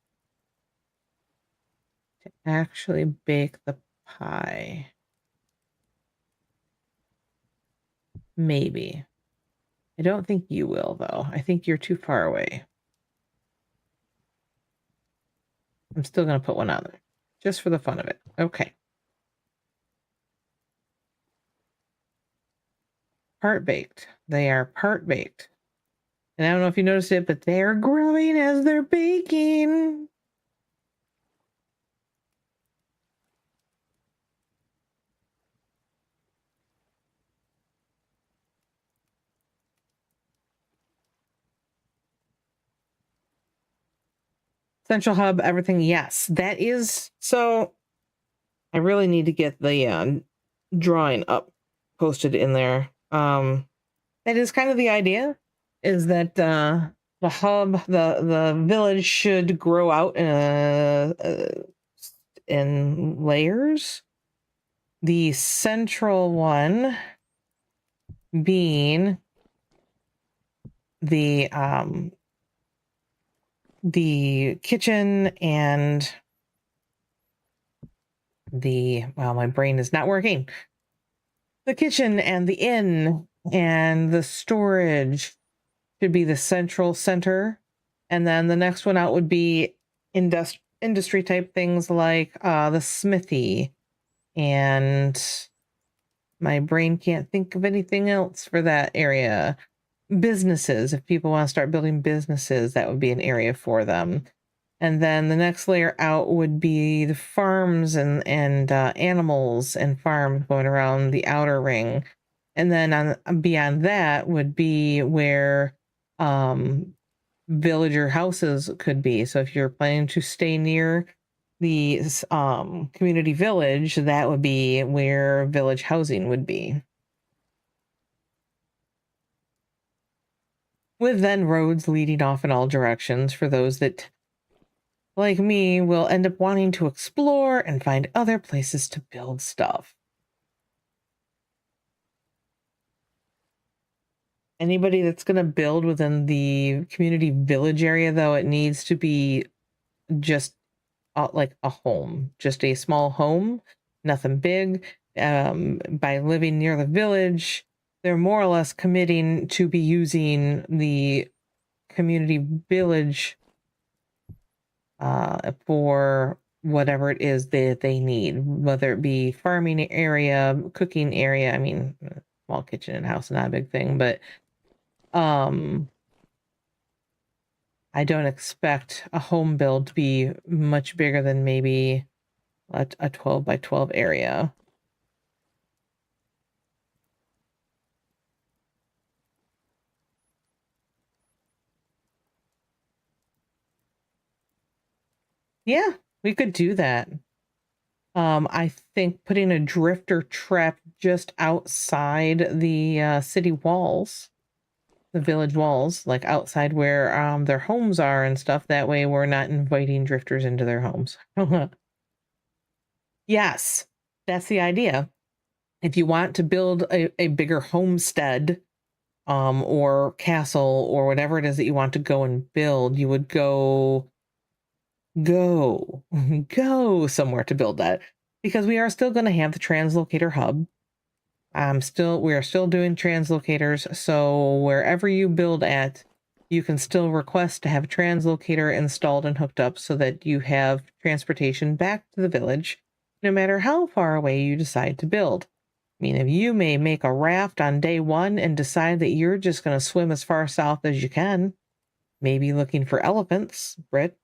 to actually bake the pie? Maybe. I don't think you will, though. I think you're too far away. I'm still going to put one on there, just for the fun of it. Okay. Part baked. They are part baked. And I don't know if you noticed it, but they're growing as they're baking. Central hub, everything. Yes, that is. So I really need to get the drawing up posted in there. That is kind of the idea, is that the hub, the village should grow out in layers. The central one being the kitchen and my brain is not working. The kitchen and the inn and the storage should be the central center. And then the next one out would be industry type things like the smithy. And my brain can't think of anything else for that area. Businesses, if people want to start building businesses, that would be an area for them. And then the next layer out would be the farms and animals and farms going around the outer ring. And then beyond that would be where villager houses could be. So if you're planning to stay near the community village, that would be where village housing would be. With then roads leading off in all directions for those that, like me, will end up wanting to explore and find other places to build stuff. Anybody that's going to build within the community village area, though, it needs to be just like a home, just a small home, nothing big. By living near the village, they're more or less committing to be using the community village for whatever it is that they need, whether it be farming area, cooking area. I mean, small kitchen and house, not a big thing, but I don't expect a home build to be much bigger than maybe a 12 by 12 area. Yeah, we could do that. I think putting a drifter trap just outside the city walls, the village walls, like outside where their homes are and stuff. That way we're not inviting drifters into their homes. Yes, that's the idea. If you want to build a bigger homestead or castle or whatever it is that you want to go and build, you would go somewhere to build that, because we are still going to have the translocator hub. We are still doing translocators, so wherever you build at, you can still request to have a translocator installed and hooked up so that you have transportation back to the village, no matter how far away you decide to build. I mean, if you may make a raft on day one and decide that you're just going to swim as far south as you can, maybe looking for elephants, Britt.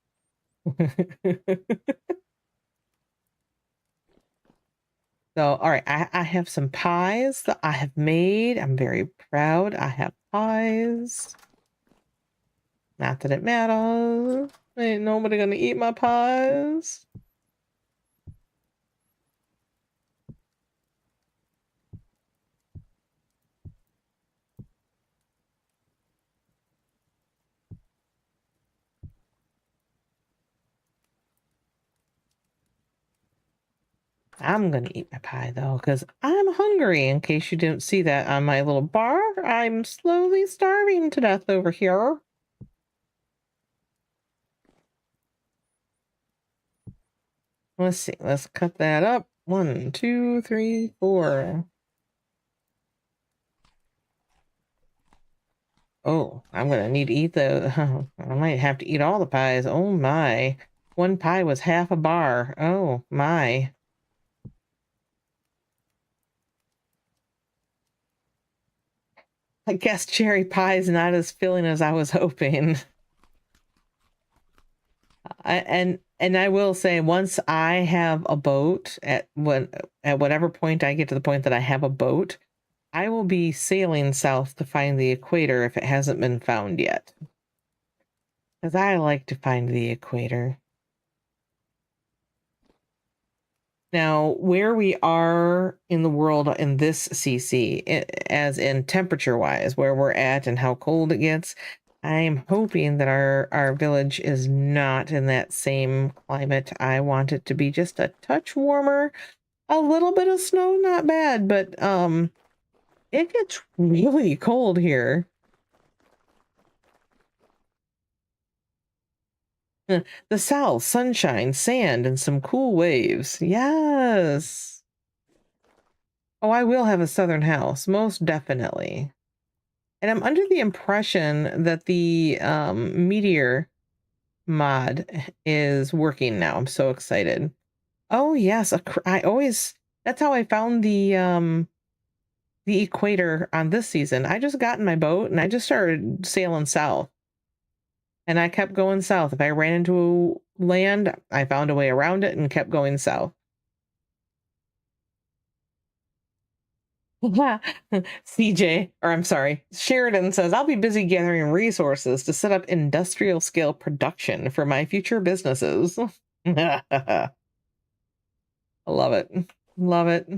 So, all right, I have some pies that I have made. I'm very proud. I have pies. Not that it matters. Ain't nobody gonna eat my pies. I'm gonna eat my pie though, because I'm hungry, in case you didn't see that on my little bar. I'm slowly starving to death over here. Let's see, let's cut that up. 1, 2, 3, 4. Oh, I'm gonna need to eat the, I might have to eat all the pies. Oh my. One pie was half a bar. Oh my. I guess cherry pie is not as filling as I was hoping. And I will say, once I have a boat, at whatever point I get to the point that I have a boat, I will be sailing south to find the equator if it hasn't been found yet. Because I like to find the equator. Now, where we are in the world in this CC, as in temperature-wise, where we're at and how cold it gets, I'm hoping that our village is not in that same climate. I want it to be just a touch warmer. A little bit of snow, not bad, but it gets really cold here. The south, sunshine, sand, and some cool waves. Yes. Oh, I will have a southern house, most definitely. And I'm under the impression that the meteor mod is working now. I'm so excited. Oh yes, I always, that's how I found the equator on this season. I just got in my boat and I just started sailing south. And I kept going south. If I ran into land, I found a way around it and kept going south. CJ, or I'm sorry, Sheridan says, I'll be busy gathering resources to set up industrial scale production for my future businesses. I love it. Love it.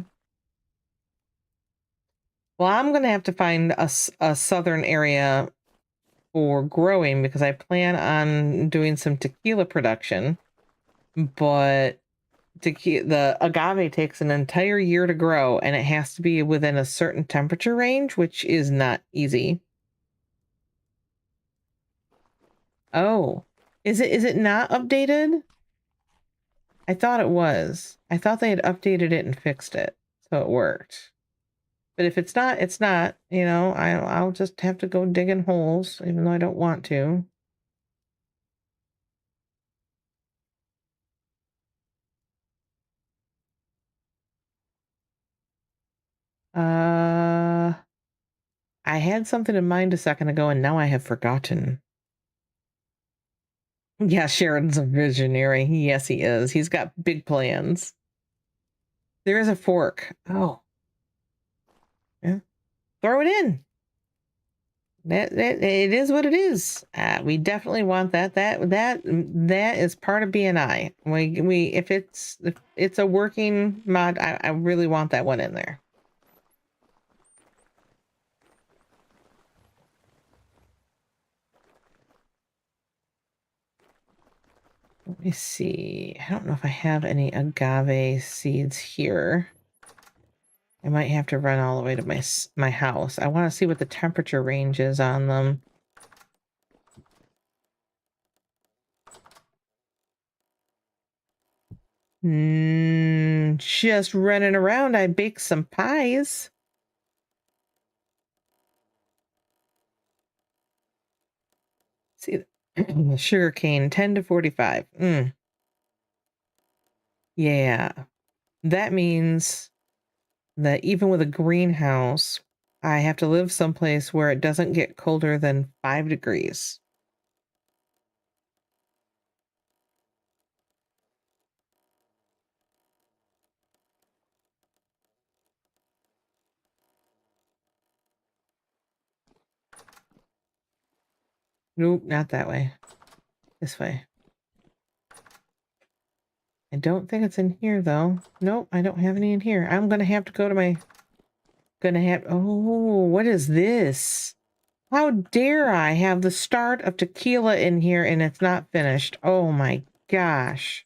Well, I'm going to have to find a southern area for growing because I plan on doing some tequila production, but the agave takes an entire year to grow and it has to be within a certain temperature range, which is not easy. Oh, is it not updated? I thought it was. I thought they had updated it and fixed it, so it worked. But if it's not, it's not. You know, I'll just have to go digging holes, even though I don't want to. I had something in mind a second ago, and now I have forgotten. Yeah, Sharon's a visionary. Yes, he is. He's got big plans. There is a fork. Oh. Yeah. Throw it in. That it is what it is. We definitely want that. That is part of BNI. We if it's a working mod, I really want that one in there. Let me see. I don't know if I have any agave seeds here. I might have to run all the way to my house. I want to see what the temperature range is on them. Just running around. I baked some pies. See, sugar cane, 10 to 45. Yeah, that means that even with a greenhouse, I have to live someplace where it doesn't get colder than 5 degrees. Nope, not that way. This way. I don't think it's in here, though. Nope, I don't have any in here. I'm gonna have to go to my... Oh, what is this? How dare I have the start of tequila in here and it's not finished? Oh my gosh.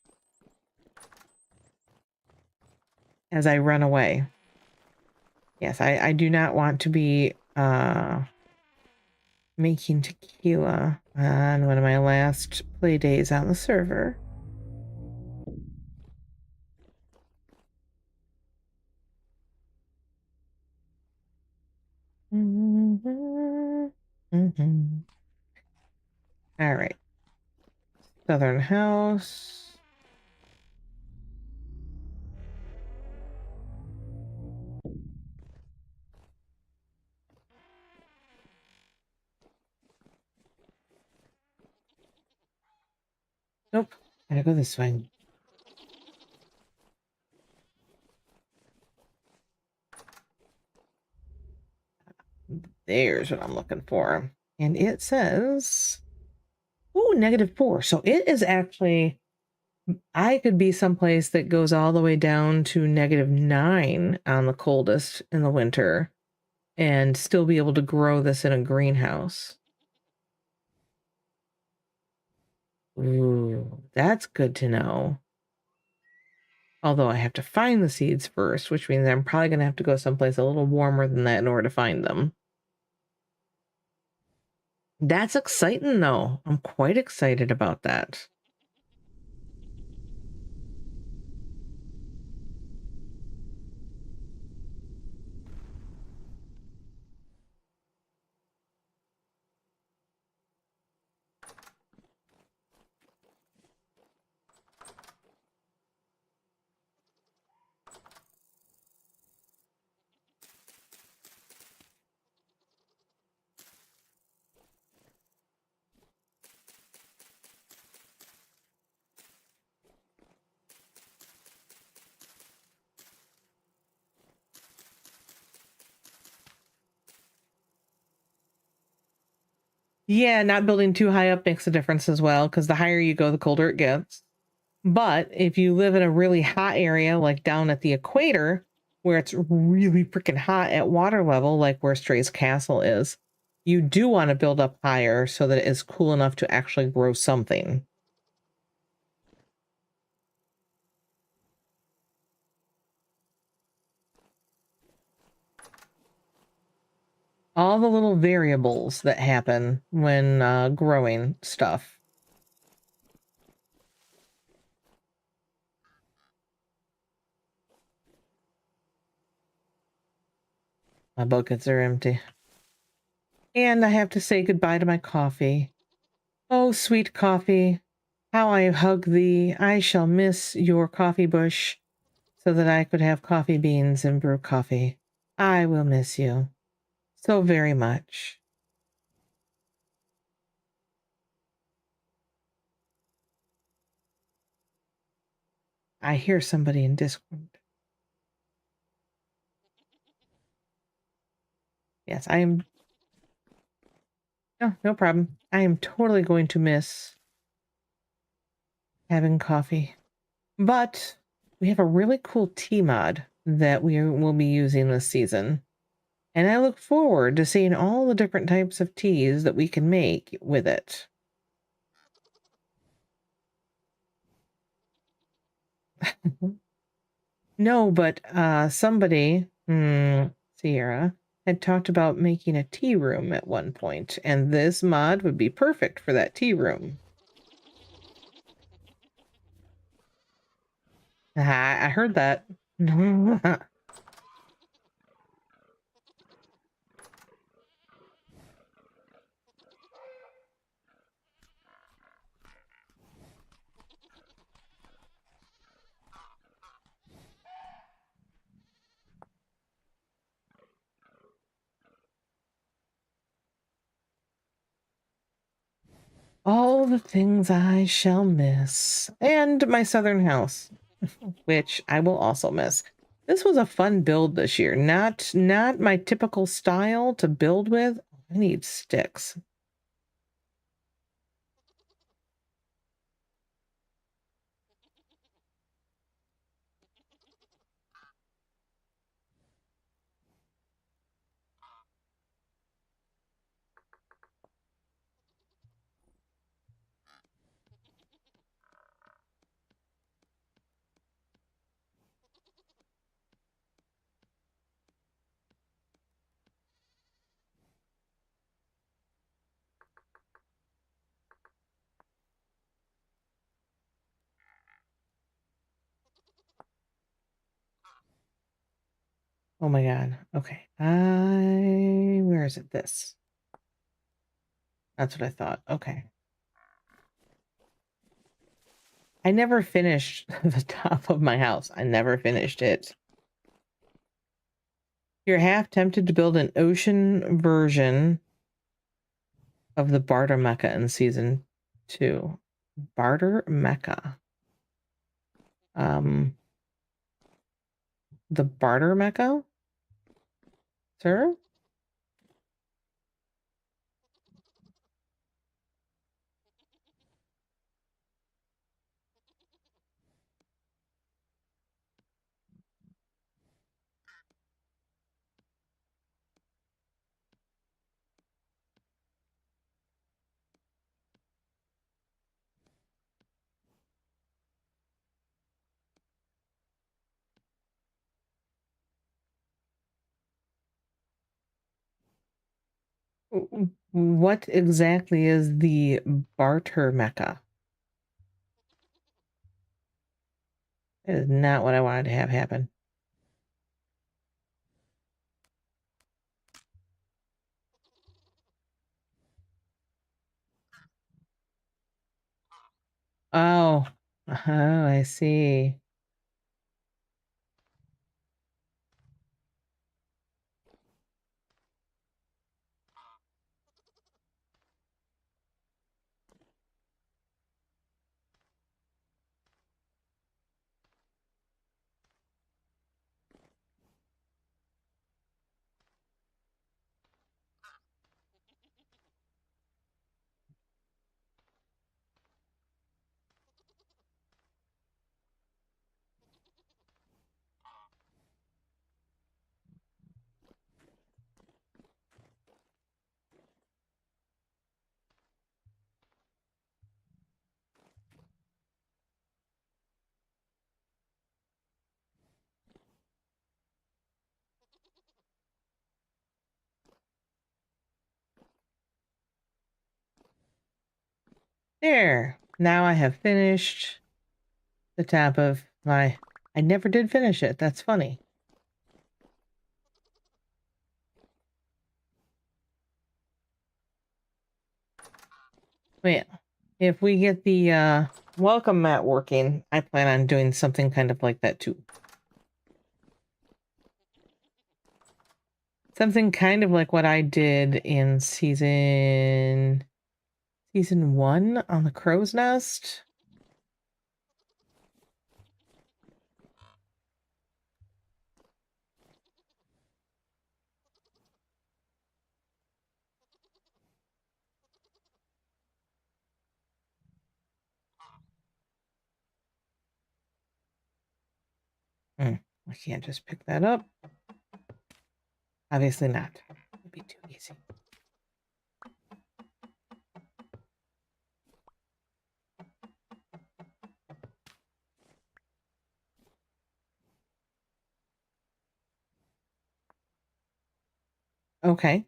As I run away. Yes, I do not want to be making tequila on one of my last play days on the server. All right. Southern house. Gotta go this way. There's what I'm looking for. And it says, oh, -4. So it is actually, I could be someplace that goes all the way down to -9 on the coldest in the winter and still be able to grow this in a greenhouse. Ooh, that's good to know. Although I have to find the seeds first, which means I'm probably going to have to go someplace a little warmer than that in order to find them. That's exciting, though. I'm quite excited about that. Yeah, not building too high up makes a difference as well, because the higher you go, the colder it gets. But if you live in a really hot area, like down at the equator, where it's really freaking hot at water level, like where Stray's Castle is, you do want to build up higher so that it is cool enough to actually grow something. All the little variables that happen when growing stuff. My buckets are empty. And I have to say goodbye to my coffee. Oh, sweet coffee, how I hug thee. I shall miss your coffee bush so that I could have coffee beans and brew coffee. I will miss you so very much. I hear somebody in Discord. Yes, I am. No, no problem. I am totally going to miss having coffee. But we have a really cool tea mod that we will be using this season. And I look forward to seeing all the different types of teas that we can make with it. No, but somebody, Sierra, had talked about making a tea room at one point, and this mod would be perfect for that tea room. I heard that. All the things I shall miss. And my southern house, which I will also miss. This was a fun build this year. Not my typical style to build with. I need sticks. Oh my god. Okay. Where is it? This. That's what I thought. Okay. I never finished the top of my house. I never finished it. You're half tempted to build an ocean version of the Barter Mecha in season 2. Barter Mecca. The Barter Mecca? Sir? What exactly is the Barter Mecca? That is not what I wanted to have happen. Oh, I see. There. Now I have finished the top of my... I never did finish it. That's funny. Wait, if we get the welcome mat working, I plan on doing something kind of like that too. Something kind of like what I did in season 1 on the crow's nest. I can't just pick that up. Obviously not. It'd be too easy. Okay.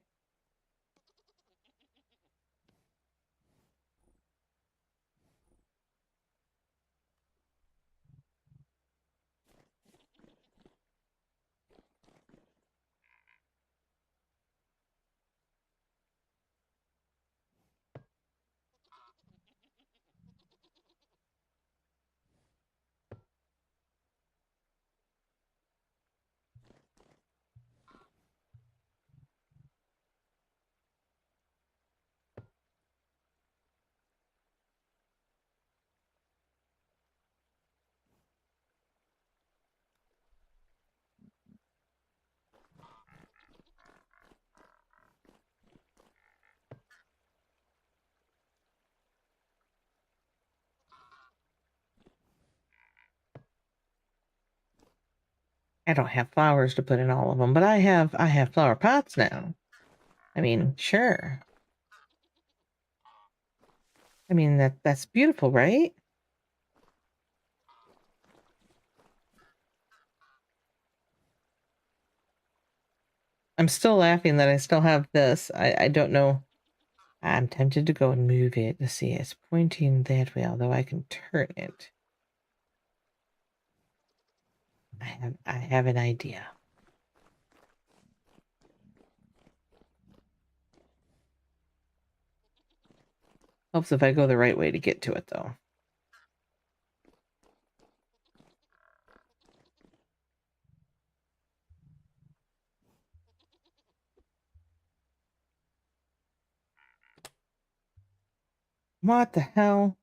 I don't have flowers to put in all of them, but I have flower pots now. I mean, sure. I mean, that's beautiful, right? I'm still laughing that I still have this. I don't know. I'm tempted to go and move it to see it's pointing that way, although I can turn it. I have an idea. Helps if I go the right way to get to it, though. What the hell?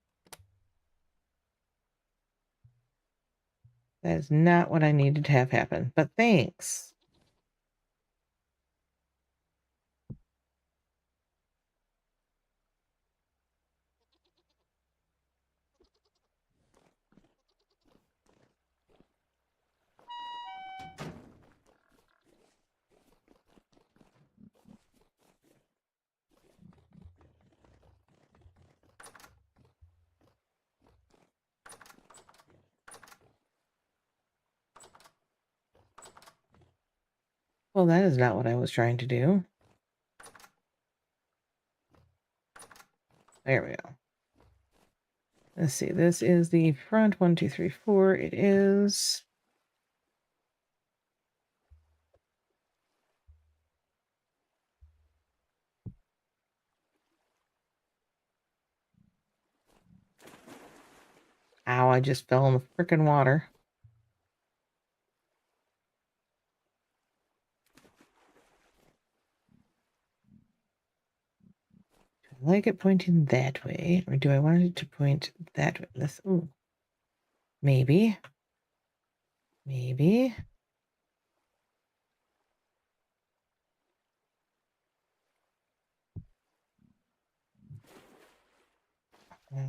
That is not what I needed to have happen, but thanks. Well, that is not what I was trying to do. There we go. Let's see. This is the front. 1, 2, 3, 4. It is. Ow, I just fell in the frickin' water. Do I like it pointing that way, or do I want it to point that way? This, ooh. Maybe. Maybe.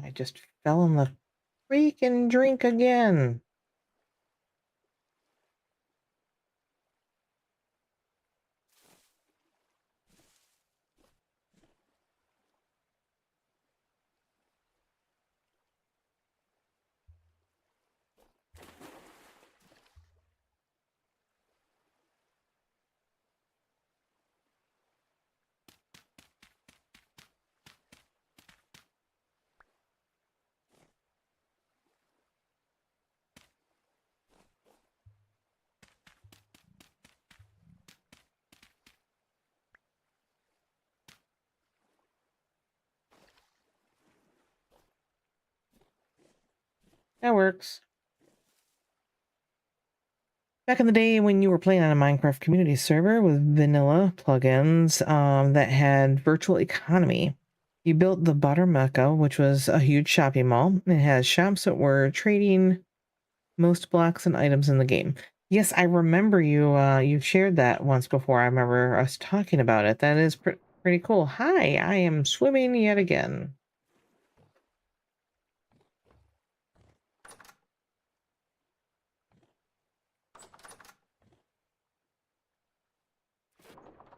I just fell in the freaking drink again. That works. Back in the day when you were playing on a Minecraft community server with vanilla plugins that had virtual economy, you built the Butter Mecca, which was a huge shopping mall. It has shops that were trading most blocks and items in the game. Yes, I remember you shared that once before. I remember us talking about it. That is pretty cool. Hi, I am swimming yet again.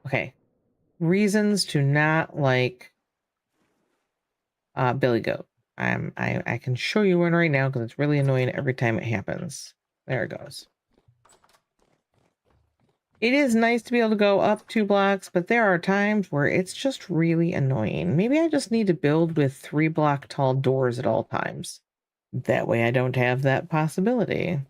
Okay. Reasons to not like Billy Goat. I can show you one right now because it's really annoying every time it happens. There it goes. It is nice to be able to go up 2 blocks, but there are times where it's just really annoying. Maybe I just need to build with 3-block tall doors at all times. That way I don't have that possibility.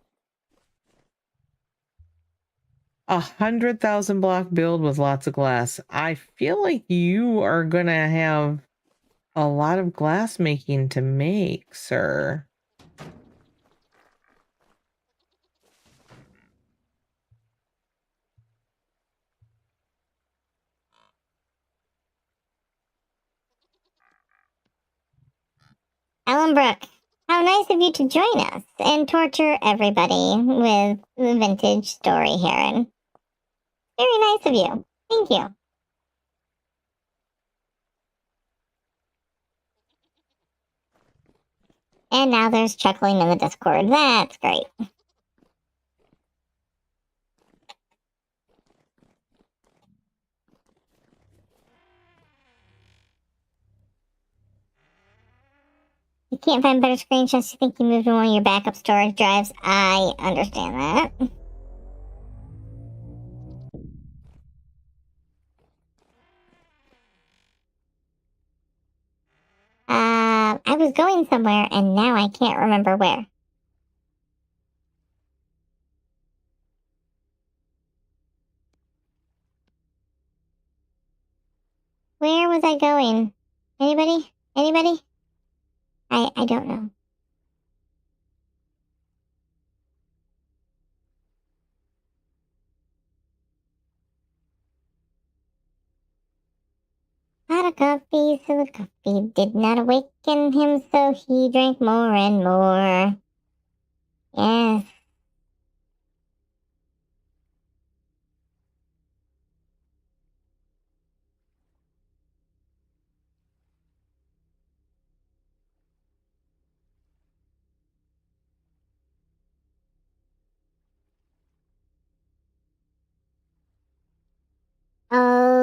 100,000 block build with lots of glass. I feel like you are gonna have a lot of glass making to make, sir. Ellen Brooke, how nice of you to join us and torture everybody with the vintage story, Heron. Very nice of you. Thank you. And now there's chuckling in the Discord. That's great. You can't find better screenshots. You think you moved to one of your backup storage drives. I understand that. I was going somewhere and now I can't remember where. Where was I going? Anybody? Anybody? I don't know. Hot a coffee, so the coffee did not awaken him, so he drank more and more. Yes.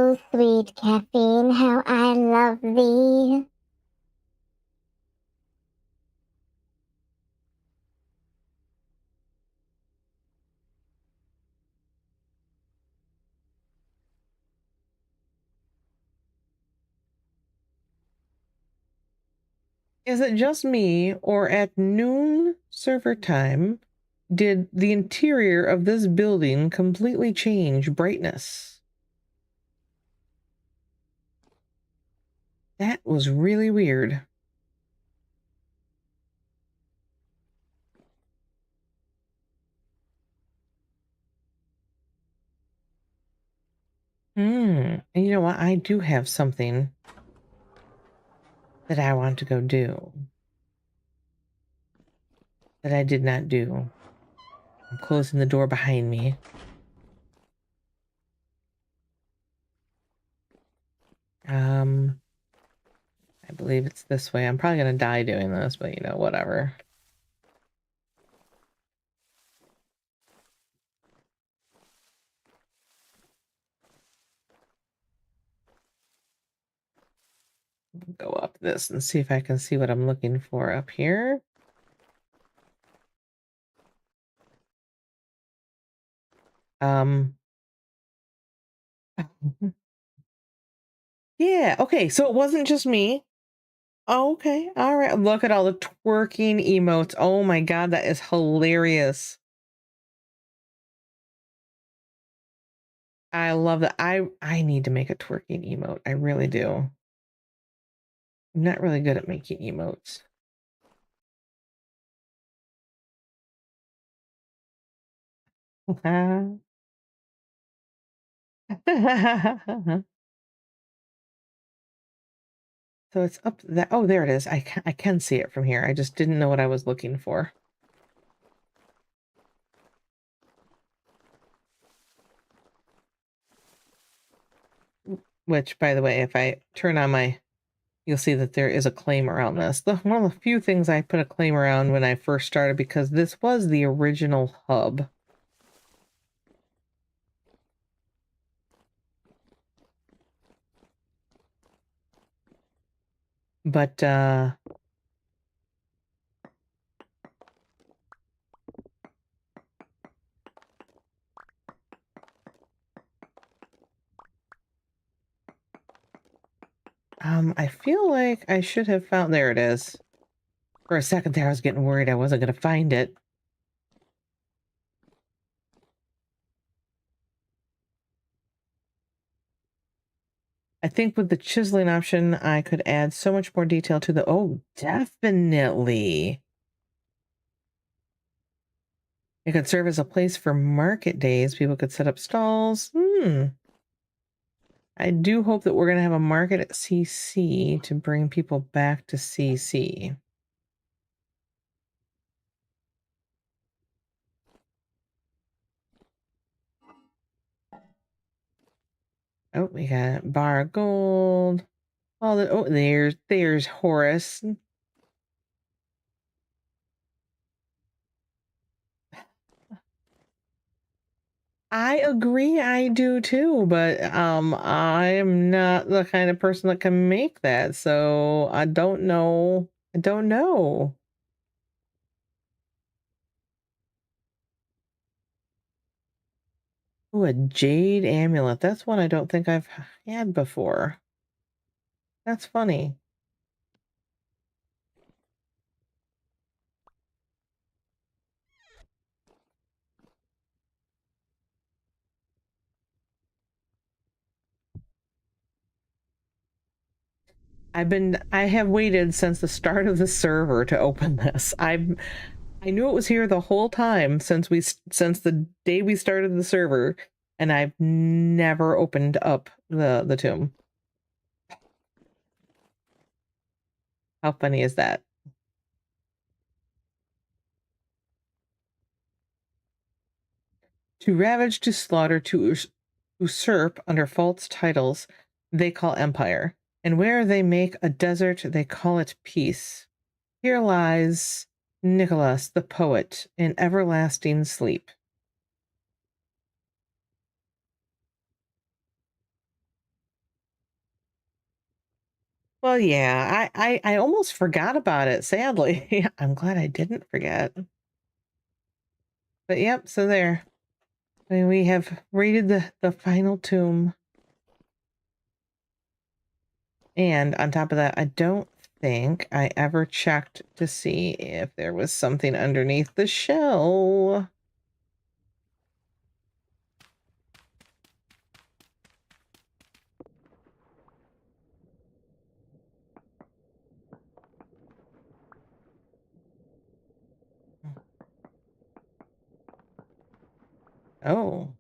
Oh, sweet caffeine, how I love thee. Is it just me, or at noon server time, did the interior of this building completely change brightness? That was really weird. And you know what? I do have something that I want to go do that I did not do. I'm closing the door behind me. I believe it's this way. I'm probably gonna die doing this, but you know, whatever. Go up this and see if I can see what I'm looking for up here. Yeah, okay, so it wasn't just me. Oh, okay, all right. Look at all the twerking emotes. Oh my god, that is hilarious. I love that. I need to make a twerking emote. I really do. I'm not really good at making emotes. So it's up that. Oh, there it is. I can see it from here. I just didn't know what I was looking for. Which, by the way, if I turn on my, you'll see that there is a claim around this. One of the few things I put a claim around when I first started, because this was the original hub. But I feel like I should have found, there it is. For a second there, I was getting worried I wasn't going to find it. I think with the chiseling option, I could add so much more detail to the, oh, definitely. It could serve as a place for market days. People could set up stalls. I do hope that we're going to have a market at CC to bring people back to CC. Oh, we got bar gold. Oh, there's Horace. I agree, I do too, but I am not the kind of person that can make that, so I don't know. I don't know. Ooh, a jade amulet. That's one I don't think I've had before. That's funny. I have waited since the start of the server to open this. I knew it was here the whole time since the day we started the server, and I've never opened up the tomb. How funny is that? To ravage, to slaughter, to usurp under false titles, they call empire. And where they make a desert, they call it peace. Here lies Nicholas the poet in everlasting sleep. Well, yeah, I almost forgot about it, sadly. I'm glad I didn't forget. But yep, so there. We have raided the final tomb. And on top of that, I don't think I ever checked to see if there was something underneath the shell. Oh,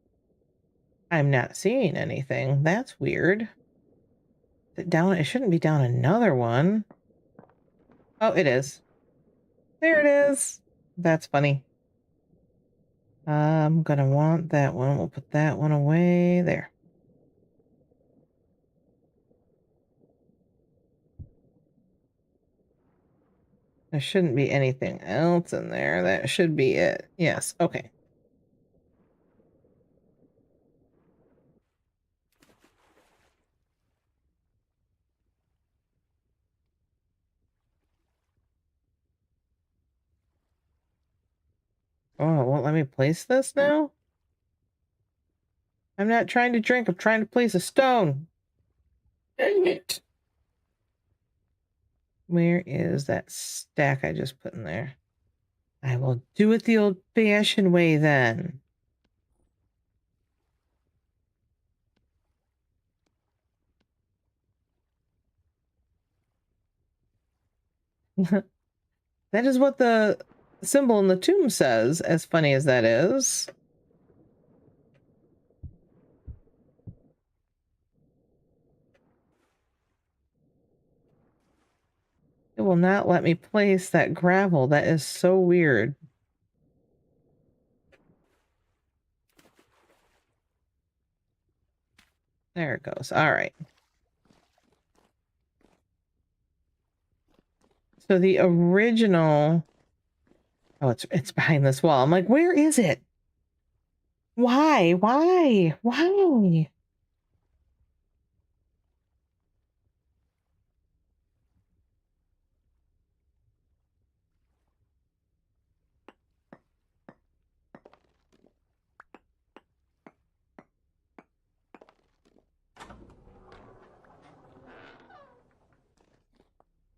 I'm not seeing anything. That's weird. Is it down? It shouldn't be down another one. Oh, it is. There it is. That's funny. I'm gonna want that one. We'll put that one away there. There shouldn't be anything else in there. That should be it. Yes. Okay. Oh, it won't let me place this now? I'm not trying to drink. I'm trying to place a stone. Dang it. Where is that stack I just put in there? I will do it the old-fashioned way then. That is what the symbol in the tomb says, as funny as that is. It will not let me place that gravel. That is so weird. There it goes. All right. So the original... Oh, it's behind this wall. I'm like, where is it? Why? Why? Why?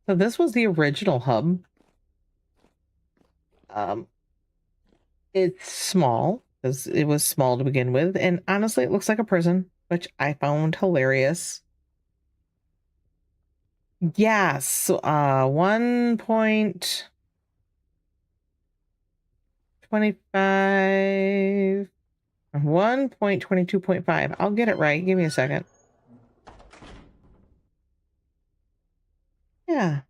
So this was the original hub. It's small because it was small to begin with, and honestly, it looks like a prison, which I found hilarious. Yes, 1.25, 1.22.5. I'll get it right. Give me a second. Yeah.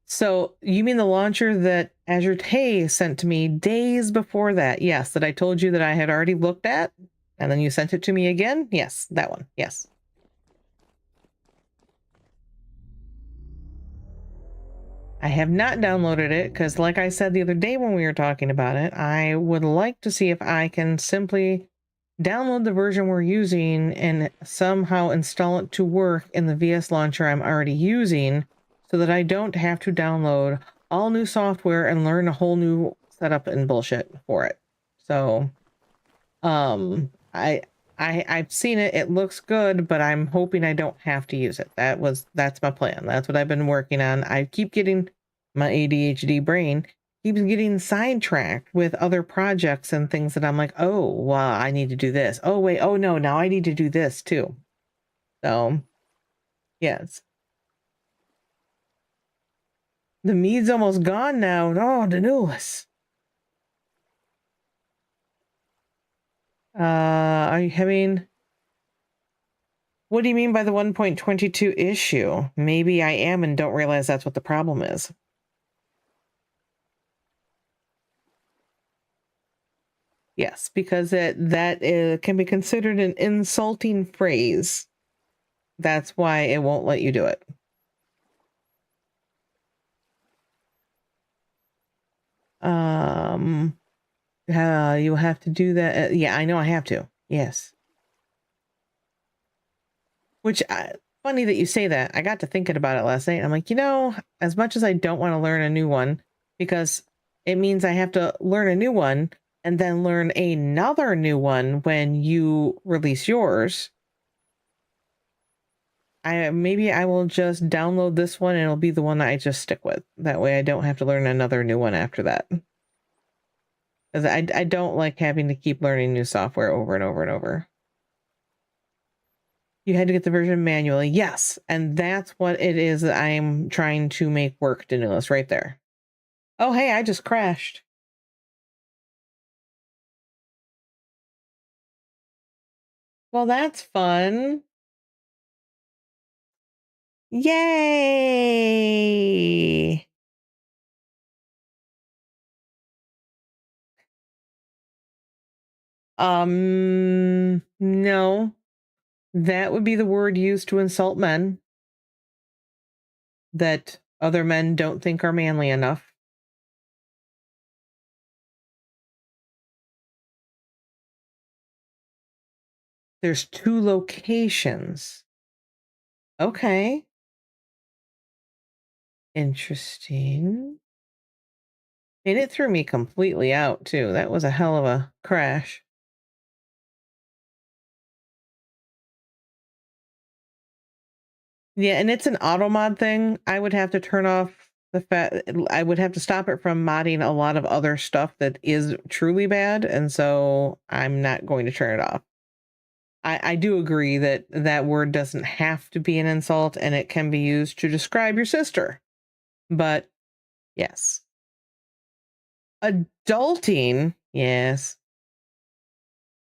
So you mean the launcher that Azure Tay sent to me days before that? Yes, that I told you that I had already looked at, and then you sent it to me again? Yes, that one. Yes. I have not downloaded it because, like I said the other day when we were talking about it, I would like to see if I can simply download the version we're using and somehow install it to work in the VS launcher I'm already using so that I don't have to download all new software and learn a whole new setup and bullshit for it. So, I've seen it. It looks good, but I'm hoping I don't have to use it. That's my plan. That's what I've been working on. I keep getting my ADHD brain keeps getting sidetracked with other projects and things that I'm like, oh, wow, I need to do this. Oh, wait, oh no, now I need to do this too. So Yes. The mead's almost gone now. Oh, the newest. Are you having... What do you mean by the 1.22 issue? Maybe I am and don't realize that's what the problem is. Yes, because that can be considered an insulting phrase. That's why it won't let you do it. You have to do that. Yeah, I know I have to. Yes. Which, funny that you say that. I got to thinking about it last night. I'm like, as much as I don't want to learn a new one, because it means I have to learn a new one and then learn another new one when you release yours. Maybe I will just download this one and it'll be the one that I just stick with. That way I don't have to learn another new one after that. Because I don't like having to keep learning new software over and over and over. You had to get the version manually. Yes. And that's what it is that I'm trying to make work, Danulis, right there. Oh, hey, I just crashed. Well, that's fun. Yay! No. That would be the word used to insult men that other men don't think are manly enough. There's 2 locations. Okay. Interesting. And it threw me completely out, too. That was a hell of a crash. Yeah, and it's an auto mod thing. I would have to turn off the fact... I would have to stop it from modding a lot of other stuff that is truly bad, and so I'm not going to turn it off. I do agree that that word doesn't have to be an insult, and it can be used to describe your sister. But, yes. Adulting, yes.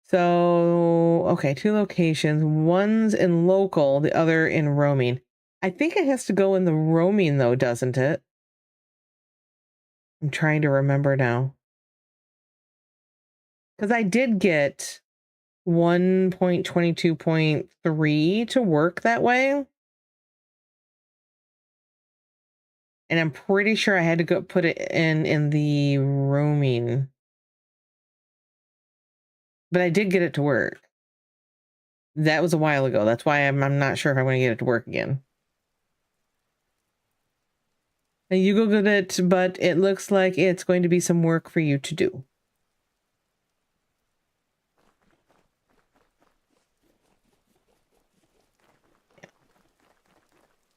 So, okay, 2 locations. One's in local, the other in roaming. I think it has to go in the roaming, though, doesn't it? I'm trying to remember now. Because I did get 1.22.3 to work that way. And I'm pretty sure I had to go put it in the roaming. But I did get it to work. That was a while ago. That's why I'm not sure if I'm going to get it to work again. And you Googled it, but it looks like it's going to be some work for you to do.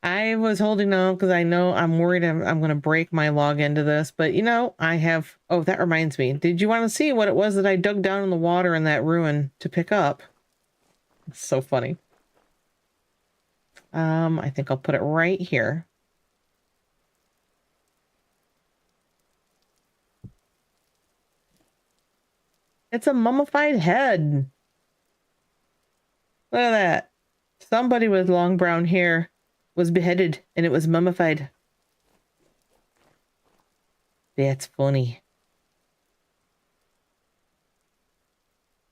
I was holding on because I know I'm worried I'm going to break my login to this, but I have... Oh, that reminds me. Did you want to see what it was that I dug down in the water in that ruin to pick up? It's so funny. I think I'll put it right here. It's a mummified head. Look at that. Somebody with long brown hair was beheaded and it was mummified. That's funny.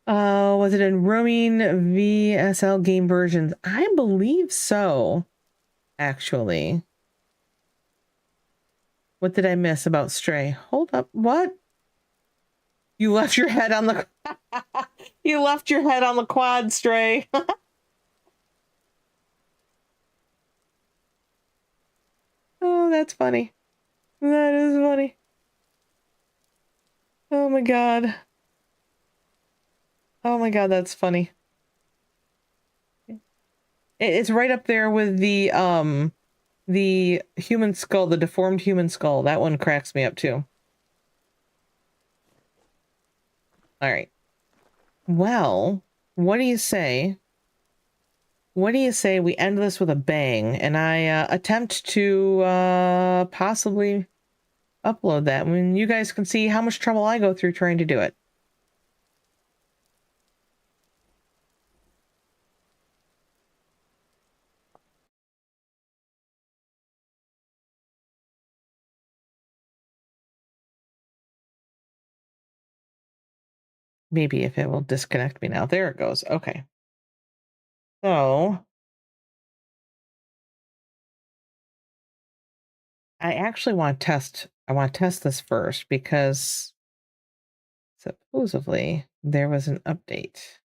Was it in roaming VSL game versions? I believe so, actually. What did I miss about Stray? Hold up, what? You left your head on the... You left your head on the quad, Stray. Oh, that's funny. That is funny. Oh my god. Oh my god, that's funny. It's right up there with the human skull, the deformed human skull. That one cracks me up too. All right. Well, what do you say what do you say we end this with a bang and I attempt to possibly upload that when you guys can see how much trouble I go through trying to do it. Maybe if it will disconnect me now. There it goes. Okay. So I want to test this first because supposedly there was an update.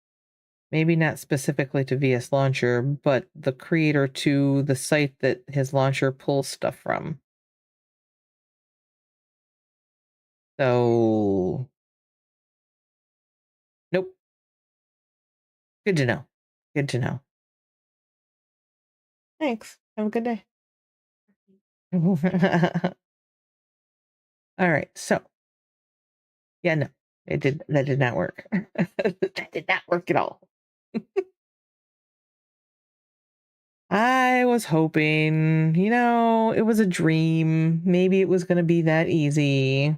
Maybe not specifically to VS Launcher, but the creator to the site that his launcher pulls stuff from. So, nope. Good to know. Good to know. Thanks. Have a good day. All right. So, yeah, no, that did not work. That did not work at all. I was hoping, it was a dream. Maybe it was going to be that easy.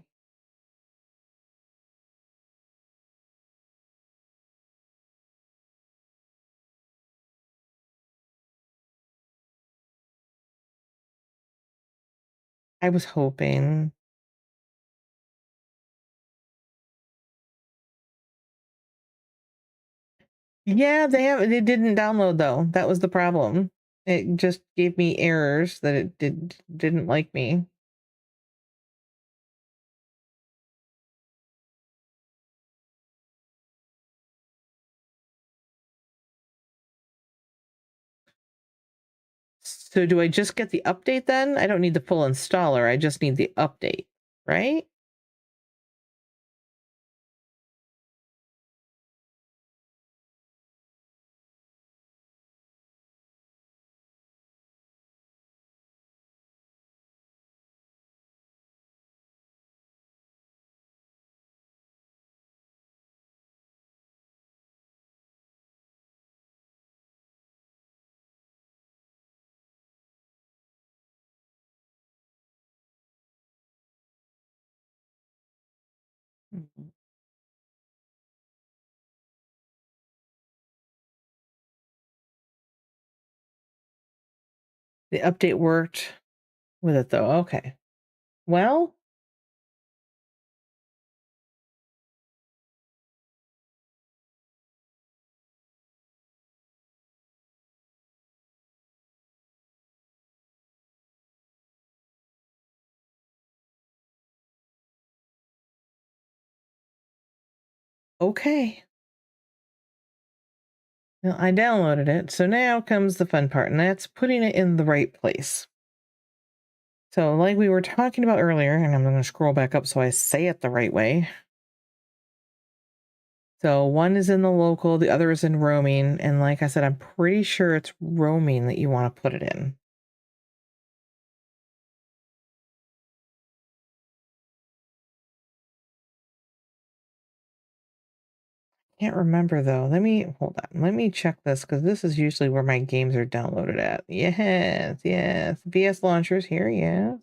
I was hoping. Yeah, they didn't download though. That was the problem. It just gave me errors that it didn't like me. So do I just get the update then? I don't need the full installer. I just need the update, right? Mhm. The update worked with it though. Okay. Well, okay. Well, I downloaded it. So now comes the fun part, and that's putting it in the right place. So, like we were talking about earlier, and I'm going to scroll back up so I say it the right way. So, one is in the local, the other is in roaming. And like I said, I'm pretty sure it's roaming that you want to put it in. Can't remember though. Let me hold on. Let me check this because this is usually where my games are downloaded at. Yes, yes. VS launchers here, yes.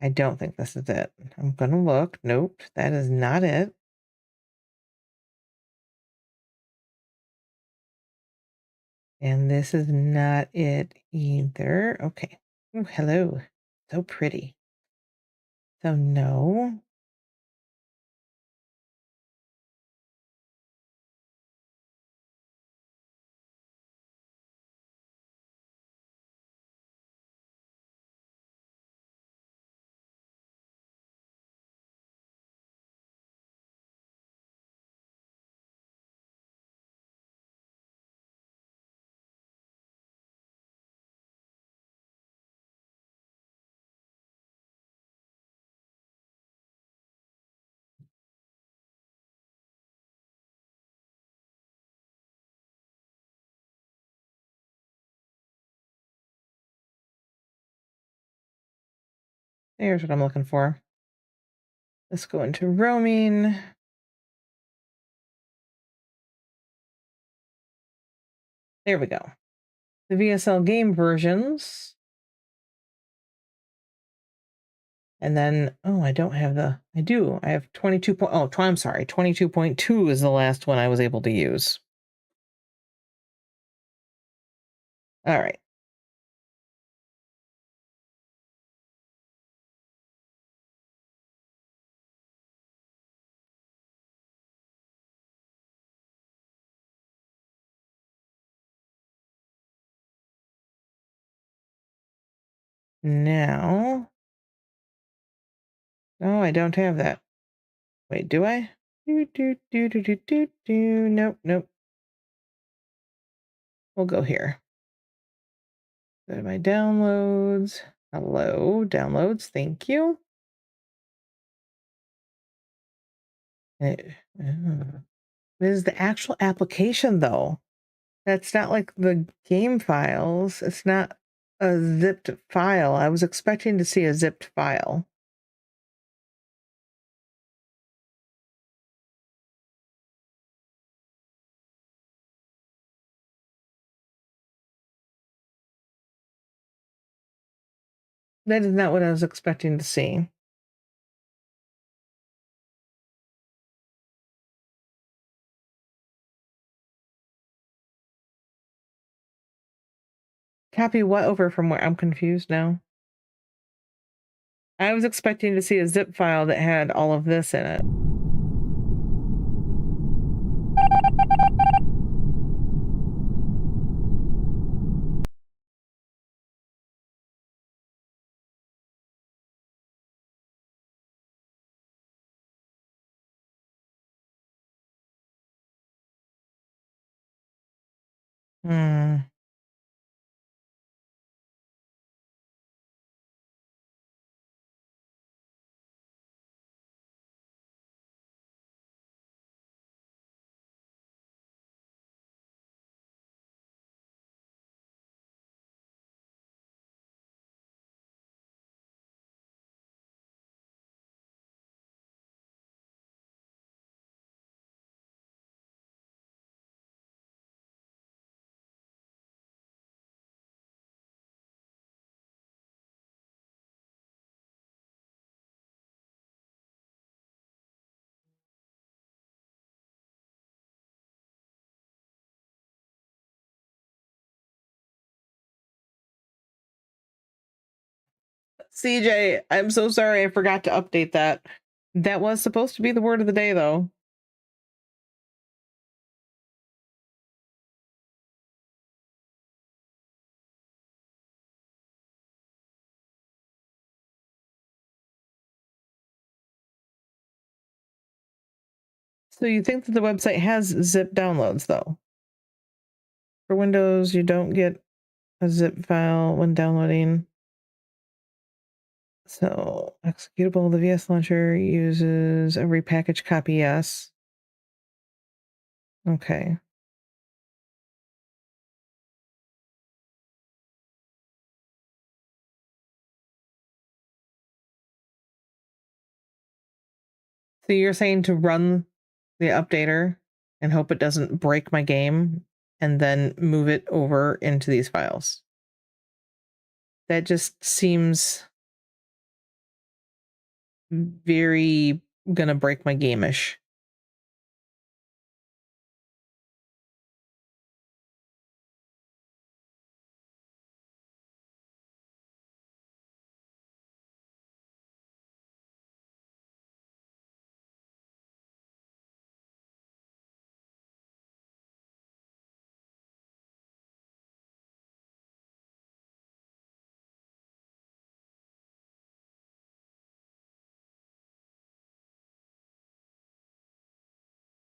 I don't think this is it. I'm gonna look. Nope, that is not it. And this is not it either. Okay. Oh, hello. So pretty. So no. There's what I'm looking for. Let's go into roaming. There we go. The VSL game versions. And then, oh, I don't have I do. I have 22. I'm sorry. 22.2 is the last one I was able to use. All right. Now, oh, I don't have that. Wait, do I? Nope, nope. We'll go here. Go to my downloads. Hello, downloads. Thank you. This is the actual application, though. That's not like the game files. It's not a zipped file. I was expecting to see a zipped file. That is not what I was expecting to see. Copy what over from where? I'm confused now. I was expecting to see a zip file that had all of this in it. Hmm. CJ, I'm so sorry I forgot to update that. That was supposed to be the word of the day, though. So you think that the website has zip downloads, though? For Windows, you don't get a zip file when downloading. So executable, the VS launcher uses a repackaged copy, yes. Okay. So you're saying to run the updater and hope it doesn't break my game and then move it over into these files. That just seems very gonna break my game-ish.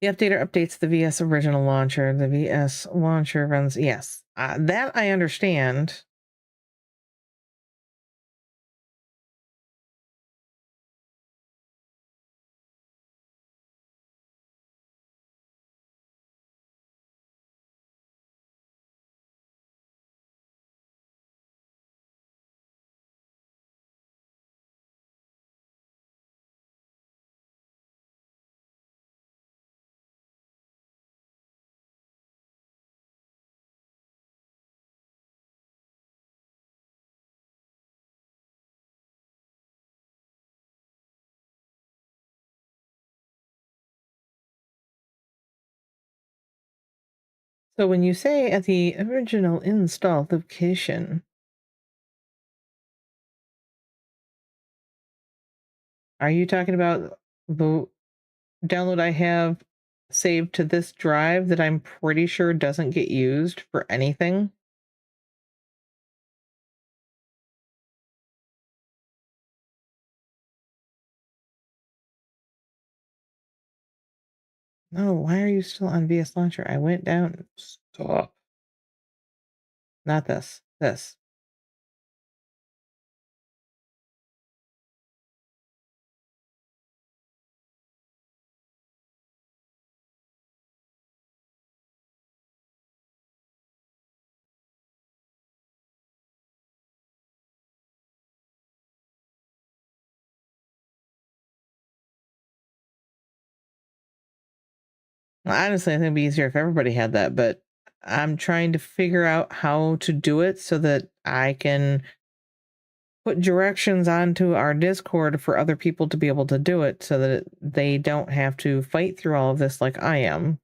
The updater updates the VS original launcher. The VS launcher runs, yes. That I understand. So when you say at the original install location, are you talking about the download I have saved to this drive that I'm pretty sure doesn't get used for anything? No, why are you still on VS Launcher? I went down. Stop. Not this. This. Honestly, I think it'd be easier if everybody had that, but I'm trying to figure out how to do it so that I can put directions onto our Discord for other people to be able to do it so that they don't have to fight through all of this like I am.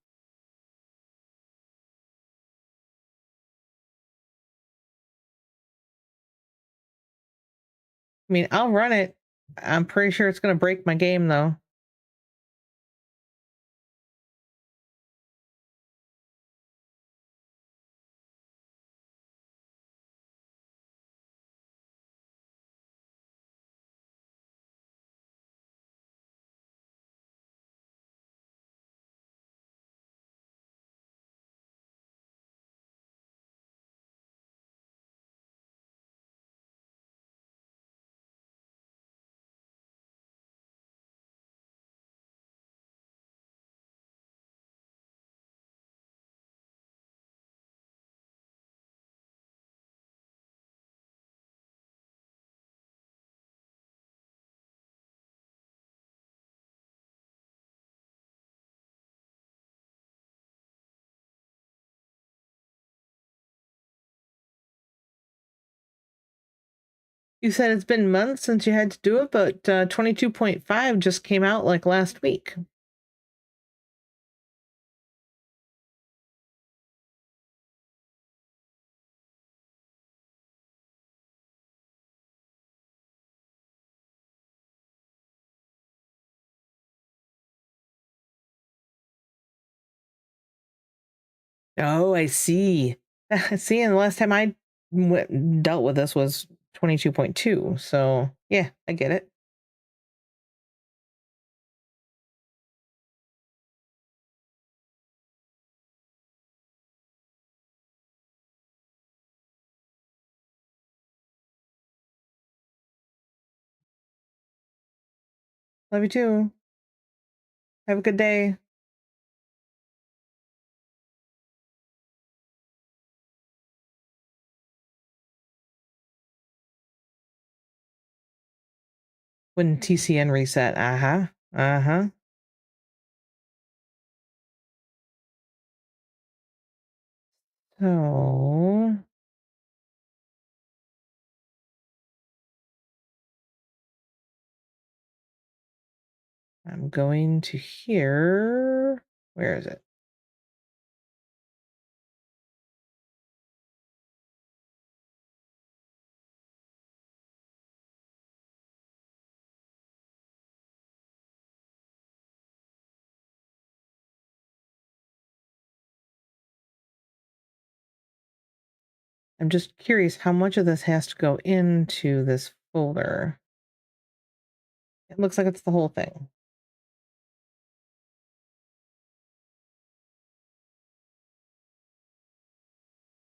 I mean, I'll run it. I'm pretty sure it's going to break my game though. You said it's been months since you had to do it, but 22.5 just came out like last week. Oh, I see. See, and the last time I dealt with this was 22.2. So, yeah, I get it. Love you too. Have a good day. When TCN reset. Uh huh. Uh huh. So, I'm going to here. Where is it? I'm just curious how much of this has to go into this folder. It looks like it's the whole thing.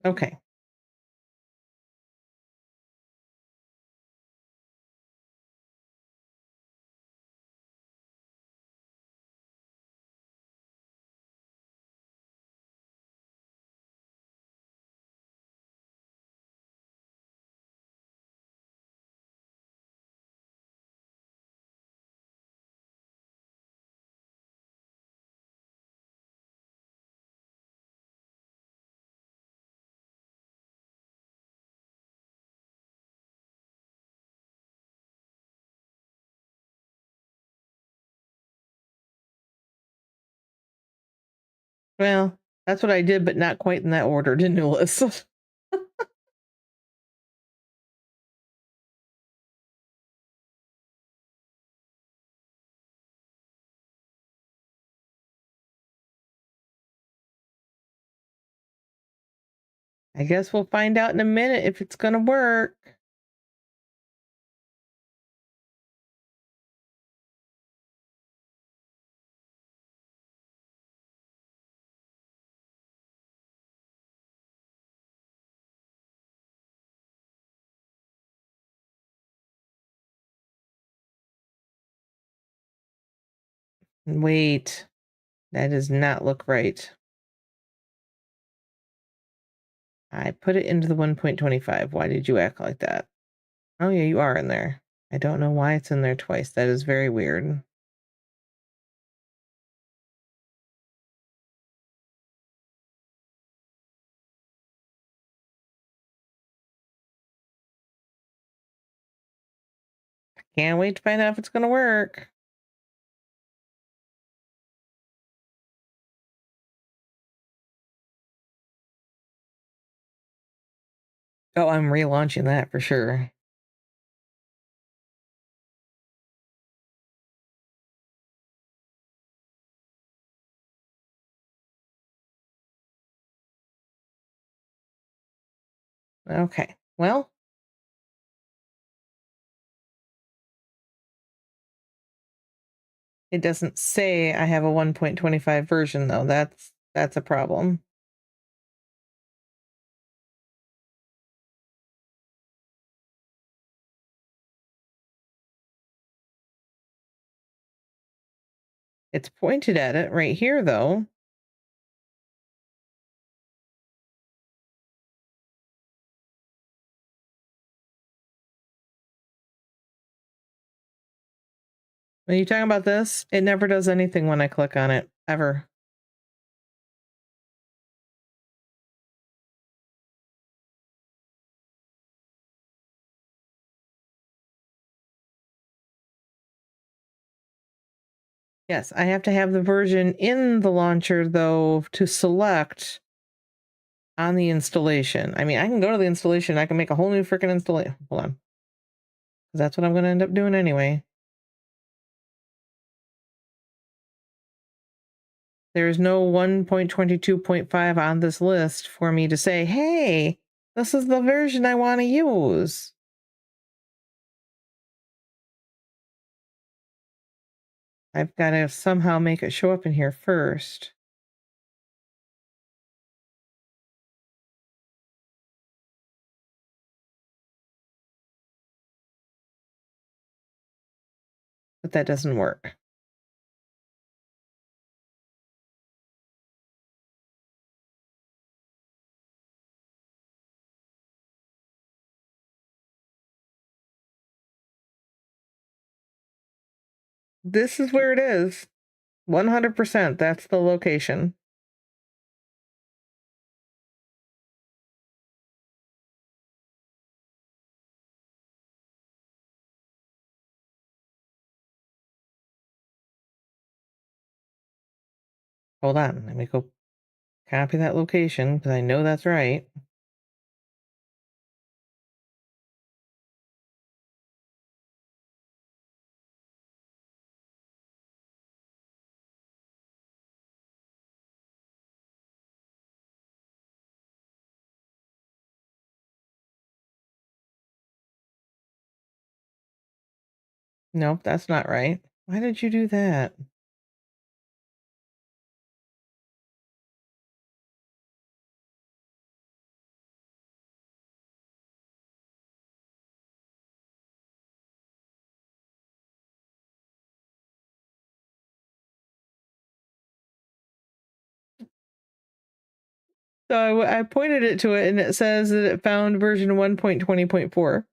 Okay. Well, That's what I did, but not quite in that order, didn't you, Liz? I guess we'll find out in a minute if it's gonna work. Wait, that does not look right. I put it into the 1.25. Why did you act like that? Oh yeah, you are in there. I don't know why it's in there twice. That is very weird. Can't wait to find out if it's gonna work. Oh, I'm relaunching that for sure. Okay. Well, it doesn't say I have a 1.25 version though. That's a problem. It's pointed at it right here though. When you talking about this, it never does anything when I click on it, ever. Yes, I have to have the version in the launcher though to select on the installation. I mean, I can go to the installation, I can make a whole new freaking installation. Hold on. 'Cause that's what I'm gonna end up doing anyway. There's no 1.22.5 on this list for me to say, hey, this is the version I want to use. I've got to somehow make it show up in here first. But that doesn't work. This is where it is. 100%. That's the location. Hold on. Let me go copy that location because I know that's right. Nope, that's not right. Why did you do that? So I pointed it to it and it says that it found version 1.20.4.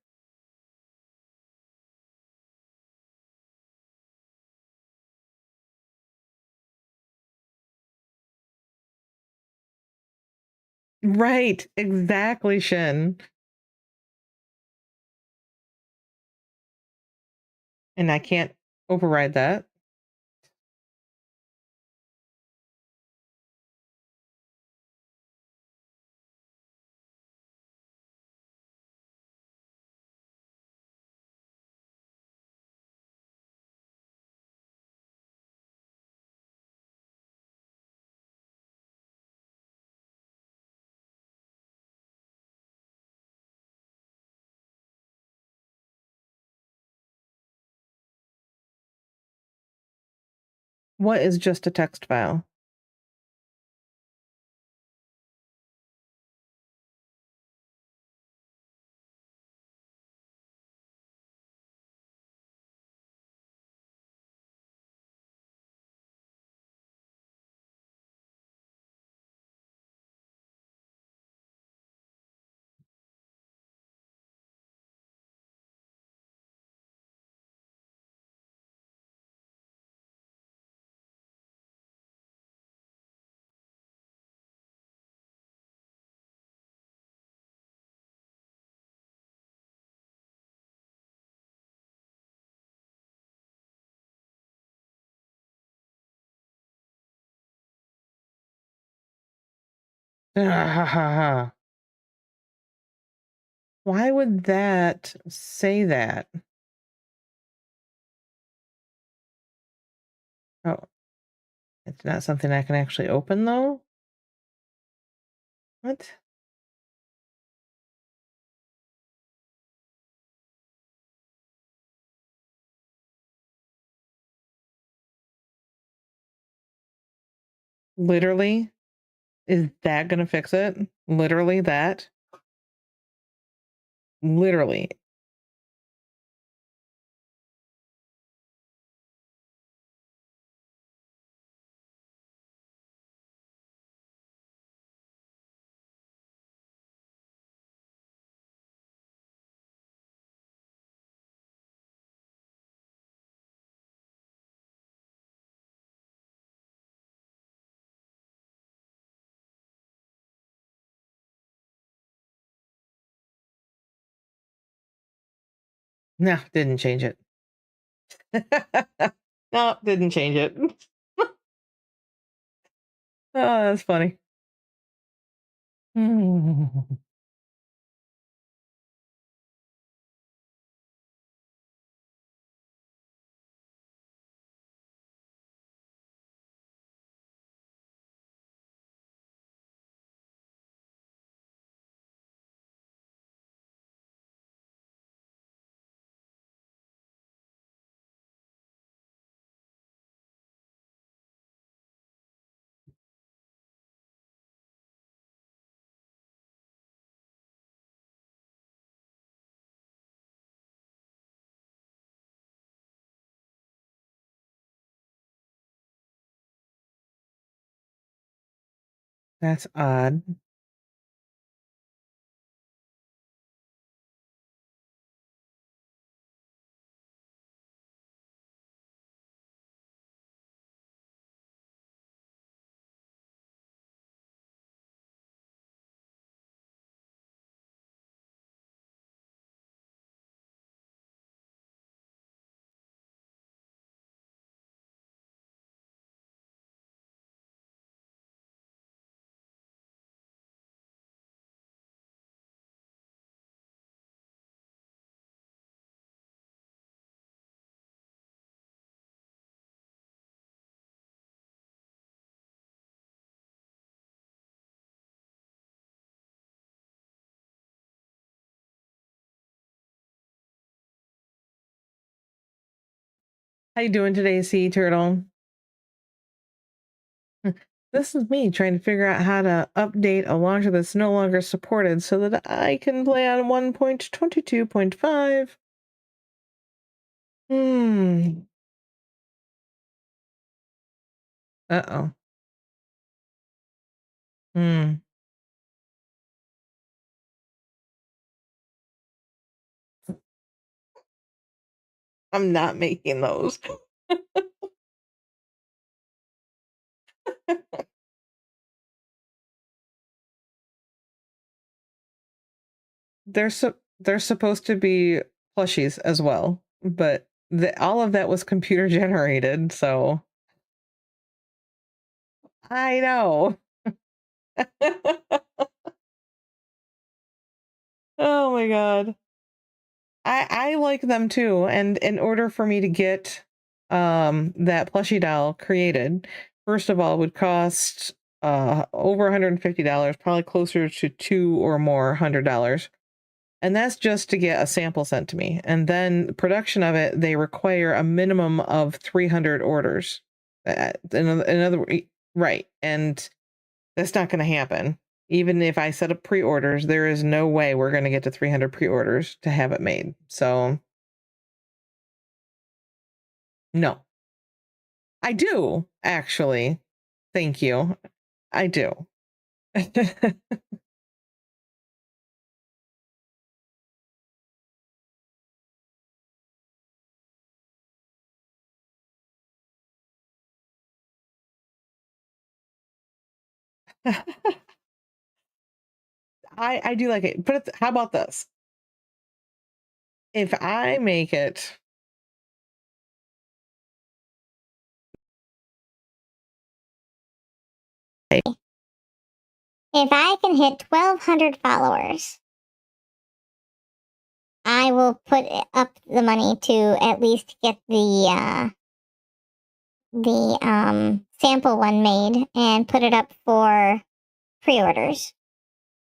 Right, exactly, Shin. And I can't override that. What is just a text file? Why would that say that? Oh, it's not something I can actually open though? What? Literally? Is that gonna fix it? Literally that? Literally. No, didn't change it. No, didn't change it. Oh, that's funny. That's odd. How you doing today, sea turtle? This is me trying to figure out how to update a launcher that's no longer supported so that I can play on 1.22.5. Hmm. Uh-oh. Hmm. I'm not making those. They're supposed to be plushies as well, but all of that was computer generated, so I know. Oh my god. I like them too, and in order for me to get that plushie doll created, first of all, it would cost over $150, probably closer to two or more $100. And that's just to get a sample sent to me. And then production of it, they require a minimum of 300 orders Right. And that's not going to happen. Even if I set up pre-orders, there is no way we're going to get to 300 pre-orders to have it made. So no, I do actually. Thank you. I do. I do like it. But how about this? If I make it, If I can hit 1,200 followers, I will put up the money to at least get the sample one made and put it up for pre-orders,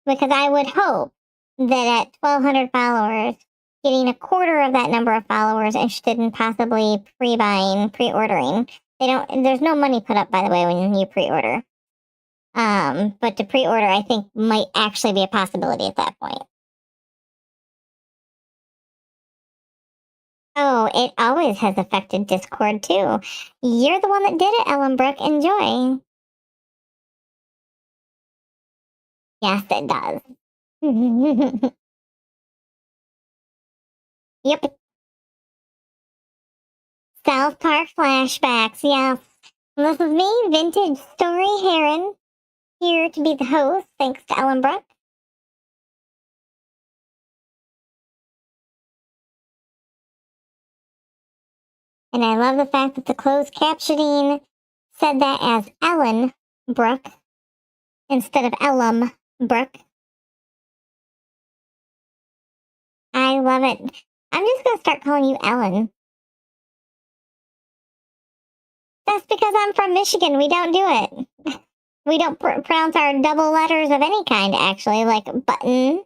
because I would hope that at 1,200 followers, getting a quarter of that number of followers interested in possibly pre-buying, pre-ordering. There's no money put up, by the way, when you pre-order. But to pre-order, I think might actually be a possibility at that point. Oh, it always has affected Discord too. You're the one that did it, Ellenbrook. Enjoy. Yes, it does. Yep. South Park flashbacks, yes. This is me, Vintage Story Heron, here to be the host, thanks to Ellenbrook. And I love the fact that the closed captioning said that as Ellen Brook instead of Ellum Brook. I love it. I'm just going to start calling you Ellen. That's because I'm from Michigan. We don't do it. We don't pronounce our double letters of any kind, actually, like button.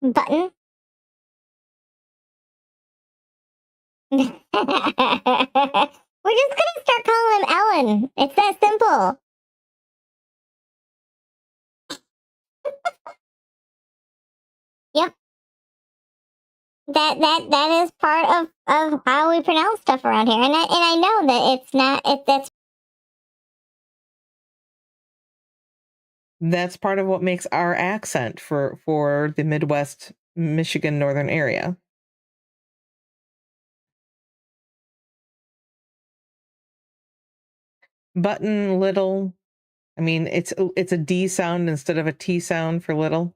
Button. We're just gonna start calling him Ellen. It's that simple. Yep. That is part of how we pronounce stuff around here. And I know that it's not that's part of what makes our accent for the Midwest, Michigan, northern area. Button, little. I mean, it's a D sound instead of a T sound for little.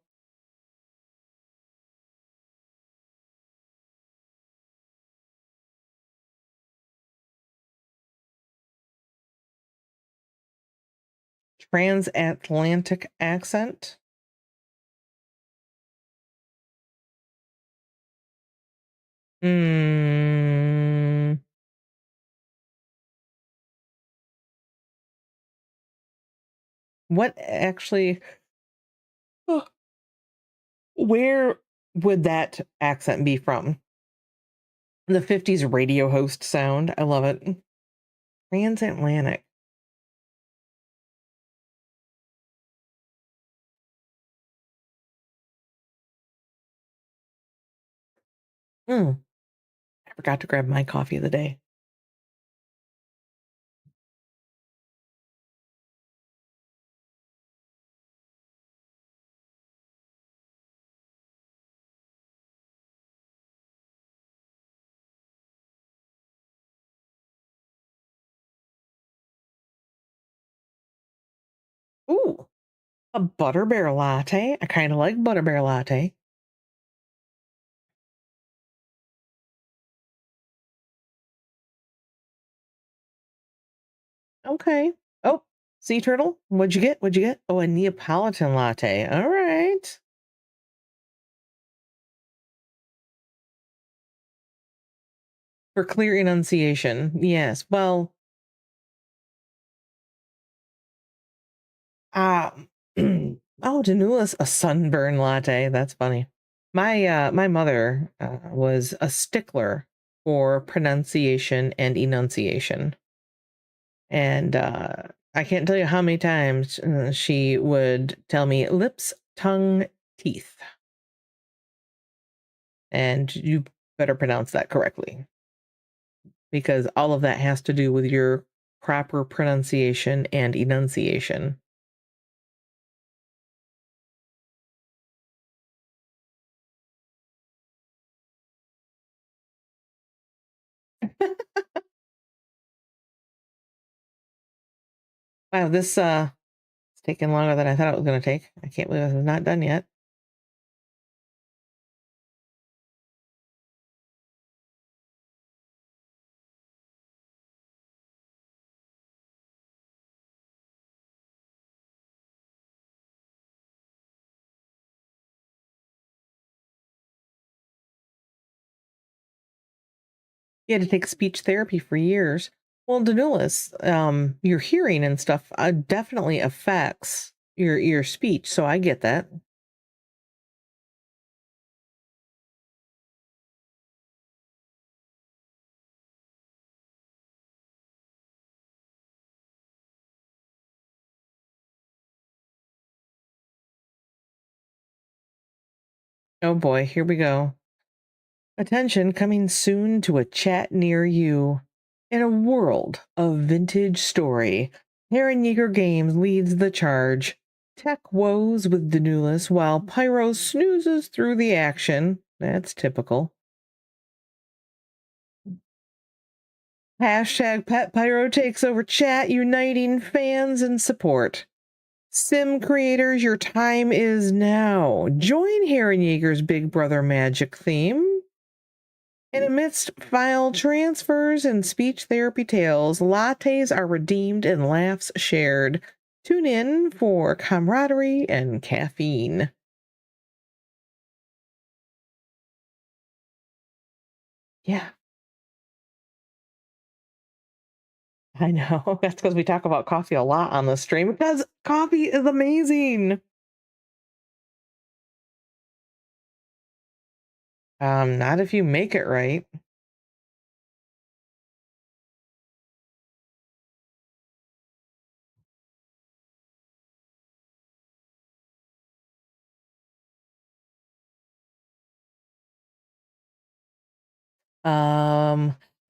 Transatlantic accent. Hmm. What actually? Oh, where would that accent be from? The 50s radio host sound. I love it. Transatlantic. I forgot to grab my coffee of the day. Ooh, a butterbeer latte. I kind of like butterbeer latte. Okay. Oh, sea turtle. What'd you get? What'd you get? Oh, a Neapolitan latte. All right. For clear enunciation. Yes. Well, uh, oh, Danua's a sunburn latte. That's funny. My mother was a stickler for pronunciation and enunciation. And I can't tell you how many times she would tell me lips, tongue, teeth. And you better pronounce that correctly, because all of that has to do with your proper pronunciation and enunciation. Wow, this it's taking longer than I thought it was going to take. I can't believe it's not done yet. You had to take speech therapy for years. Well, Danulis, your hearing and stuff definitely affects your speech, so I get that. Oh boy, here we go. Attention, coming soon to a chat near you. In a world of vintage story, Heron Yeager Games leads the charge. Tech woes with Danulis while Pyro snoozes through the action. That's typical. Hashtag Pet Pyro takes over chat, uniting fans and support. Sim creators, your time is now. Join Heron Yeager's Big Brother Magic theme. And amidst file transfers and speech therapy tales, lattes are redeemed and laughs shared. Tune in for camaraderie and caffeine. Yeah, I know. That's because we talk about coffee a lot on the stream, because coffee is amazing. Not if you make it right.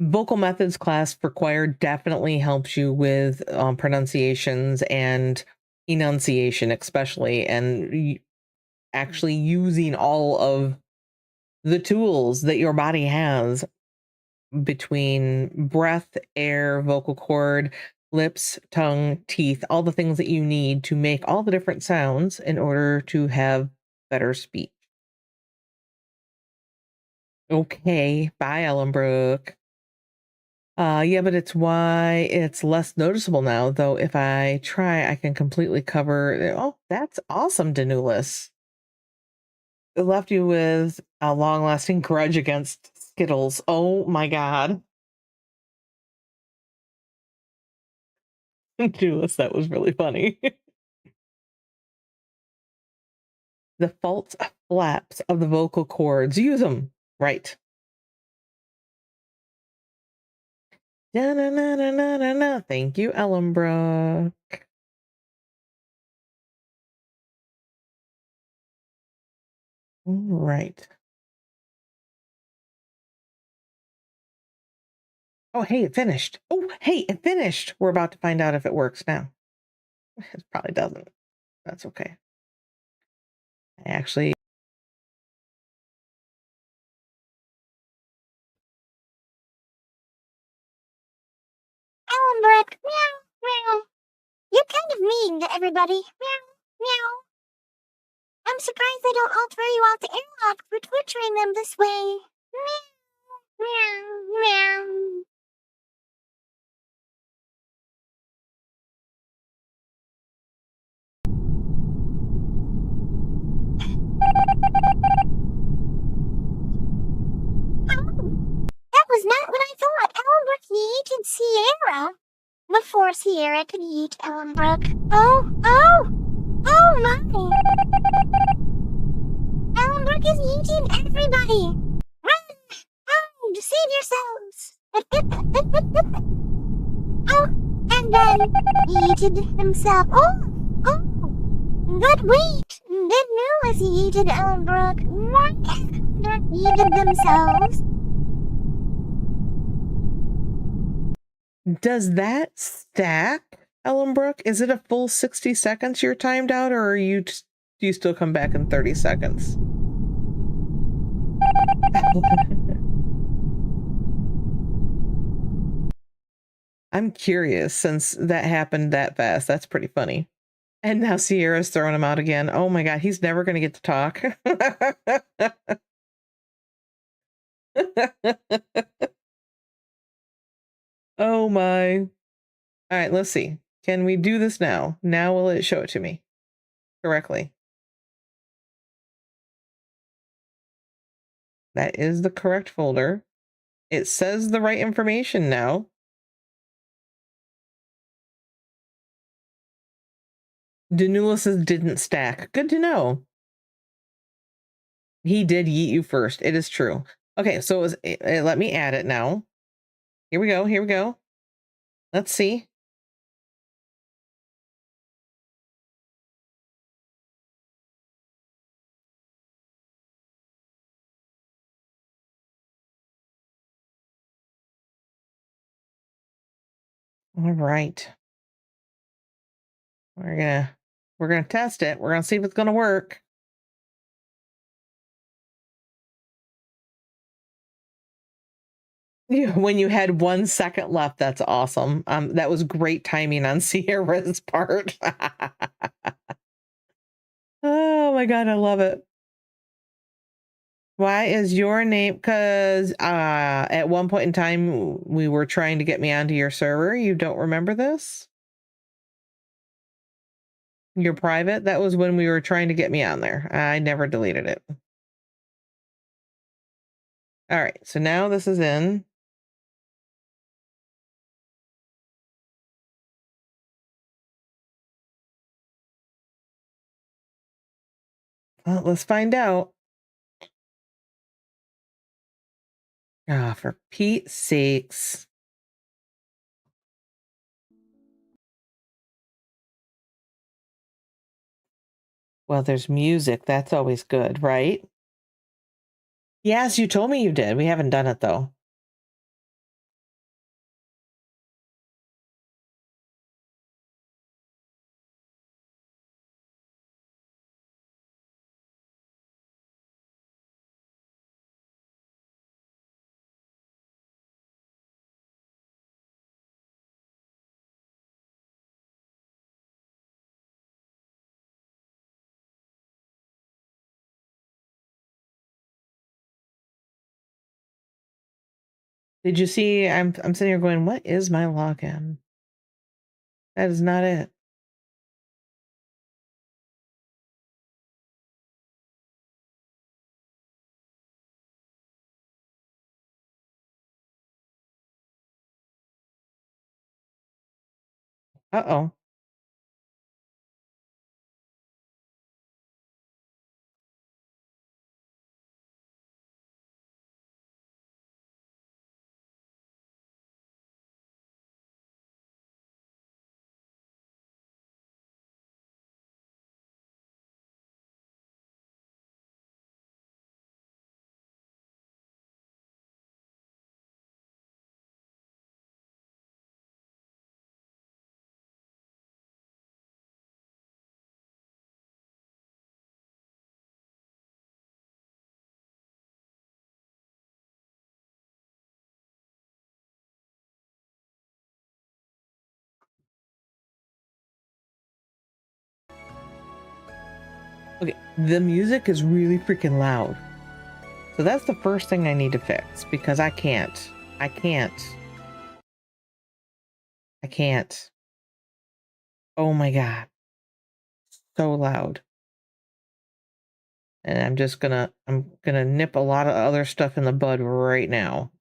Vocal methods class for choir definitely helps you with pronunciations and enunciation, especially, and actually using all of the tools that your body has between breath, air, vocal cord, lips, tongue, teeth, all the things that you need to make all the different sounds in order to have better speech. Okay, bye, Ellenbrook. Yeah, but it's why it's less noticeable now, though if I try, I can completely cover. Oh, that's awesome, Danulis. It left you with a long-lasting grudge against Skittles. Oh my god. Danulis, that was really funny. The false flaps of the vocal cords. Use them. Right. Da-na-na-na-na-na. Thank you, Ellenbrook. All right. Oh, hey, it finished. Oh, hey, it finished. We're about to find out if it works now. It probably doesn't. That's okay. I actually... Ellenbrook, meow, meow. You're kind of mean to everybody. Meow, meow. I'm surprised they don't all throw you out the airlock for torturing them this way. Meow, meow, meow. That was not what I thought. Ellenbrook yeeted Sierra before Sierra could yeet Ellenbrook. Oh my! Ellenbrook is yeeting everybody. Run! Save yourself! eaten himself. Oh, but wait, did know as he eaten Ellenbrook, not eaten themselves. Does that stack, Ellenbrook? Is it a full 60 seconds you're timed out, or do you still come back in 30 seconds? I'm curious since that happened that fast. That's pretty funny. And now Sierra's throwing him out again. Oh my God, he's never going to get to talk. Oh my. All right, let's see. Can we do this now? Now will it show it to me correctly? That is the correct folder. It says the right information now. Danulus's didn't stack. Good to know. He did yeet you first. It is true. Okay, so let me add it now. Here we go. Here we go. Let's see. All right. We're gonna test it. We're gonna see if it's gonna work. When you had 1 second left, that's awesome. That was great timing on Sierra's part. Oh my God, I love it. Why is your name? Because at one point in time, we were trying to get me onto your server. You don't remember this? Your private? That was when we were trying to get me on there. I never deleted it. All right, so now this is in. Well, let's find out. Ah, for Pete's sakes. Well, there's music. That's always good, right? Yes, you told me you did. We haven't done it, though. Did you see? I'm sitting here going, what is my login? That is not it. Uh-oh. Okay, the music is really freaking loud. So that's the first thing I need to fix because I can't. I can't. I can't. Oh my God. So loud. And I'm gonna nip a lot of other stuff in the bud right now.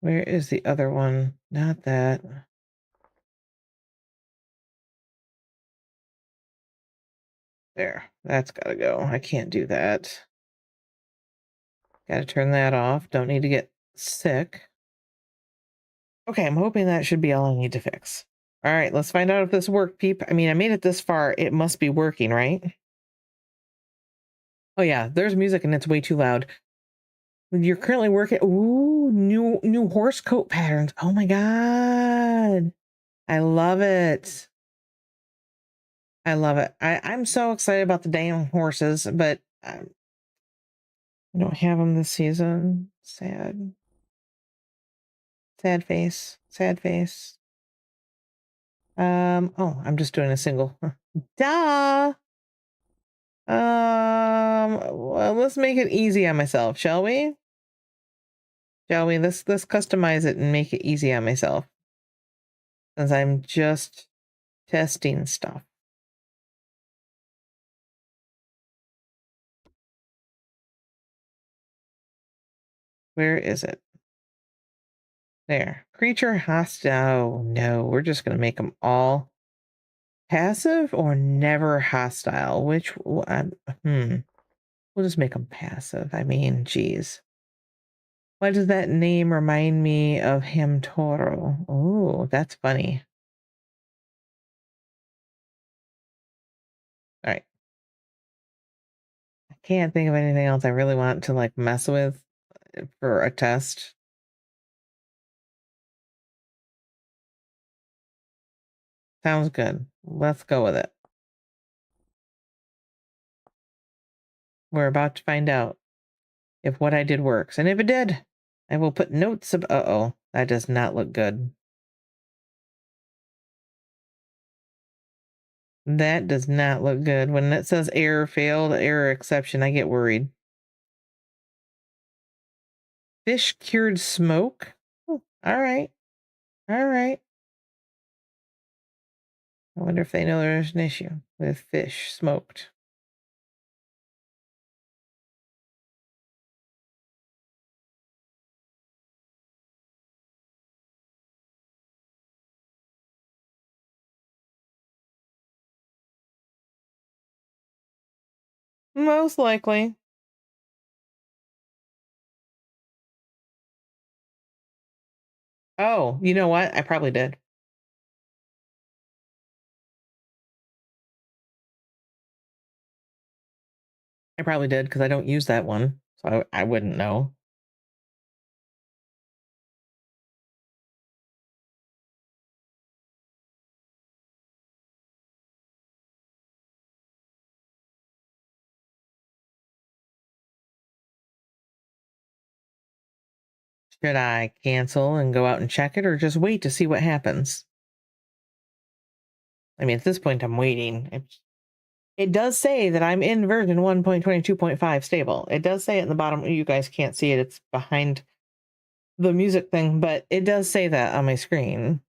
Where is the other one? Not that. There. That's gotta go. I can't do that. Gotta turn that off. Don't need to get sick. Okay, I'm hoping that should be all I need to fix. All right, let's find out if this worked, peep. I mean, I made it this far. It must be working, right? Oh yeah, there's music and it's way too loud. You're currently working. Ooh, new horse coat patterns. Oh my god. I love it. I love it. I'm so excited about the damn horses, but I don't have them this season. Sad. Sad face. Sad face. Oh, I'm just doing a single. Duh. Well, let's make it easy on myself, shall we? Shall we? Let's customize it and make it easy on myself. Since I'm just testing stuff. Where is it? There. Creature hostile. Oh, no, we're just going to make them all passive or never hostile. We'll just make them passive. I mean, geez. Why does that name remind me of Hamtaro? Oh, that's funny. All right. I can't think of anything else I really want to like mess with for a test. Sounds good. Let's go with it. We're about to find out if what I did works. And if it did, I will put notes of, uh-oh, that does not look good. That does not look good. When it says error failed, error exception, I get worried. Fish cured smoke? Oh, all right. All right. I wonder if they know there's an issue with fish smoked. Most likely. Oh, you know what? I probably did. I probably did because I don't use that one. So I wouldn't know. Should I cancel and go out and check it or just wait to see what happens? I mean, at this point, I'm waiting. It does say that I'm in version 1.22.5 stable. It does say it in the bottom. You guys can't see it. It's behind the music thing, but it does say that on my screen.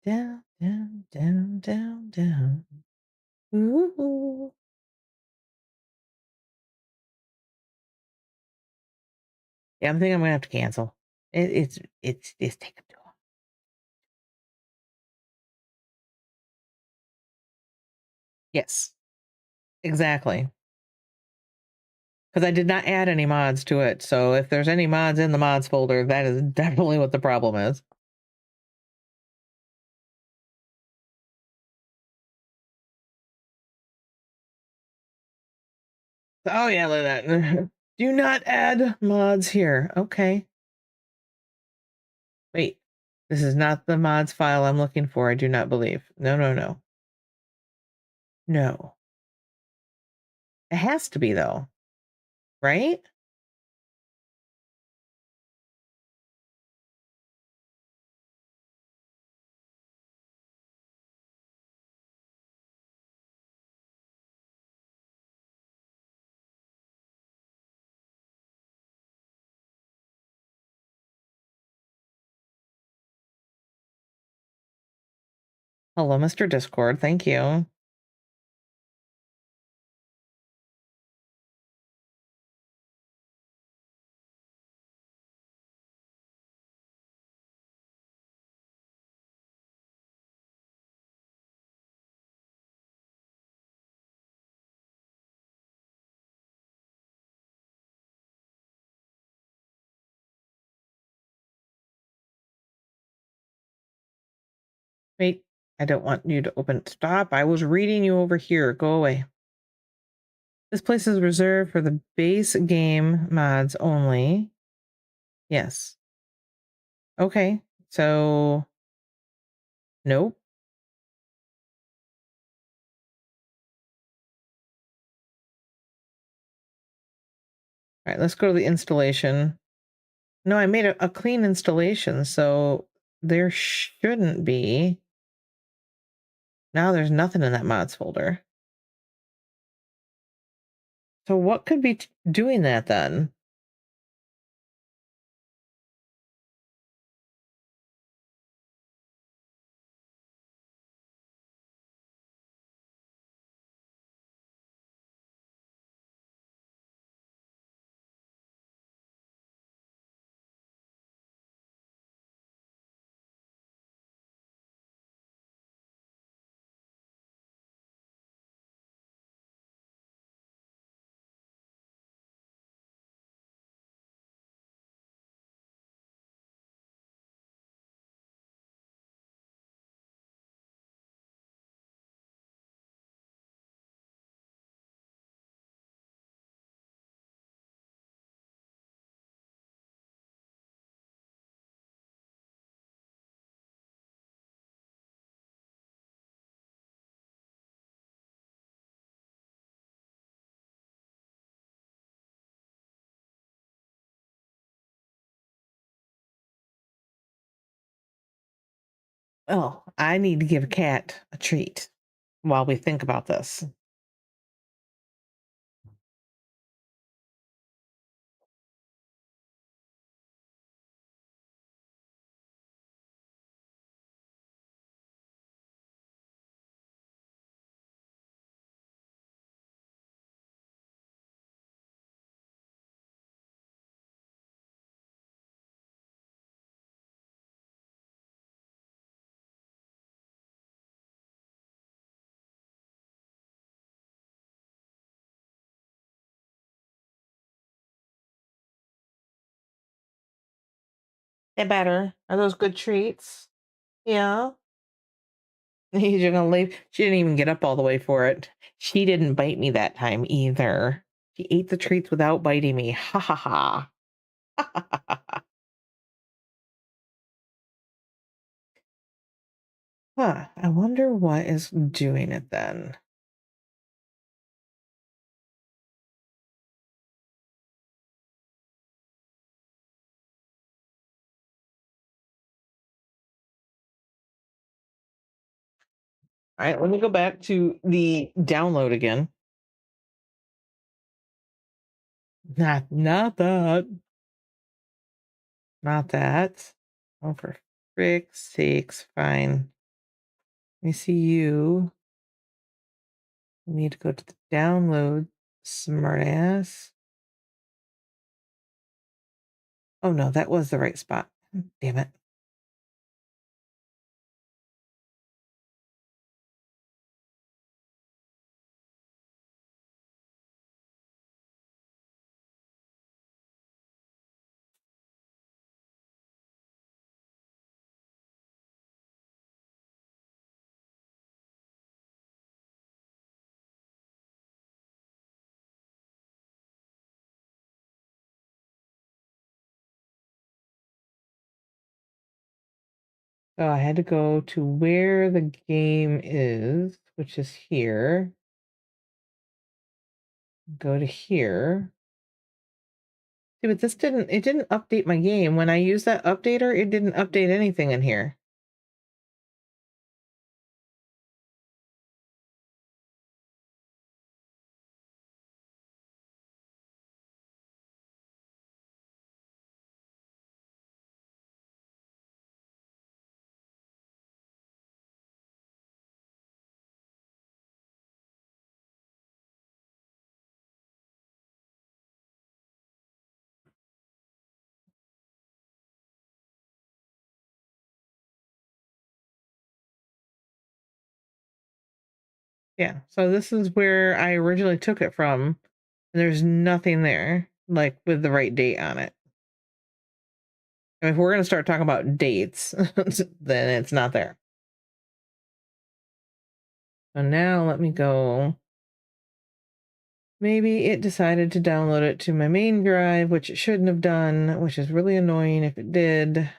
Down, down, down, down, down. Ooh. Yeah, I'm thinking I'm gonna have to cancel. It's taking too long. Yes, exactly. Because I did not add any mods to it. So if there's any mods in the mods folder, that is definitely what the problem is. Oh yeah, look at that. Do not add mods here. Okay. Wait. This is not the mods file I'm looking for, I do not believe. No, no, no. No. It has to be though. Right? Hello, Mr. Discord. Thank you. Wait, I don't want you to open. Stop. I was reading you over here. Go away. This place is reserved for the base game mods only. Yes. Okay. So, nope. All right, let's go to the installation. No, I made a clean installation, so there shouldn't be. Now there's nothing in that mods folder. So what could be doing that then? Oh, I need to give a cat a treat while we think about this. They better. Are those good treats? Yeah. You're gonna leave. She didn't even get up all the way for it. She didn't bite me that time either. She ate the treats without biting me. Ha ha ha. Huh. I wonder what is doing it then. All right, let me go back to the download again. Not that. Not that. Oh, for frick's sakes. Fine. Let me see you. We need to go to the download, smartass. Oh no, that was the right spot. Damn it. So I had to go to where the game is, which is here. Go to here. See, but it didn't update my game. When I used that updater, it didn't update anything in here. Yeah, so this is where I originally took it from. And there's nothing there, like with the right date on it. And if we're going to start talking about dates, then it's not there. So now let me go. Maybe it decided to download it to my main drive, which it shouldn't have done, which is really annoying if it did.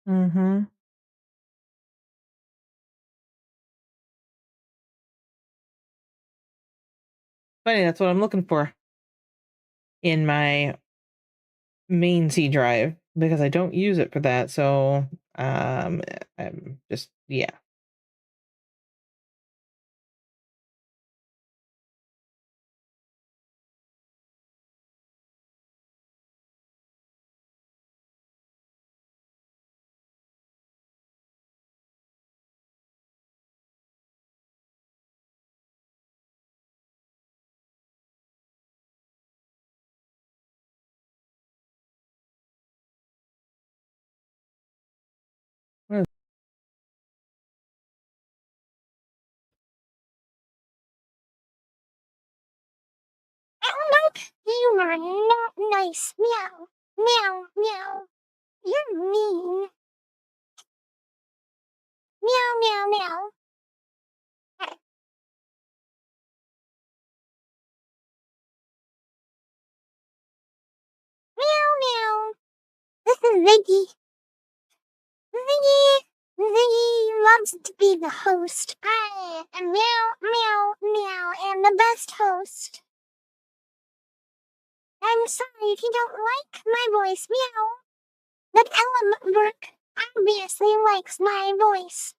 Mm-hmm. Funny, that's what I'm looking for in my main C drive because I don't use it for that. So I'm just yeah. What Nope, you are not nice. Meow, meow, meow. You're mean. Meow, meow, meow. Meow, meow. This is Ziggy. Ziggy loves to be the host. I am meow, meow, meow, and the best host. I'm sorry if you don't like my voice, meow. But Ellenberg obviously likes my voice.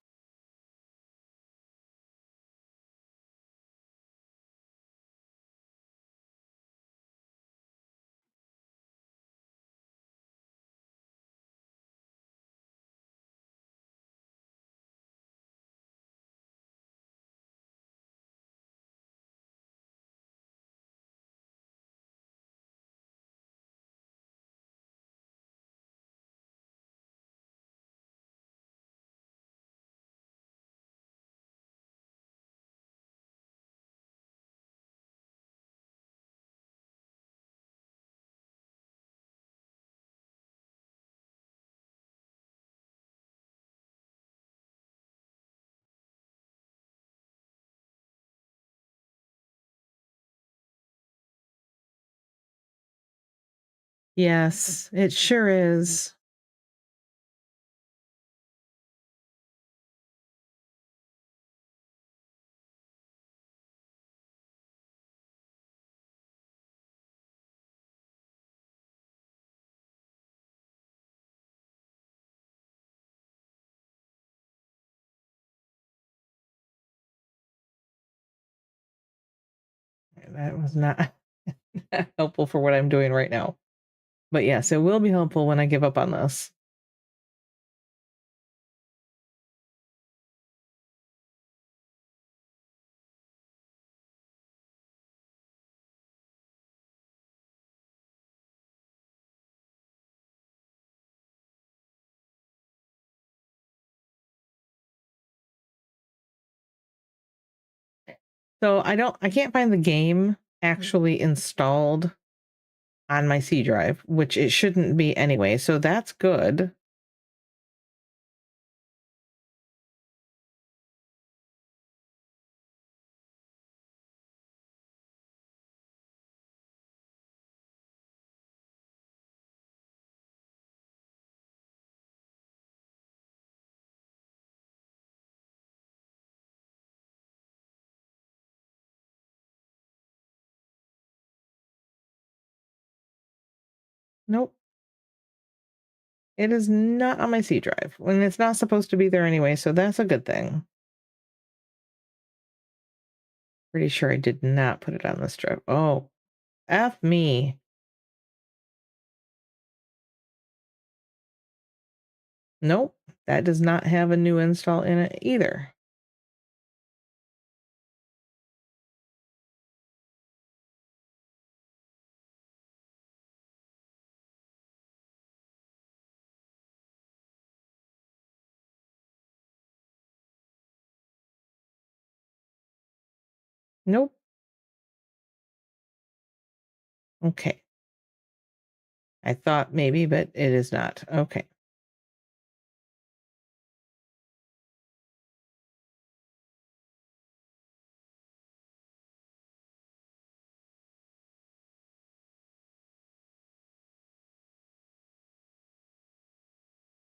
Yes, it sure is. That was not helpful for what I'm doing right now. But yes, it will be helpful when I give up on this. So I can't find the game actually installed on my C drive, which it shouldn't be anyway. So that's good. Nope. It is not on my C drive when it's not supposed to be there anyway. So that's a good thing. Pretty sure I did not put it on this drive. Oh, F me. Nope. That does not have a new install in it either. Nope. Okay. I thought maybe, but it is not. Okay.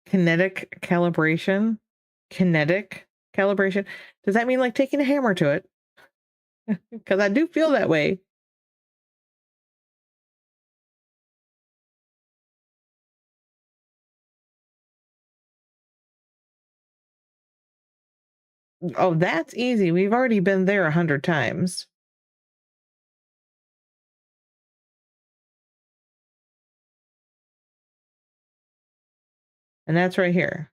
Kinetic calibration. Kinetic calibration. Does that mean like taking a hammer to it? Because I do feel that way. Oh, that's easy. We've already been there 100 times. And that's right here.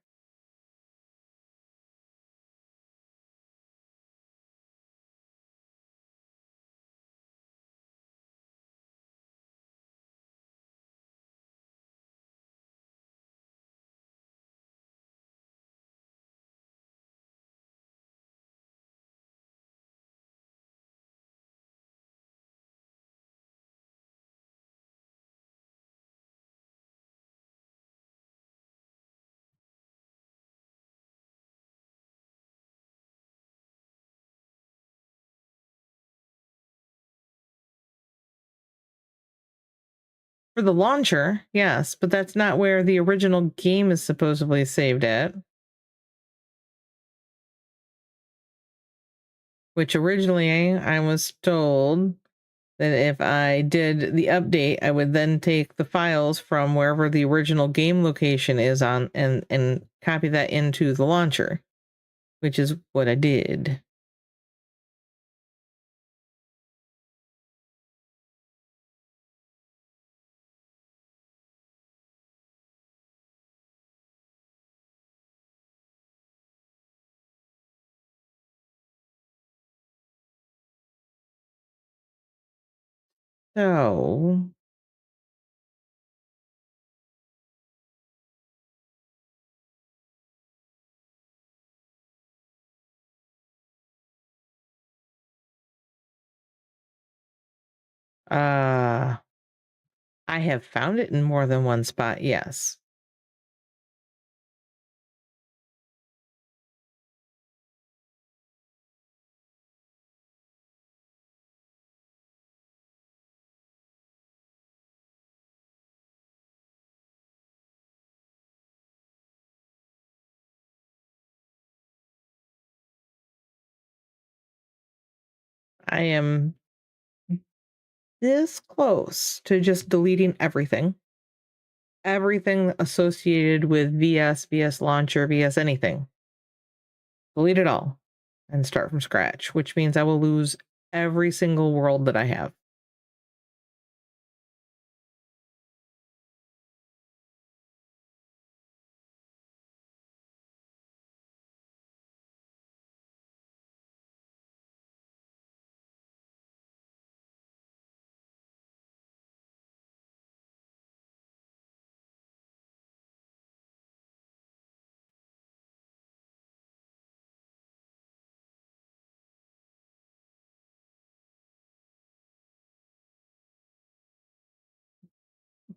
For the launcher, yes, but that's not where the original game is supposedly saved at. Which originally I was told that if I did the update, I would then take the files from wherever the original game location is on and copy that into the launcher, which is what I did. So, I have found it in more than one spot, yes. I am this close to just deleting everything associated with VS Launcher, VS anything. Delete it all and start from scratch, which means I will lose every single world that I have.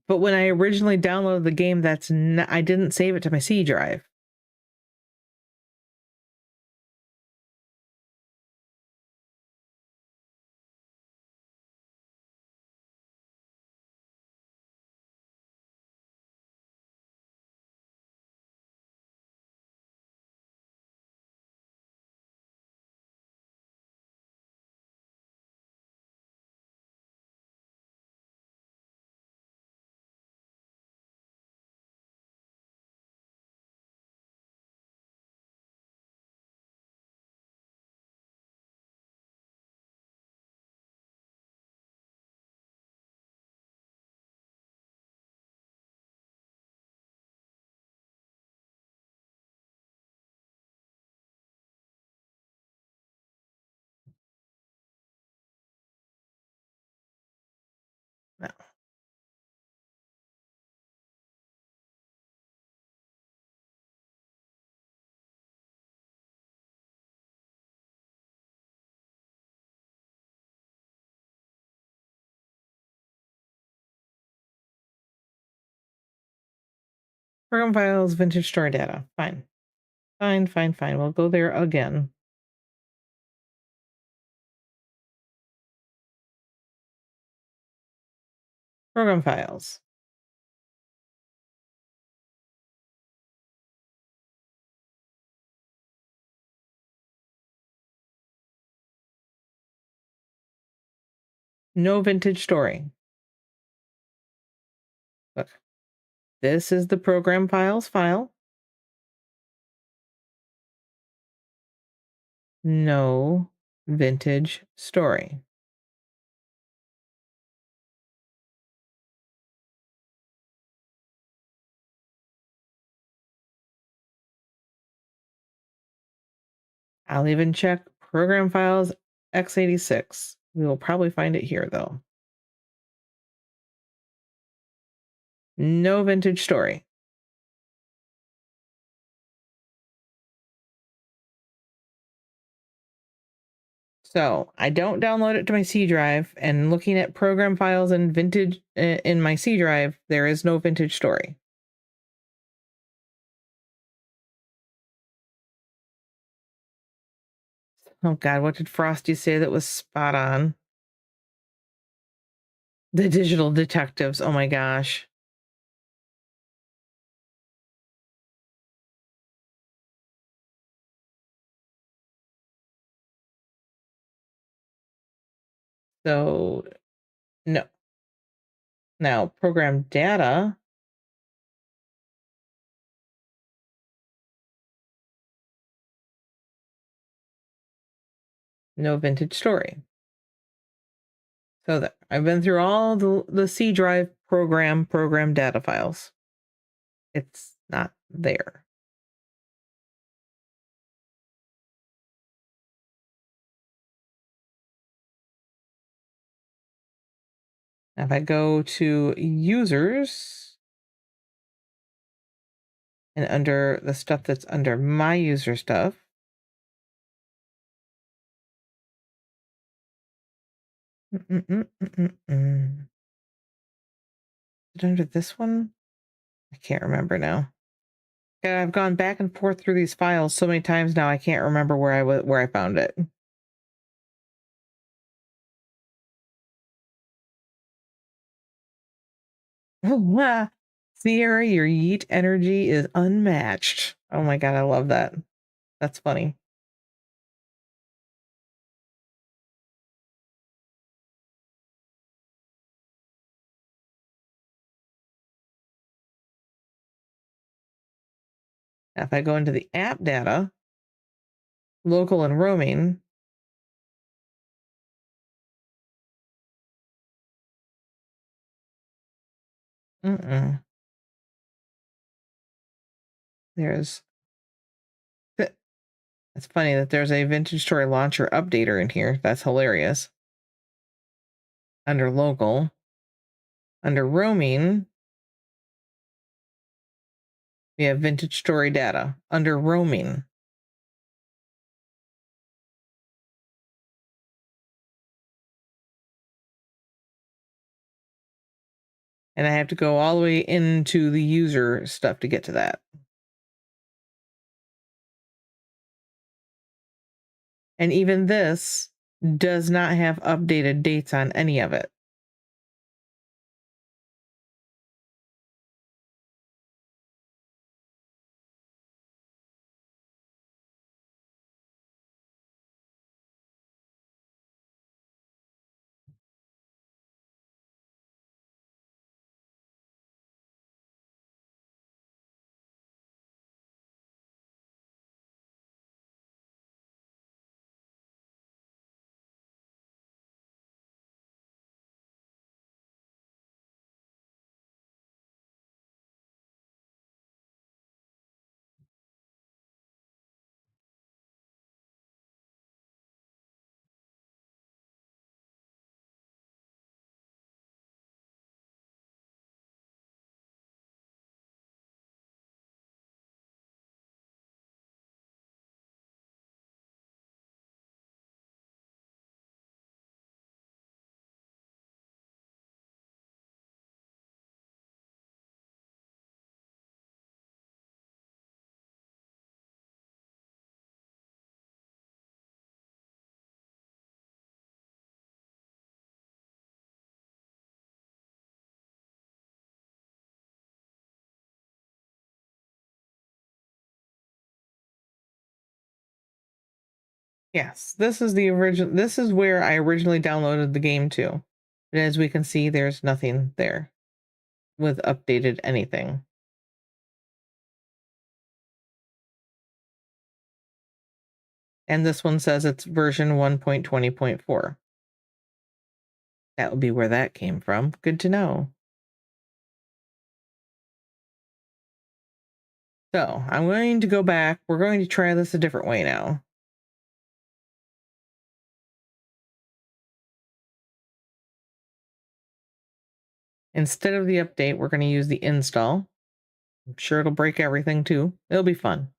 But when I originally downloaded the game, I didn't save it to my C drive. No. Program files, vintage story data. Fine. Fine. We'll go there again. Program files. No vintage story. Look, this is the program files file. No vintage story. I'll even check program files x86. We will probably find it here though. No vintage story. So I don't download it to my C drive, and looking at program files and vintage in my C drive, there is no vintage story. Oh God, what did Frosty say that was spot on? The digital detectives. Oh my gosh. So no. Now program data. No vintage story. So that I've been through all the C drive program data files. It's not there. Now if I go to users and under the stuff that's under my user stuff, is it under this one? I can't remember now. God, I've gone back and forth through these files so many times now I can't remember where I found it. Sierra, your yeet energy is unmatched. Oh my God, I love that. That's funny. Now, if I go into the app data, local and roaming, there's. It's funny that there's a Vintage Story Launcher updater in here. That's hilarious. Under local, under roaming, we have Vintage Story data. Under roaming, And I have to go all the way into the user stuff to get to that. And even this does not have updated dates on any of it. Yes, this is the original. This is where I originally downloaded the game to. And as we can see, there's nothing there with updated anything. And this one says it's version 1.20.4. That would be where that came from. Good to know. So I'm going to go back. We're going to try this a different way now. Instead of the update, we're going to use the install. I'm sure it'll break everything too. It'll be fun.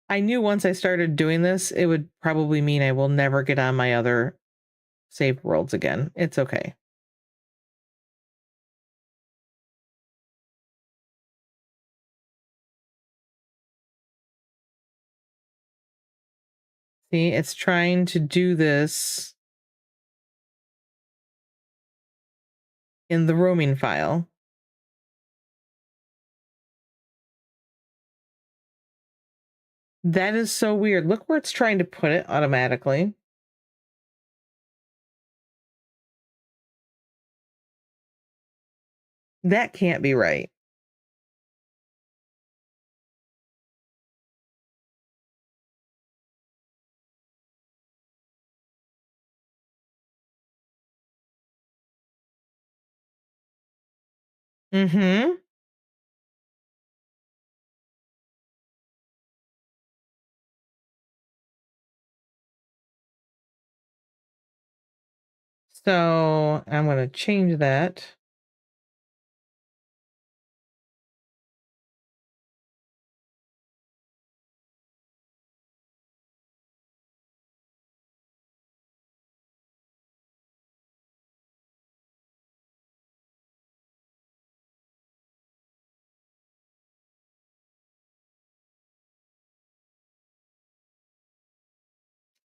I knew once I started doing this, it would probably mean I will never get on my other saved worlds again. It's okay. See, it's trying to do this in the roaming file. That is so weird. Look where it's trying to put it automatically. That can't be right. Mm-hmm. So I'm going to change that.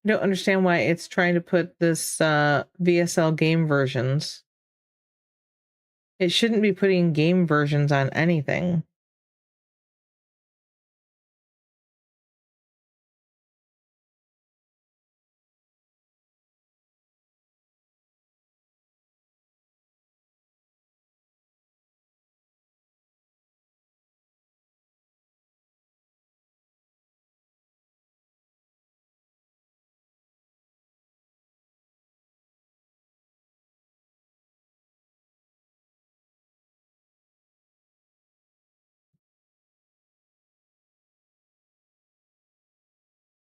I don't understand why it's trying to put this VSL game versions. It shouldn't be putting game versions on anything.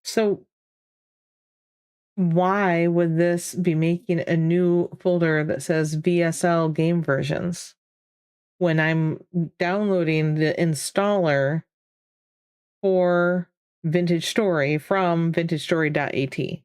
So why would this be making a new folder that says VSL game versions when I'm downloading the installer for Vintage Story from vintagestory.at?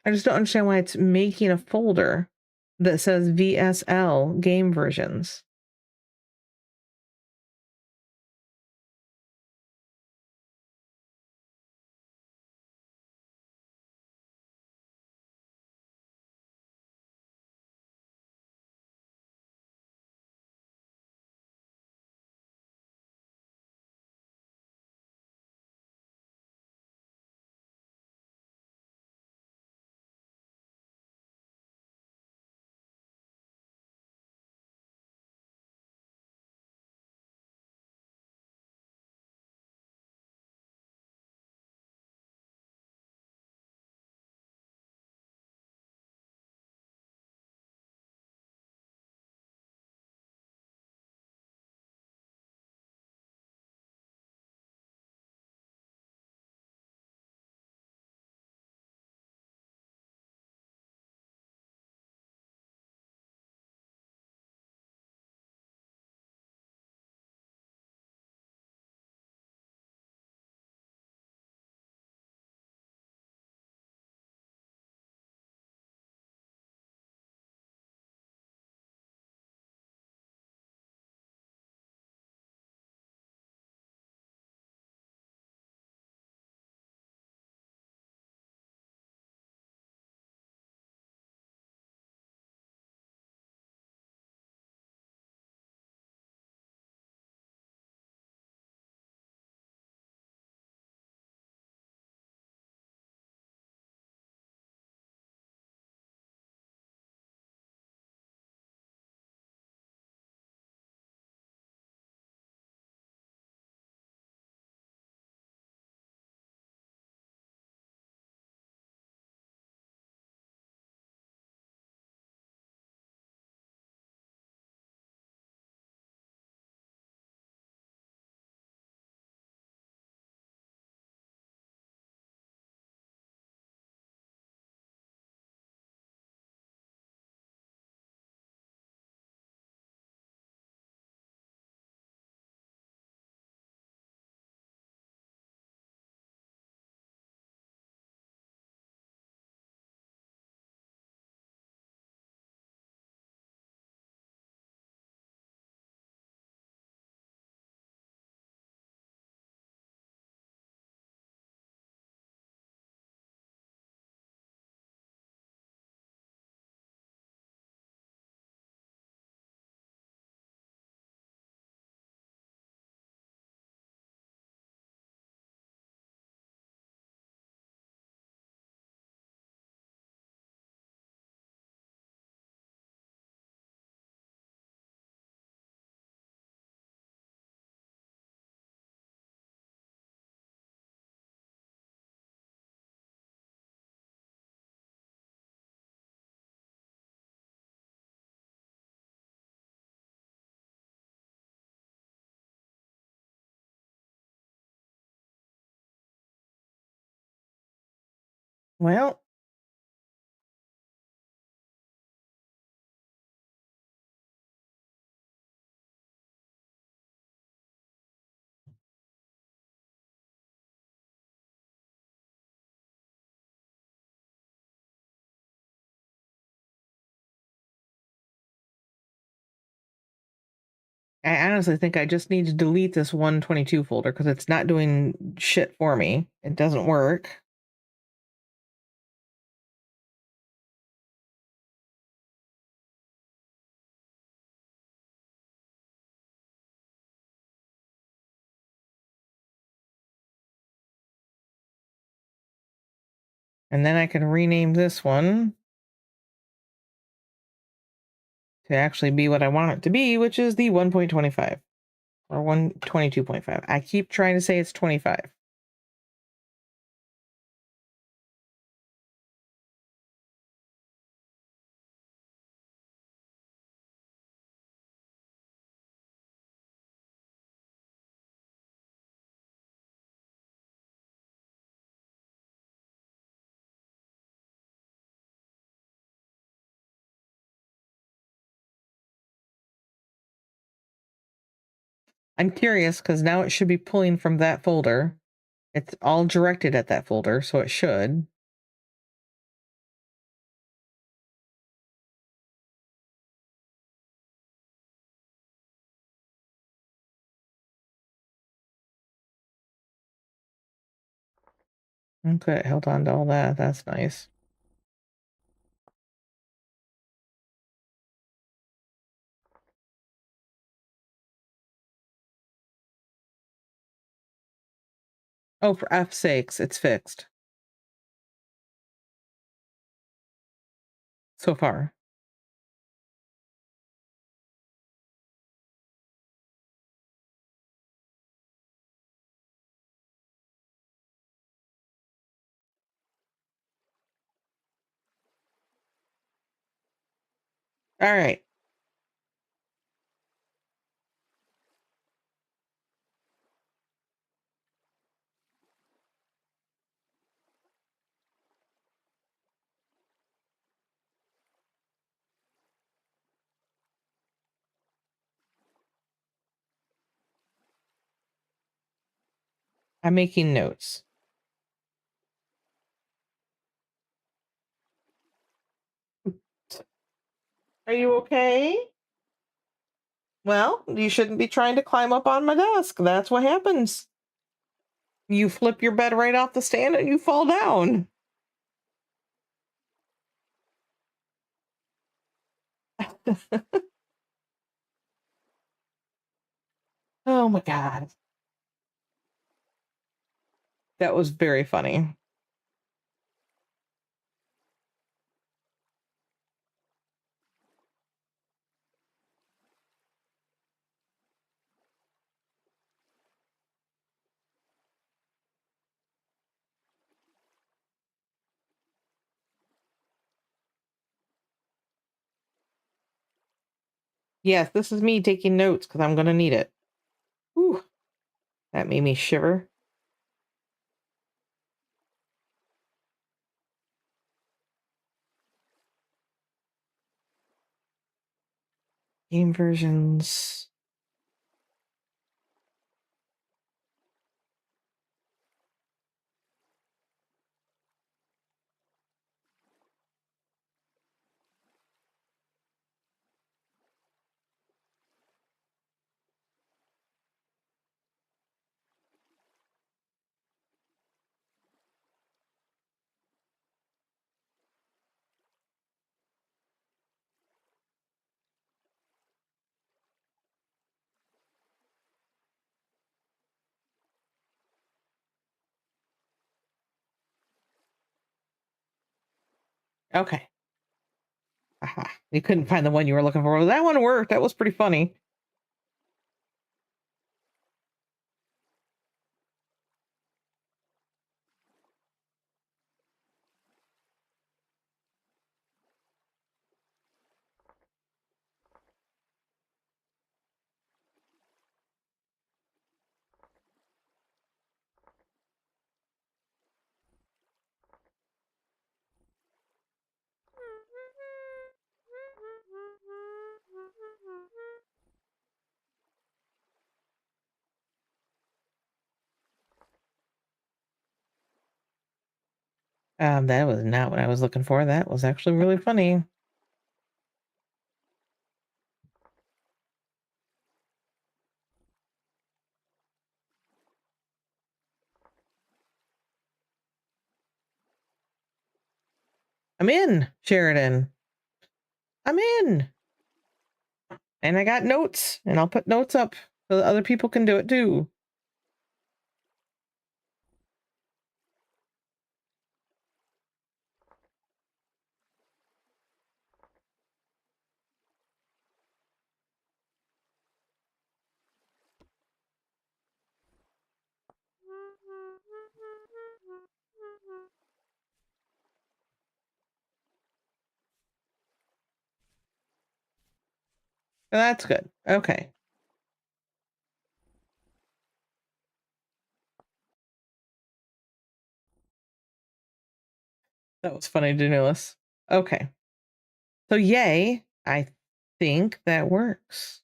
I just don't understand why it's making a folder that says VSL game versions. Well, I honestly think I just need to delete this 122 folder because it's not doing shit for me. It doesn't work. And then I can rename this one to actually be what I want it to be, which is the 1.25 or 122.5. I keep trying to say it's 25. I'm curious because now it should be pulling from that folder. It's all directed at that folder, so it should. Okay, held on to all that. That's nice. Oh, for F's sakes, it's fixed. So far. All right. I'm making notes. Are you okay? Well, you shouldn't be trying to climb up on my desk. That's what happens. You flip your bed right off the stand and you fall down. Oh my God. That was very funny. Yes, this is me taking notes because I'm going to need it. Whew, that made me shiver. Game versions. Okay. Aha. You couldn't find the one you were looking for. Well, that one worked. That was pretty funny. That was not what I was looking for. That was actually really funny. I'm in, Sheridan. I'm in. And I got notes, and I'll put notes up so that other people can do it too. That's good. Okay. That was funny to notice. Okay. So yay, I think that works.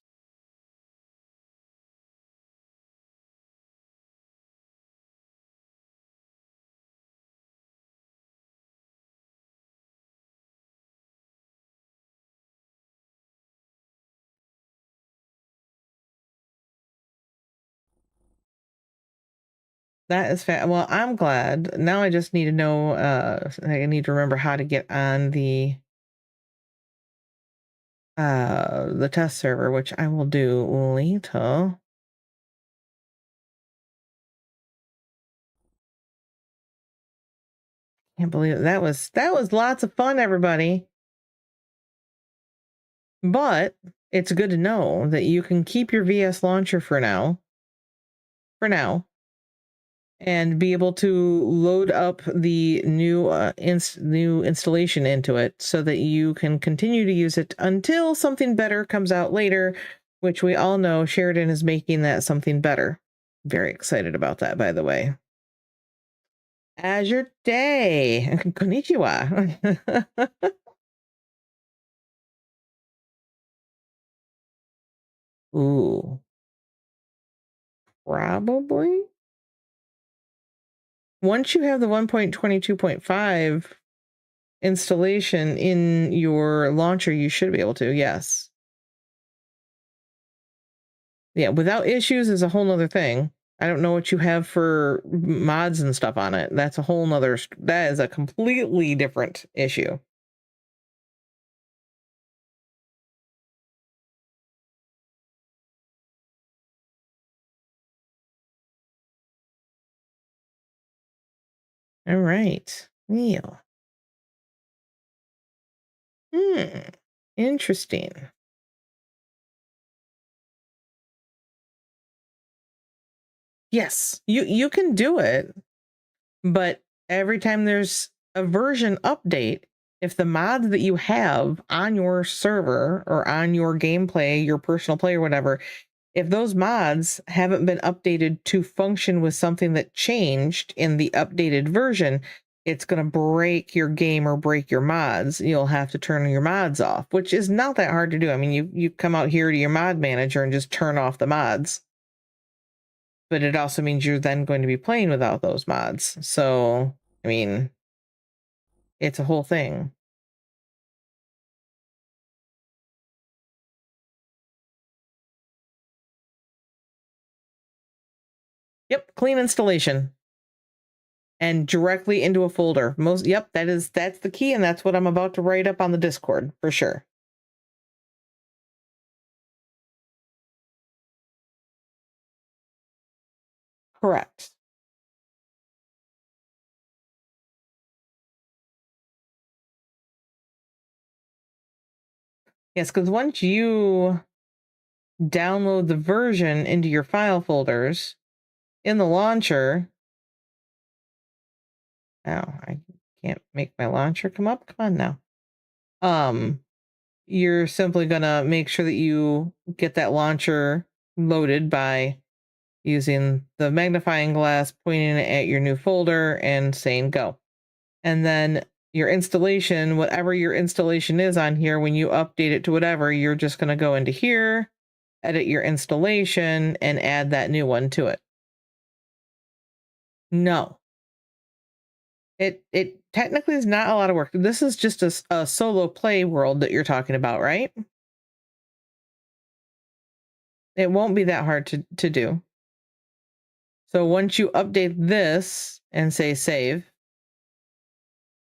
That is well, I'm glad. Now I just need to know, I need to remember how to get on the test server, which I will do later. Can't believe it. That was lots of fun, everybody. But it's good to know that you can keep your VS launcher for now, and be able to load up the new new installation into it so that you can continue to use it until something better comes out later, which we all know Sheridan is making that something better. Very excited about that, by the way. Azure Day. Konnichiwa. Ooh, probably. Once you have the 1.22.5 installation in your launcher, you should be able to, yes. Yeah, without issues is a whole nother thing. I don't know what you have for mods and stuff on it. That's a whole nother, that is a completely different issue. All right. Neil. Interesting. Yes, you can do it, but every time there's a version update, if the mods that you have on your server or on your gameplay, your personal play or whatever, if those mods haven't been updated to function with something that changed in the updated version, it's going to break your game or break your mods. You'll have to turn your mods off, which is not that hard to do. I mean, you come out here to your mod manager and just turn off the mods. But it also means you're then going to be playing without those mods. So, I mean, it's a whole thing. Yep, clean installation. And directly into a folder. Yep, that's the key, and that's what I'm about to write up on the Discord for sure. Correct. Yes, because once you download the version into your file folders in the launcher, oh, I can't make my launcher come up. Come on now. You're simply gonna make sure that you get that launcher loaded by using the magnifying glass, pointing it at your new folder and saying go. And then your installation, whatever your installation is on here, when you update it to whatever, you're just going to go into here, edit your installation, and add that new one to it. No. It technically is not a lot of work. This is just a solo play world that you're talking about, right? It won't be that hard to do. So once you update this and say save,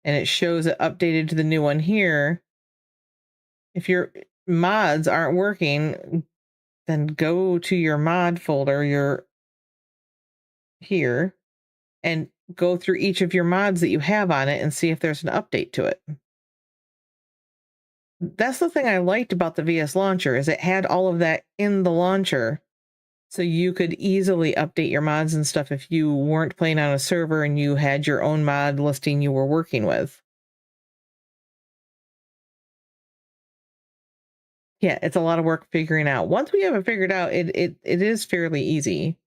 and it shows it updated to the new one here, if your mods aren't working, then go to your mod folder, your here, and go through each of your mods that you have on it and see if there's an update to it. That's the thing I liked about the VS launcher, is it had all of that in the launcher. So you could easily update your mods and stuff if you weren't playing on a server and you had your own mod listing you were working with. Yeah, it's a lot of work figuring out. Once we have it figured out, it is fairly easy.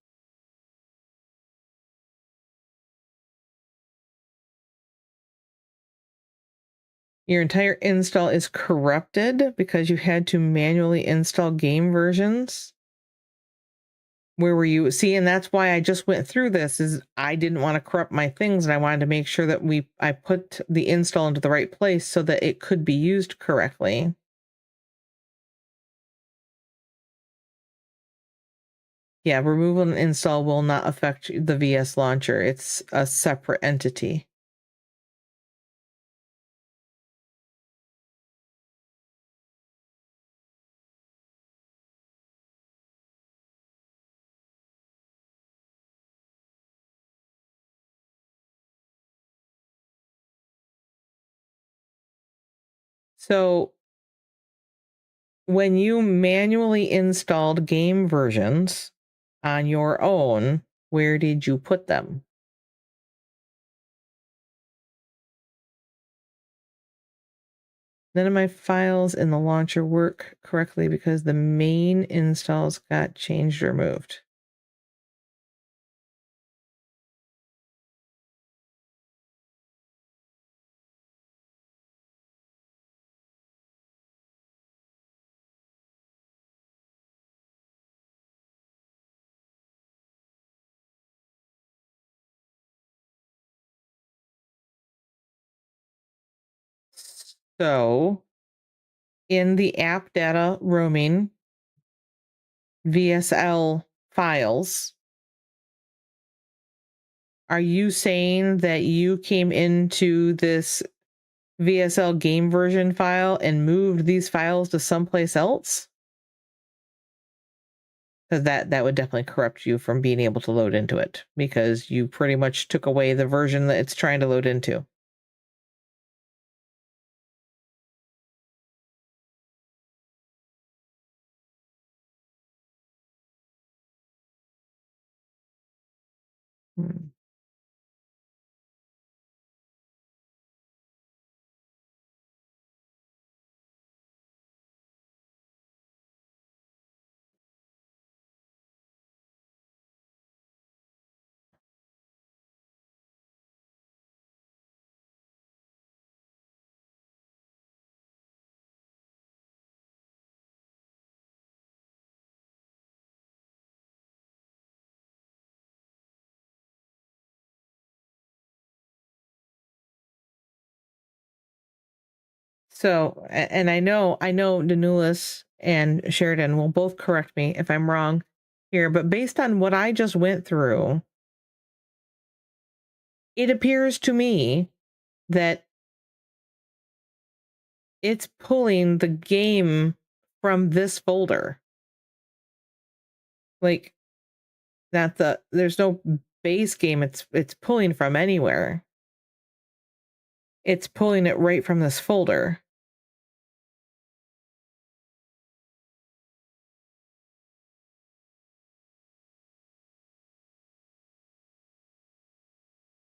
Your entire install is corrupted because you had to manually install game versions. Where were you? See, and that's why I just went through this, is I didn't want to corrupt my things, and I wanted to make sure that I put the install into the right place so that it could be used correctly. Yeah, removal and install will not affect the VS Launcher. It's a separate entity. So when you manually installed game versions on your own, where did you put them? None of my files in the launcher work correctly because the main installs got changed or moved. So in the app data roaming VSL files, are you saying that you came into this VSL game version file and moved these files to someplace else? Because that would definitely corrupt you from being able to load into it, because you pretty much took away the version that it's trying to load into. Hmm. So, and I know Danulis and Sheridan will both correct me if I'm wrong here, but based on what I just went through, it appears to me that it's pulling the game from this folder. Like, there's no base game it's pulling from anywhere. It's pulling it right from this folder.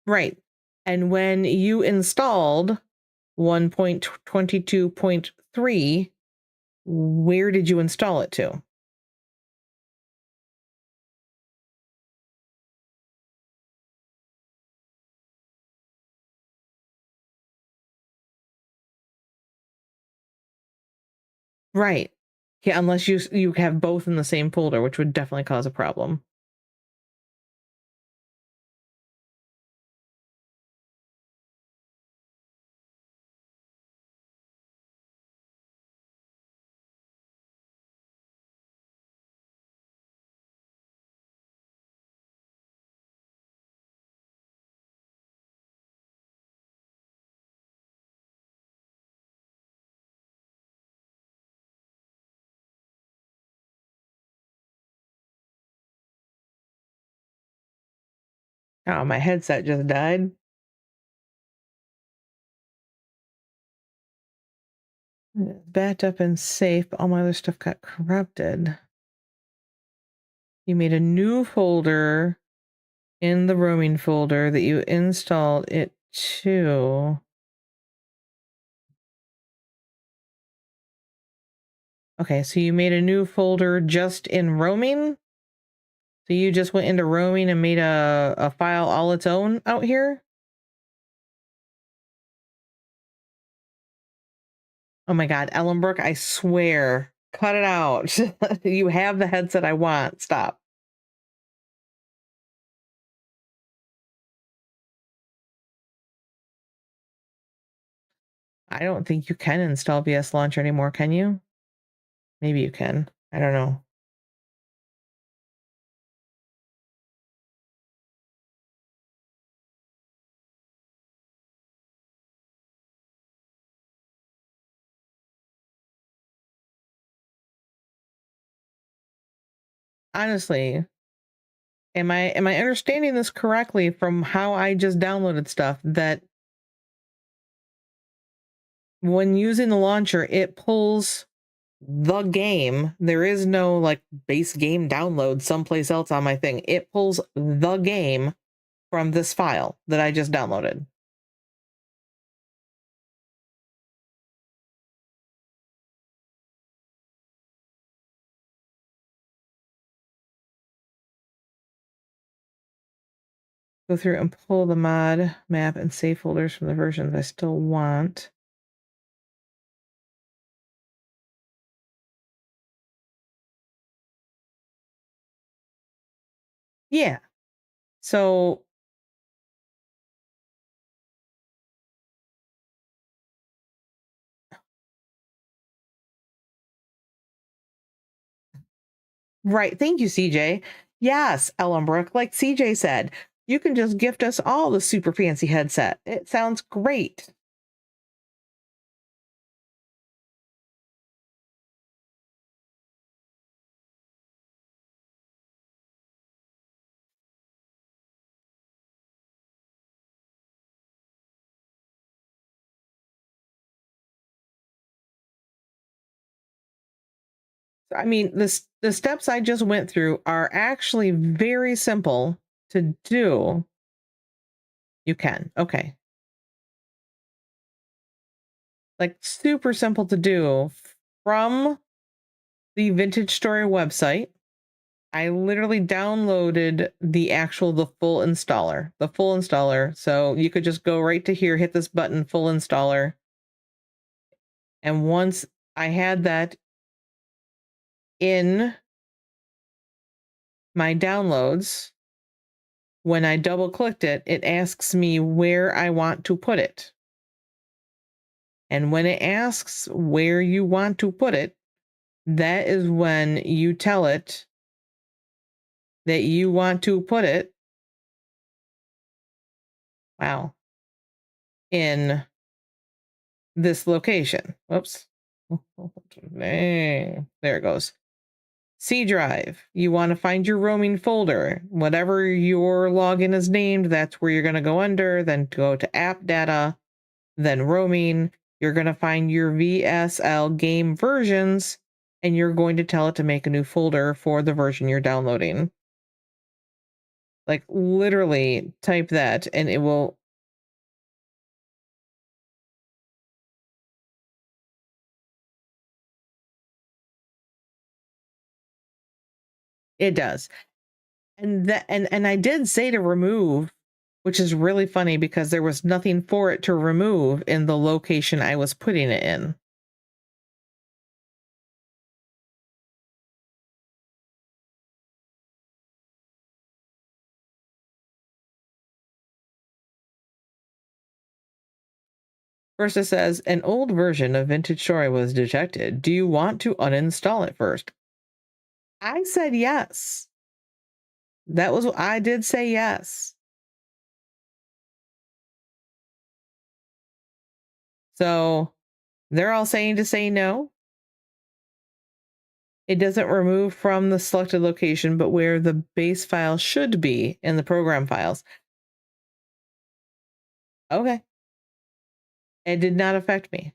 Right. And when you installed 1.22.3, where did you install it to? Right. Yeah, unless you have both in the same folder, which would definitely cause a problem. Oh, my headset just died. Backed up and safe, but all my other stuff got corrupted. You made a new folder in the roaming folder that you installed it to. Okay, so you made a new folder just in roaming? So you just went into roaming and made a file all its own out here? Oh my god, Ellenbrook, I swear. Cut it out. You have the headset I want. Stop. I don't think you can install VS Launcher anymore, can you? Maybe you can. I don't know. honestly, am I understanding this correctly from how I just downloaded stuff, that when using the launcher, it pulls the game. There is no like base game download someplace else on my thing. It pulls the game from this file that I just downloaded. Go through and pull the mod map and save folders from the versions I still want. Yeah. So right. Thank you, CJ. Yes, Ellenbrook, like CJ said, you can just gift us all the super fancy headset. It sounds great. I mean, the steps I just went through are actually very simple to do. You can. Okay. Like super simple to do from the Vintage Story website. I literally downloaded the full installer. So you could just go right to here, hit this button, full installer. And once I had that in my downloads, when I double clicked it, it asks me where I want to put it. And when it asks where you want to put it, that is when you tell it that you want to put it, wow, in this location. Whoops. There it goes. C drive. You want to find your roaming folder. Whatever your login is named, that's where you're going to go under. Then go to app data, then roaming. You're going to find your VSL game versions, and you're going to tell it to make a new folder for the version you're downloading. Like literally type that and it will. It does. And that and I did say to remove, which is really funny because there was nothing for it to remove in the location I was putting it in. First it says, an old version of Vintage Story was detected. Do you want to uninstall it first? I said yes. I did say yes. So they're all saying to say no. It doesn't remove from the selected location, but where the base file should be in the program files. Okay. It did not affect me.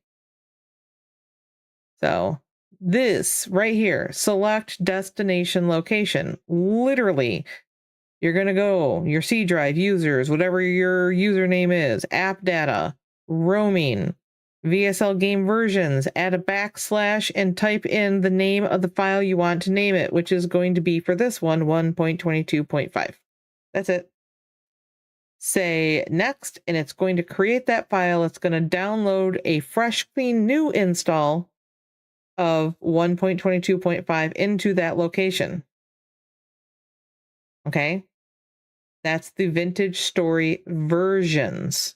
So this right here, select destination location. Literally, you're going to go your C drive users, whatever your username is, app data, roaming, VSL game versions, add a backslash and type in the name of the file you want to name it, which is going to be for this one, 1.22.5. That's it. Say next, and it's going to create that file. It's going to download a fresh, clean, new install of 1.22.5 into that location. Okay. That's the Vintage Story versions.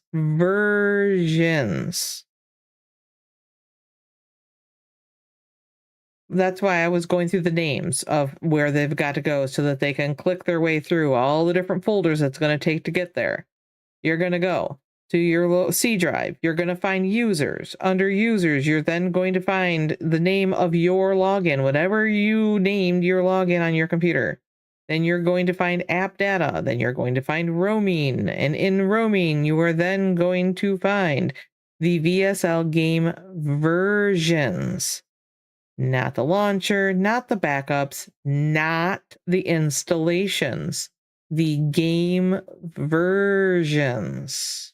That's why I was going through the names of where they've got to go so that they can click their way through all the different folders it's going to take to get there. You're going to go to your C drive. You're going to find users. Under users, you're then going to find the name of your login, whatever you named your login on your computer. Then you're going to find app data. Then you're going to find roaming. And in roaming, you are then going to find the VSL game versions. Not the launcher, not the backups, not the installations. The game versions.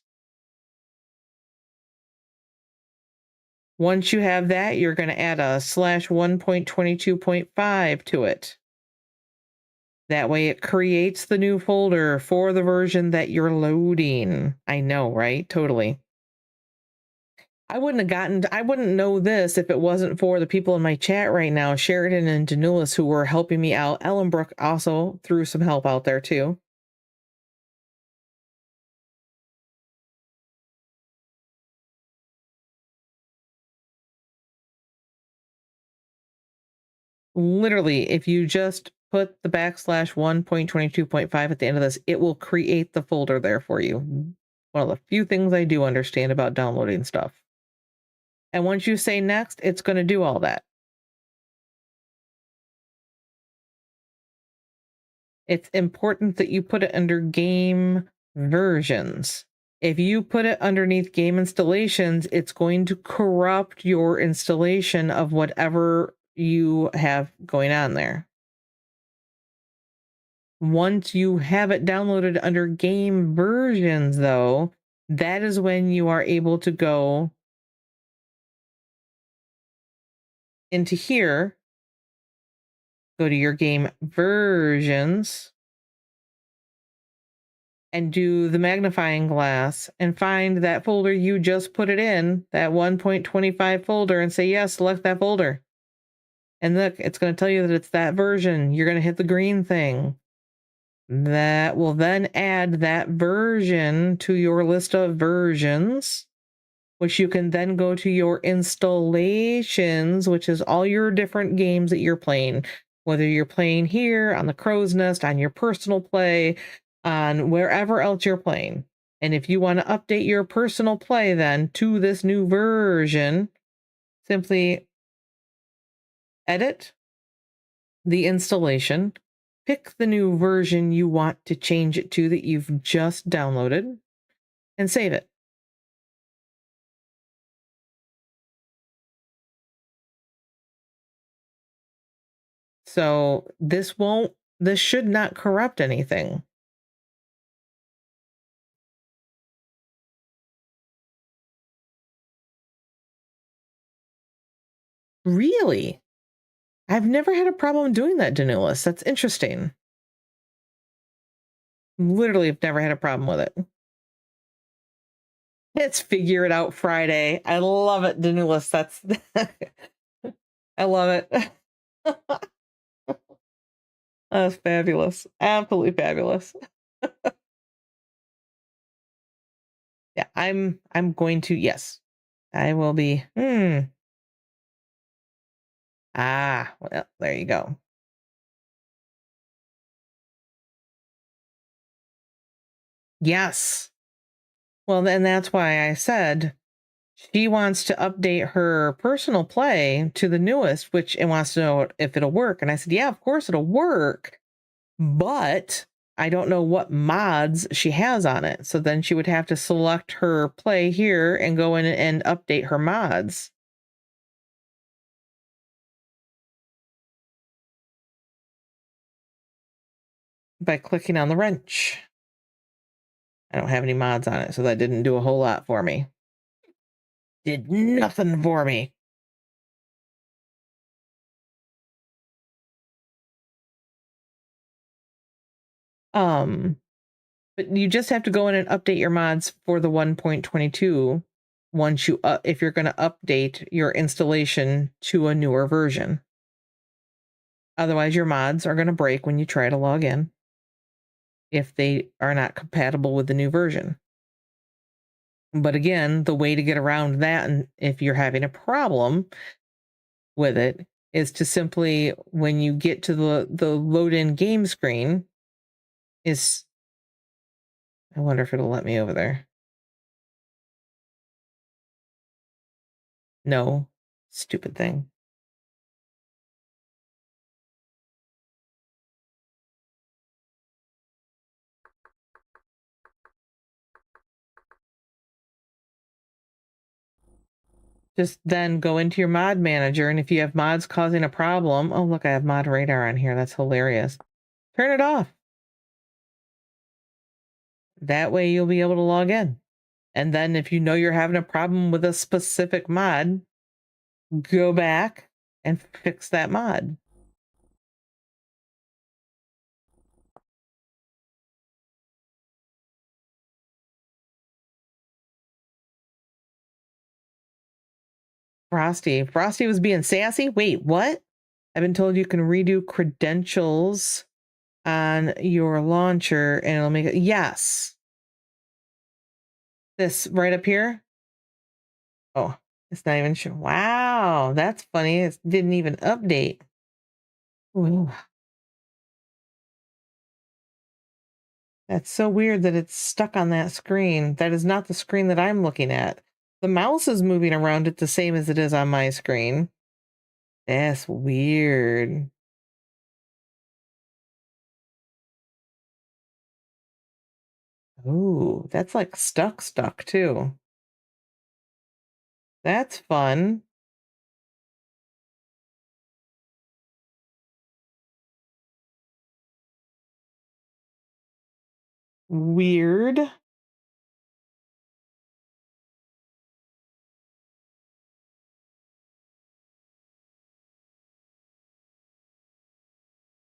Once you have that, you're going to add a /1.22.5 to it. That way it creates the new folder for the version that you're loading. I know, right? Totally. I wouldn't know this if it wasn't for the people in my chat right now, Sheridan and Danulis, who were helping me out. Ellenbrook also threw some help out there too. Literally, if you just put the /1.22.5 at the end of this, it will create the folder there for you. One of the few things I do understand about downloading stuff. And once you say next, it's going to do all that. It's important that you put it under game versions. If you put it underneath game installations, it's going to corrupt your installation of whatever you have going on there. Once you have it downloaded under game versions, though, that is when you are able to go into here, go to your game versions, and do the magnifying glass and find that folder you just put it in, that 1.25 folder, and say, yes, select that folder. And look, it's going to tell you that it's that version. You're going to hit the green thing. That will then add that version to your list of versions, which you can then go to your installations, which is all your different games that you're playing, whether you're playing here on the Crow's Nest, on your personal play, on wherever else you're playing. And if you want to update your personal play then to this new version, simply edit the installation, pick the new version you want to change it to that you've just downloaded, and save it. So this should not corrupt anything. Really? I've never had a problem doing that, Danulis. That's interesting. Literally, I've never had a problem with it. It's Figure It Out Friday. I love it, Danulis. That's I love it. That's fabulous. Absolutely fabulous. Yeah, I'm going to, yes. I will be. Ah, well, there you go. Yes. Well, then that's why I said she wants to update her personal play to the newest, which it wants to know if it'll work. And I said, yeah, of course it'll work, but I don't know what mods she has on it. So then she would have to select her play here and go in and update her mods. By clicking on the wrench. I don't have any mods on it, so that didn't do a whole lot for me. Did nothing for me. But you just have to go in and update your mods for the 1.22 once you if you're going to update your installation to a newer version. Otherwise, your mods are going to break when you try to log in if they are not compatible with the new version. But again, the way to get around that, and if you're having a problem with it, is to simply, when you get to the load in game screen, I wonder if it'll let me over there. No. Stupid thing. Just then go into your mod manager, and if you have mods causing a problem, oh look, I have mod radar on here. That's hilarious. Turn it off. That way you'll be able to log in. And then if you know you're having a problem with a specific mod, go back and fix that mod. Frosty was being sassy. Wait, what? I've been told you can redo credentials on your launcher and it'll make it. Yes. This right up here. Oh, it's not even sure. Wow, that's funny. It didn't even update. Ooh, that's so weird that it's stuck on that screen. That is not the screen that I'm looking at. The mouse is moving around it the same as it is on my screen. That's weird. Ooh, that's like stuck too. That's fun. Weird.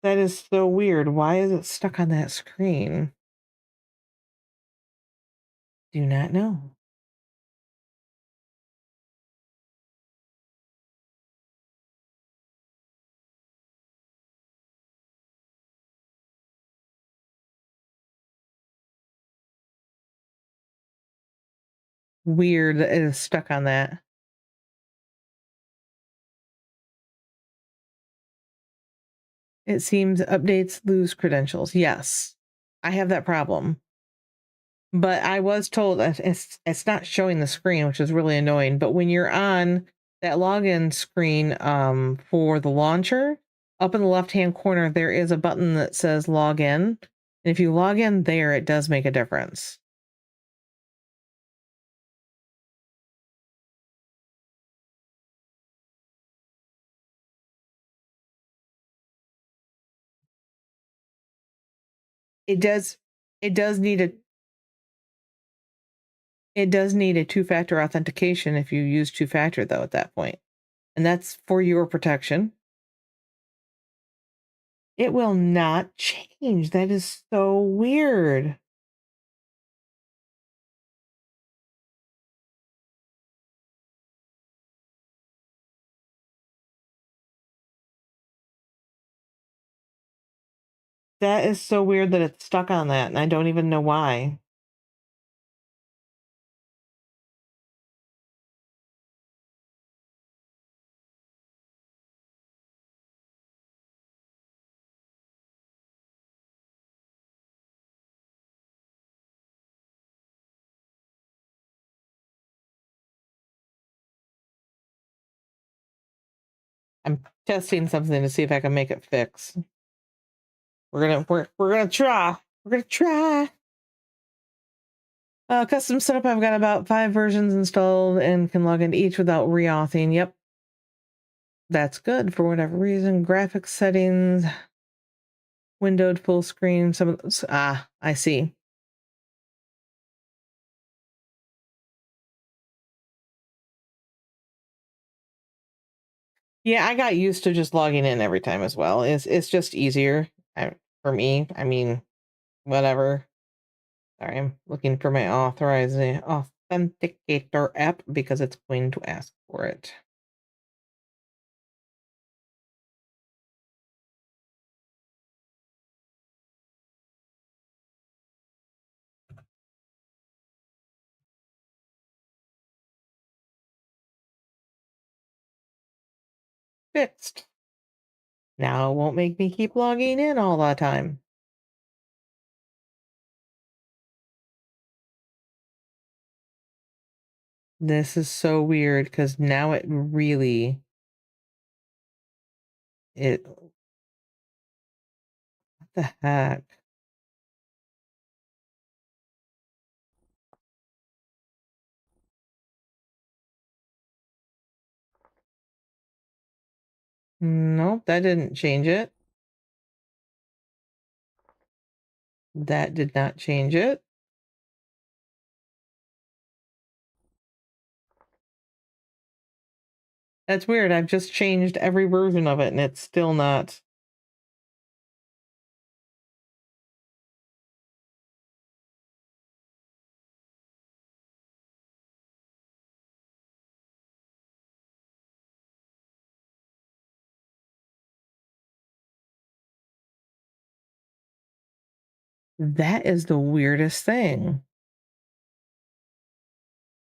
That is so weird. Why is it stuck on that screen? Do not know. Weird that it is stuck on that. It seems updates lose credentials. Yes, I have that problem. But I was told that it's not showing the screen, which is really annoying. But when you're on that login screen for the launcher, up in the left-hand corner, there is a button that says log in. And if you log in there, it does make a difference. It does it does need a it does need a two-factor authentication if you use two-factor though at that point. And that's for your protection. It will not change. That is so weird. That is so weird that it's stuck on that, and I don't even know why. I'm testing something to see if I can make it fix. We're gonna try. We're gonna try. Custom setup. I've got about 5 versions installed and can log into each without reauthing. Yep, that's good for whatever reason. Graphics settings, windowed full screen. Some of those. Ah, I see. Yeah, I got used to just logging in every time as well. It's just easier for me. I mean, whatever. Sorry, I'm looking for my authorizing authenticator app because it's going to ask for it. Fixed. Now it won't make me keep logging in all the time. This is so weird because now it really what the heck? Nope, that didn't change it. That did not change it. That's weird. I've just changed every version of it and it's still not. That is the weirdest thing.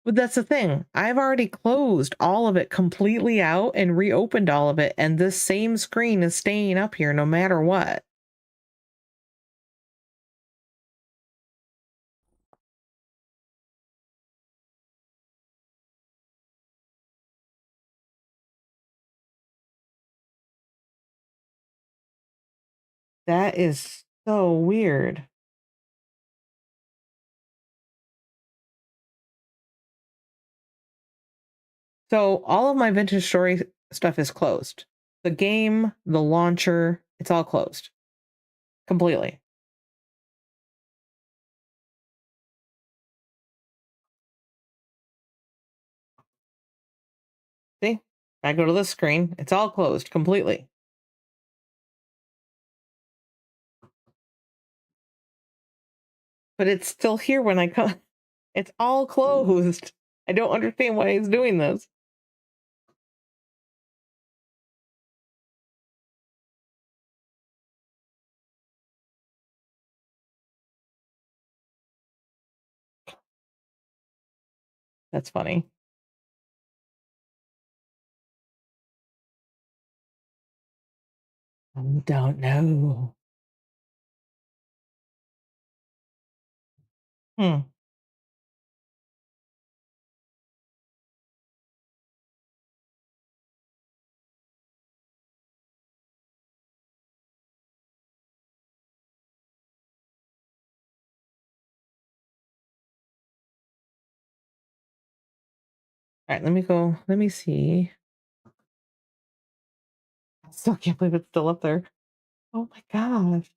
But that's the thing. I've already closed all of it completely out and reopened all of it, and this same screen is staying up here no matter what. That is so weird. So all of my vintage story stuff is closed. The game, the launcher, it's all closed completely. See, I go to this screen, it's all closed completely. But it's still here when I come. It's all closed. I don't understand why he's doing this. That's funny. I don't know. Hmm. All right, let me go. Let me see. I still can't believe it's still up there. Oh my gosh.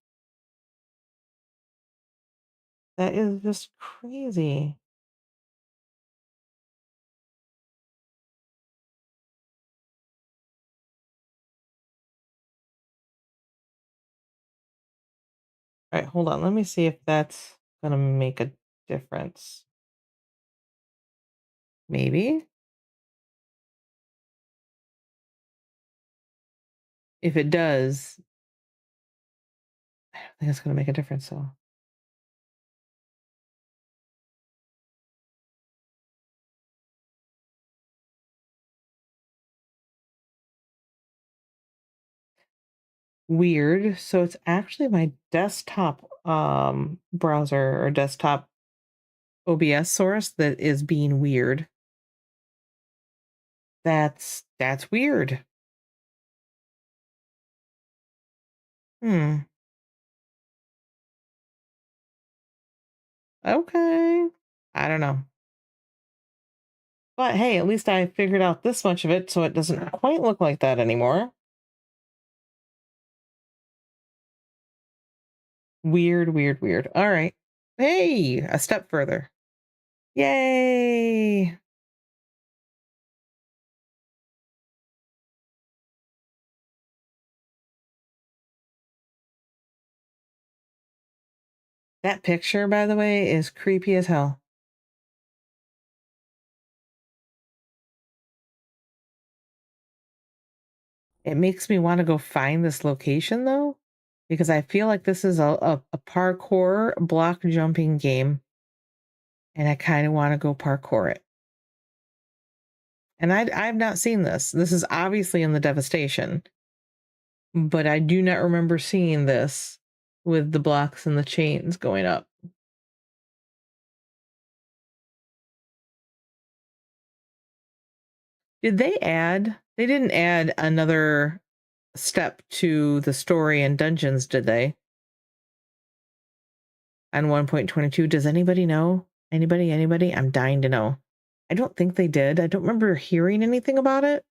That is just crazy. All right, hold on. Let me see if that's gonna make a difference. Maybe. If it does, I don't think it's gonna make a difference though. Weird. So it's actually my desktop browser or desktop OBS source that is being weird. That's weird. Hmm. Okay. I don't know. But hey, at least I figured out this much of it so it doesn't quite look like that anymore. Weird, weird, weird. All right. Hey, a step further. Yay. That picture, by the way, is creepy as hell. It makes me want to go find this location though, because I feel like this is a parkour block jumping game, and I kind of want to go parkour it. And I've not seen this. This is obviously in the Devastation, but I do not remember seeing this with the blocks and the chains going up. Did they add? They didn't add another step to the story and dungeons, did they? On 1.22, does anybody know? Anybody? I'm dying to know. I don't think they did. I don't remember hearing anything about it.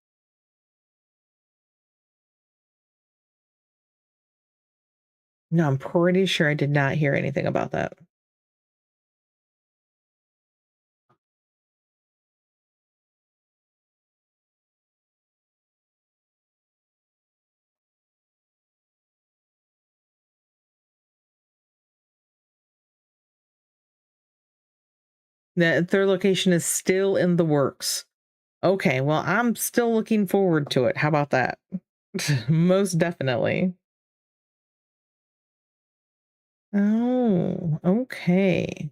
No, I'm pretty sure I did not hear anything about that. That third location is still in the works. Okay, well, I'm still looking forward to it. How about that? Most definitely. Oh, okay.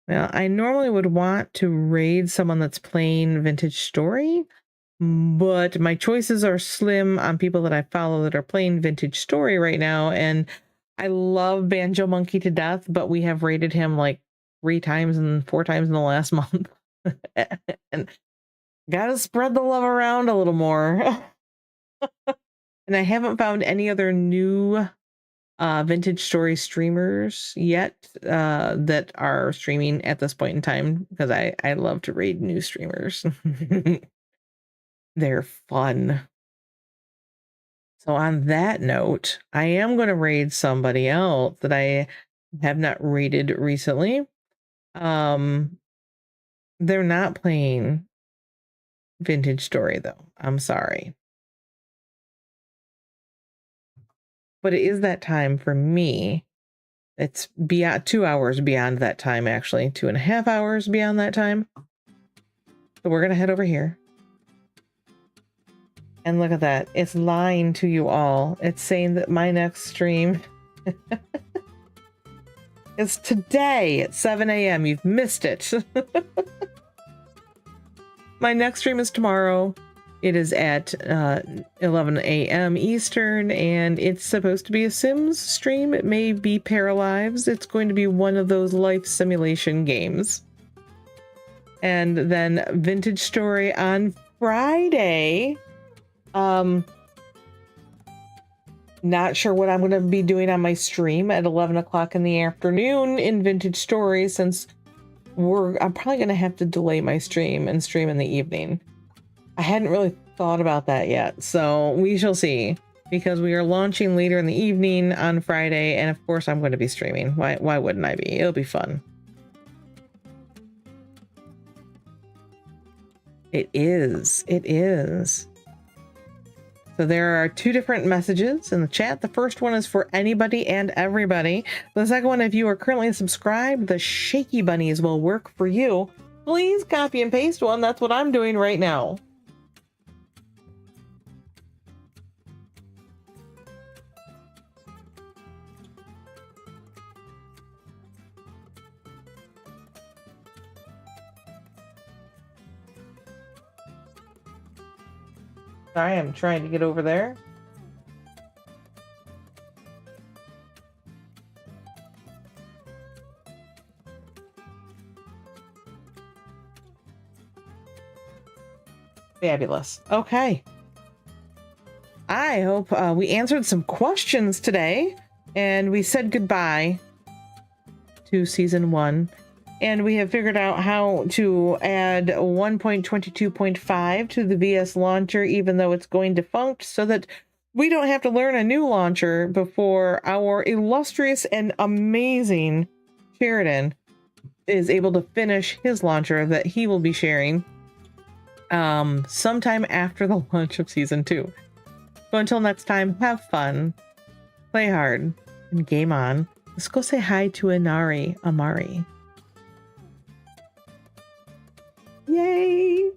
Well, I normally would want to raid someone that's playing Vintage Story, but my choices are slim on people that I follow that are playing Vintage Story right now. And I love Banjo Monkey to death, but we have rated him like 3 times and 4 times in the last month. And gotta spread the love around a little more. And I haven't found any other new Vintage Story streamers yet that are streaming at this point in time, because I love to raid new streamers. They're fun. So on that note, I am going to raid somebody else that I have not raided recently. They're not playing Vintage Story though. I'm sorry. But it is that time for me. It's beyond 2 hours beyond that time, actually. 2.5 hours beyond that time. So we're going to head over here. And look at that. It's lying to you all. It's saying that my next stream is today at 7 a.m. You've missed it. My next stream is tomorrow. It is at 11 a.m. Eastern, and it's supposed to be a Sims stream. It may be Paralives. It's going to be one of those life simulation games. And then Vintage Story on Friday. Not sure what I'm going to be doing on my stream at 11 o'clock in the afternoon in Vintage Story, since I'm probably going to have to delay my stream and stream in the evening. I hadn't really thought about that yet, so we shall see, because we are launching later in the evening on Friday, and of course I'm going to be streaming. Why wouldn't I be? It'll be fun. It is. So there are 2 different messages in the chat. The first one is for anybody and everybody. The second one, if you are currently subscribed, the shaky bunnies will work for you. Please copy and paste one. That's what I'm doing right now. Sorry, I'm trying to get over there. Fabulous. Okay. I hope we answered some questions today, and we said goodbye to season 1. And we have figured out how to add 1.22.5 to the VS launcher, even though it's going defunct, so that we don't have to learn a new launcher before our illustrious and amazing Sheridan is able to finish his launcher that he will be sharing sometime after the launch of season 2. So until next time, have fun, play hard, and game on. Let's go say hi to Amari. Yay!